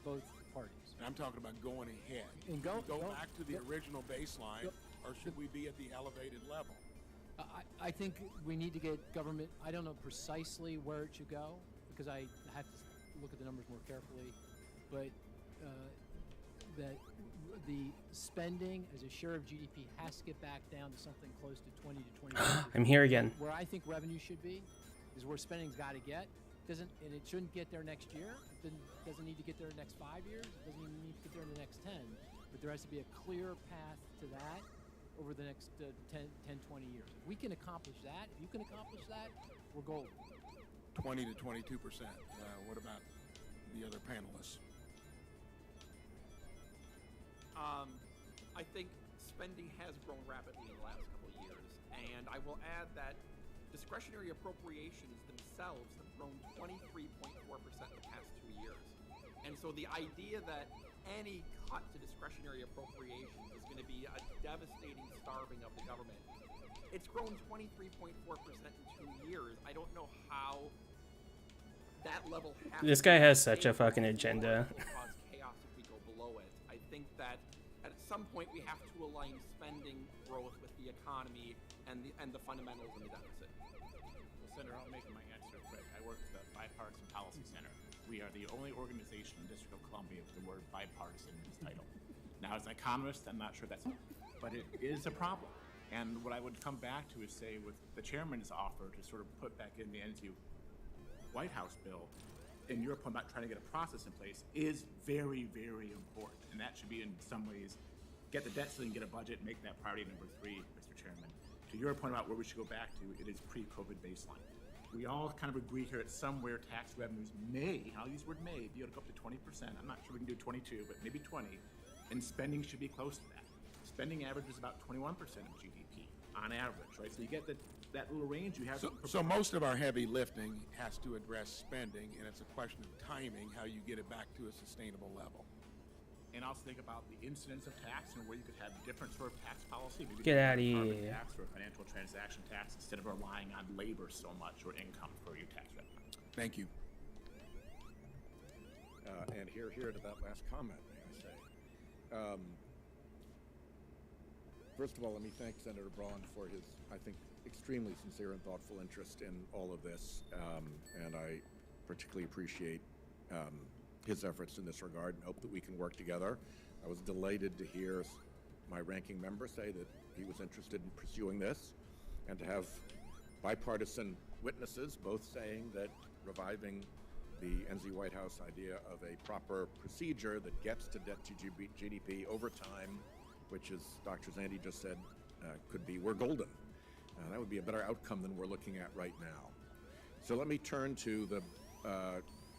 both parties. And I'm talking about going ahead. And go back to the original baseline, or should we be at the elevated level? I think we need to get government. I don't know precisely where it should go because I have to look at the numbers more carefully, but that the spending as a share of GDP has to get back down to something close to 20 to 25%. I'm here again. Where I think revenue should be is where spending's got to get. And it shouldn't get there next year. It doesn't need to get there in the next 5 years. It doesn't even need to get there in the next 10. But there has to be a clear path to that over the next 10, 20 years. If we can accomplish that, if you can accomplish that, we're golden. 20 to 22%. What about the other panelists? I think spending has grown rapidly in the last couple of years, and I will add that discretionary appropriations themselves have grown 23.4% the past 2 years. And so the idea that any cut to discretionary appropriations is going to be a devastating starving of the government. It's grown 23.4% in 2 years. I don't know how that level has This guy has such a fucking agenda. cause chaos if we go below it. I think that at some point we have to align spending growth with the economy and the fundamentals in the deficit. Well, Senator, I'll make my answer quick. I work for the Bipartisan Policy Center. We are the only organization in the District of Columbia with the word bipartisan in its title. Now, as an economist, I'm not sure that's, but it is a problem. And what I would come back to is say with the chairman's offer to sort of put back in the NZU White House bill, and your point about trying to get a process in place is very, very important. And that should be, in some ways, get the debt ceiling, get a budget, make that priority number 3, Mr. Chairman. To your point about where we should go back to, it is pre-COVID baseline. We all kind of agree here that somewhere tax revenues may, I'll use the word may, be able to go up to 20%. I'm not sure we can do 22, but maybe 20. And spending should be close to that. Spending averages about 21% of GDP on average, right? So you get that little range you have. So most of our heavy lifting has to address spending, and it's a question of timing, how you get it back to a sustainable level. And also think about the incidence of tax and where you could have different sort of tax policy. Maybe Get out of carbon here. tax or a financial transaction tax instead of relying on labor so much or income for your tax revenue. Thank you. And here to that last comment, may I say. First of all, let me thank Senator Braun for his, I think, extremely sincere and thoughtful interest in all of this. And I particularly appreciate his efforts in this regard and hope that we can work together. I was delighted to hear my ranking member say that he was interested in pursuing this, and to have bipartisan witnesses both saying that reviving the NZ White House idea of a proper procedure that gets to debt to GDP over time, which, as Dr. Zandi just said, we're golden. That would be a better outcome than we're looking at right now. So let me turn to the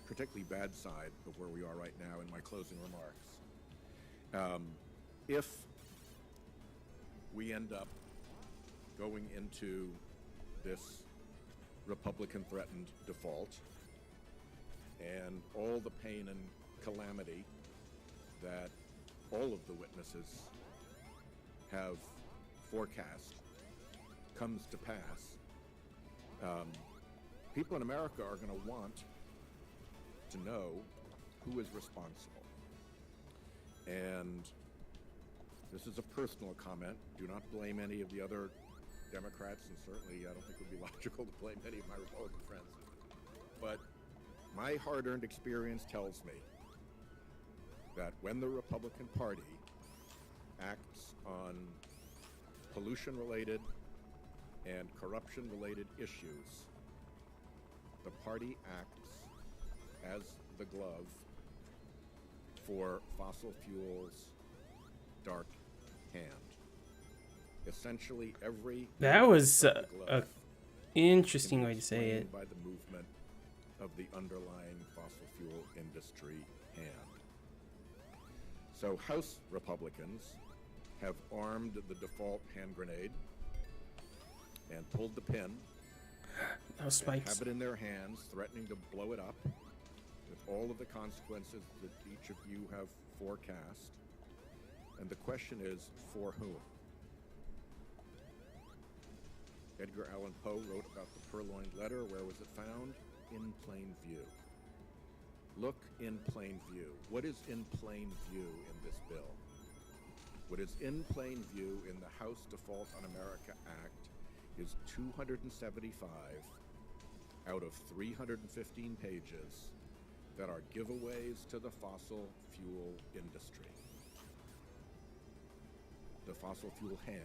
particularly bad side of where we are right now in my closing remarks. If we end up going into this Republican-threatened default and all the pain and calamity that all of the witnesses have forecast comes to pass, people in America are going to want to know who is responsible. And this is a personal comment. Do not blame any of the other Democrats, and certainly I don't think it would be logical to blame any of my Republican friends. But my hard-earned experience tells me that when the Republican Party acts on pollution-related and corruption-related issues, the party acts as the glove for fossil fuels' dark hand. Essentially, every that was a interesting way to say it. By the movement of the underlying fossil fuel industry hand. So House Republicans have armed the default hand grenade and pulled the pin. Those spikes. Have it in their hands, threatening to blow it up with all of the consequences that each of you have forecast. And the question is, for whom? Edgar Allan Poe wrote about the purloined letter. Where was it found? In plain view. Look in plain view. What is in plain view in this bill? What is in plain view in the House Default on America Act is 275 out of 315 pages that are giveaways to the fossil fuel industry. The fossil fuel hand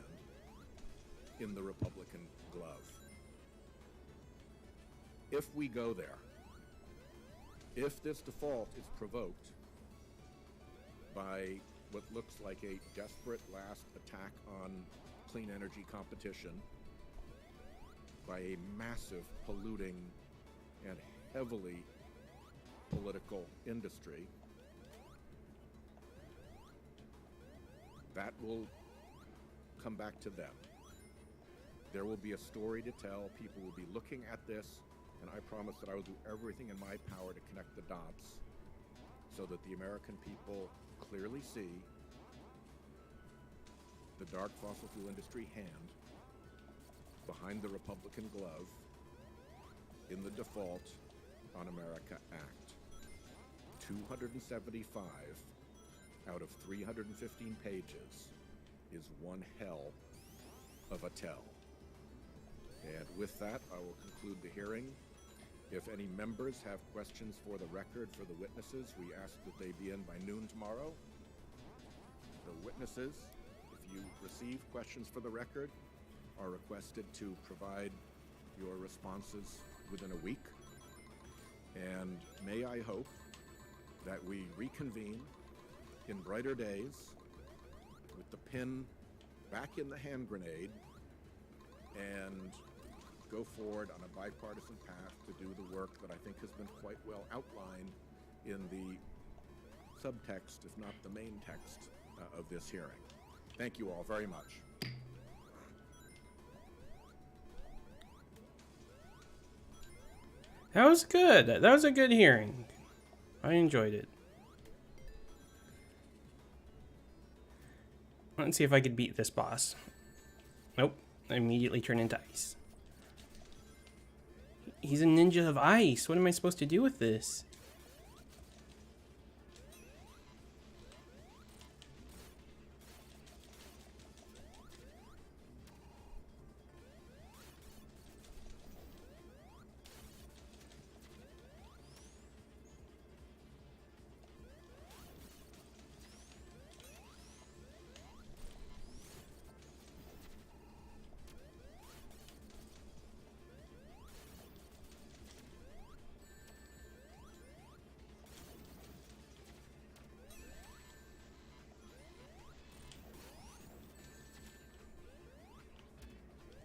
in the Republican glove. If we go there, if this default is provoked by what looks like a desperate last attack on clean energy competition by a massive polluting and heavily political industry, that will come back to them. There will be a story to tell. People will be looking at this, and I promise that I will do everything in my power to connect the dots so that the American people clearly see the dark fossil fuel industry hand behind the Republican glove in the Default on America Act. 275 out of 315 pages is one hell of a tell. And with that, I will conclude the hearing. If any members have questions for the record for the witnesses, we ask that they be in by noon tomorrow. The witnesses, if you receive questions for the record, are requested to provide your responses within a week. And may I hope that we reconvene in brighter days with the pin back in the hand grenade and go forward on a bipartisan path to do the work that I think has been quite well outlined in the subtext, if not the main text, of this hearing. Thank you all very much. That was good. That was a good hearing. I enjoyed it. Let's see if I could beat this boss. Nope. I immediately turn into ice. He's a ninja of ice. What am I supposed to do with this?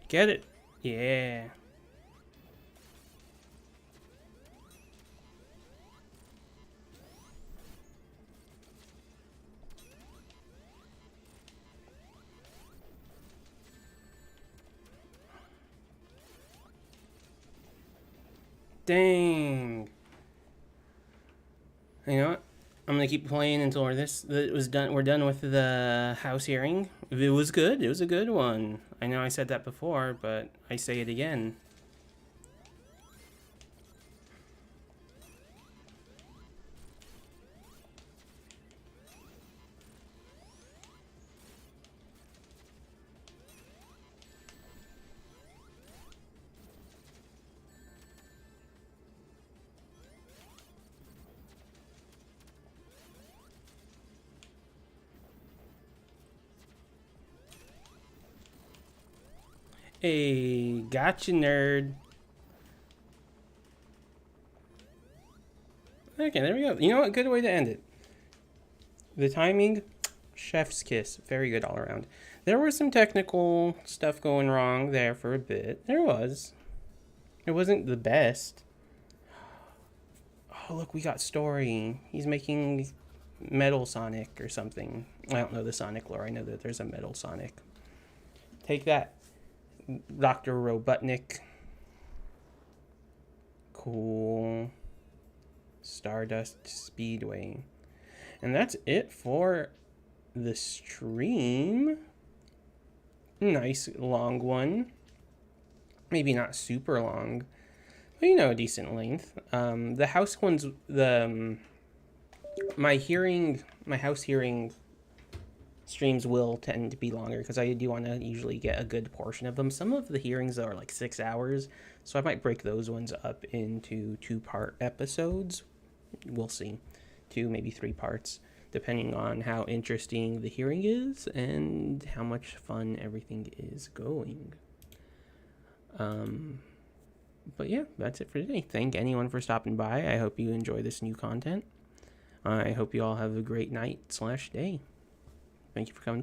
Get it? Yeah. Dang. You know what? I'm gonna keep playing until we're done. We're done with the House hearing. It was good. It was a good one. I know I said that before, but I say it again. Hey, gotcha, nerd. Okay, there we go. You know what? Good way to end it. The timing, chef's kiss. Very good all around. There was some technical stuff going wrong there for a bit. There was. It wasn't the best. Oh, look, we got Story. He's making Metal Sonic or something. I don't know the Sonic lore. I know that there's a Metal Sonic. Take that, Dr. Robotnik. Cool. Stardust Speedway. And that's it for the stream. Nice long one. Maybe not super long, but you know, a decent length. The house ones, my house hearing streams will tend to be longer because I do want to usually get a good portion of them. Some of the hearings are like 6 hours, so I might break those ones up into 2-part episodes. We'll see. 2, maybe 3 parts, depending on how interesting the hearing is and how much fun everything is going. But yeah, that's it for today. Thank anyone for stopping by. I hope you enjoy this new content. I hope you all have a great night/day. Thank you for coming by.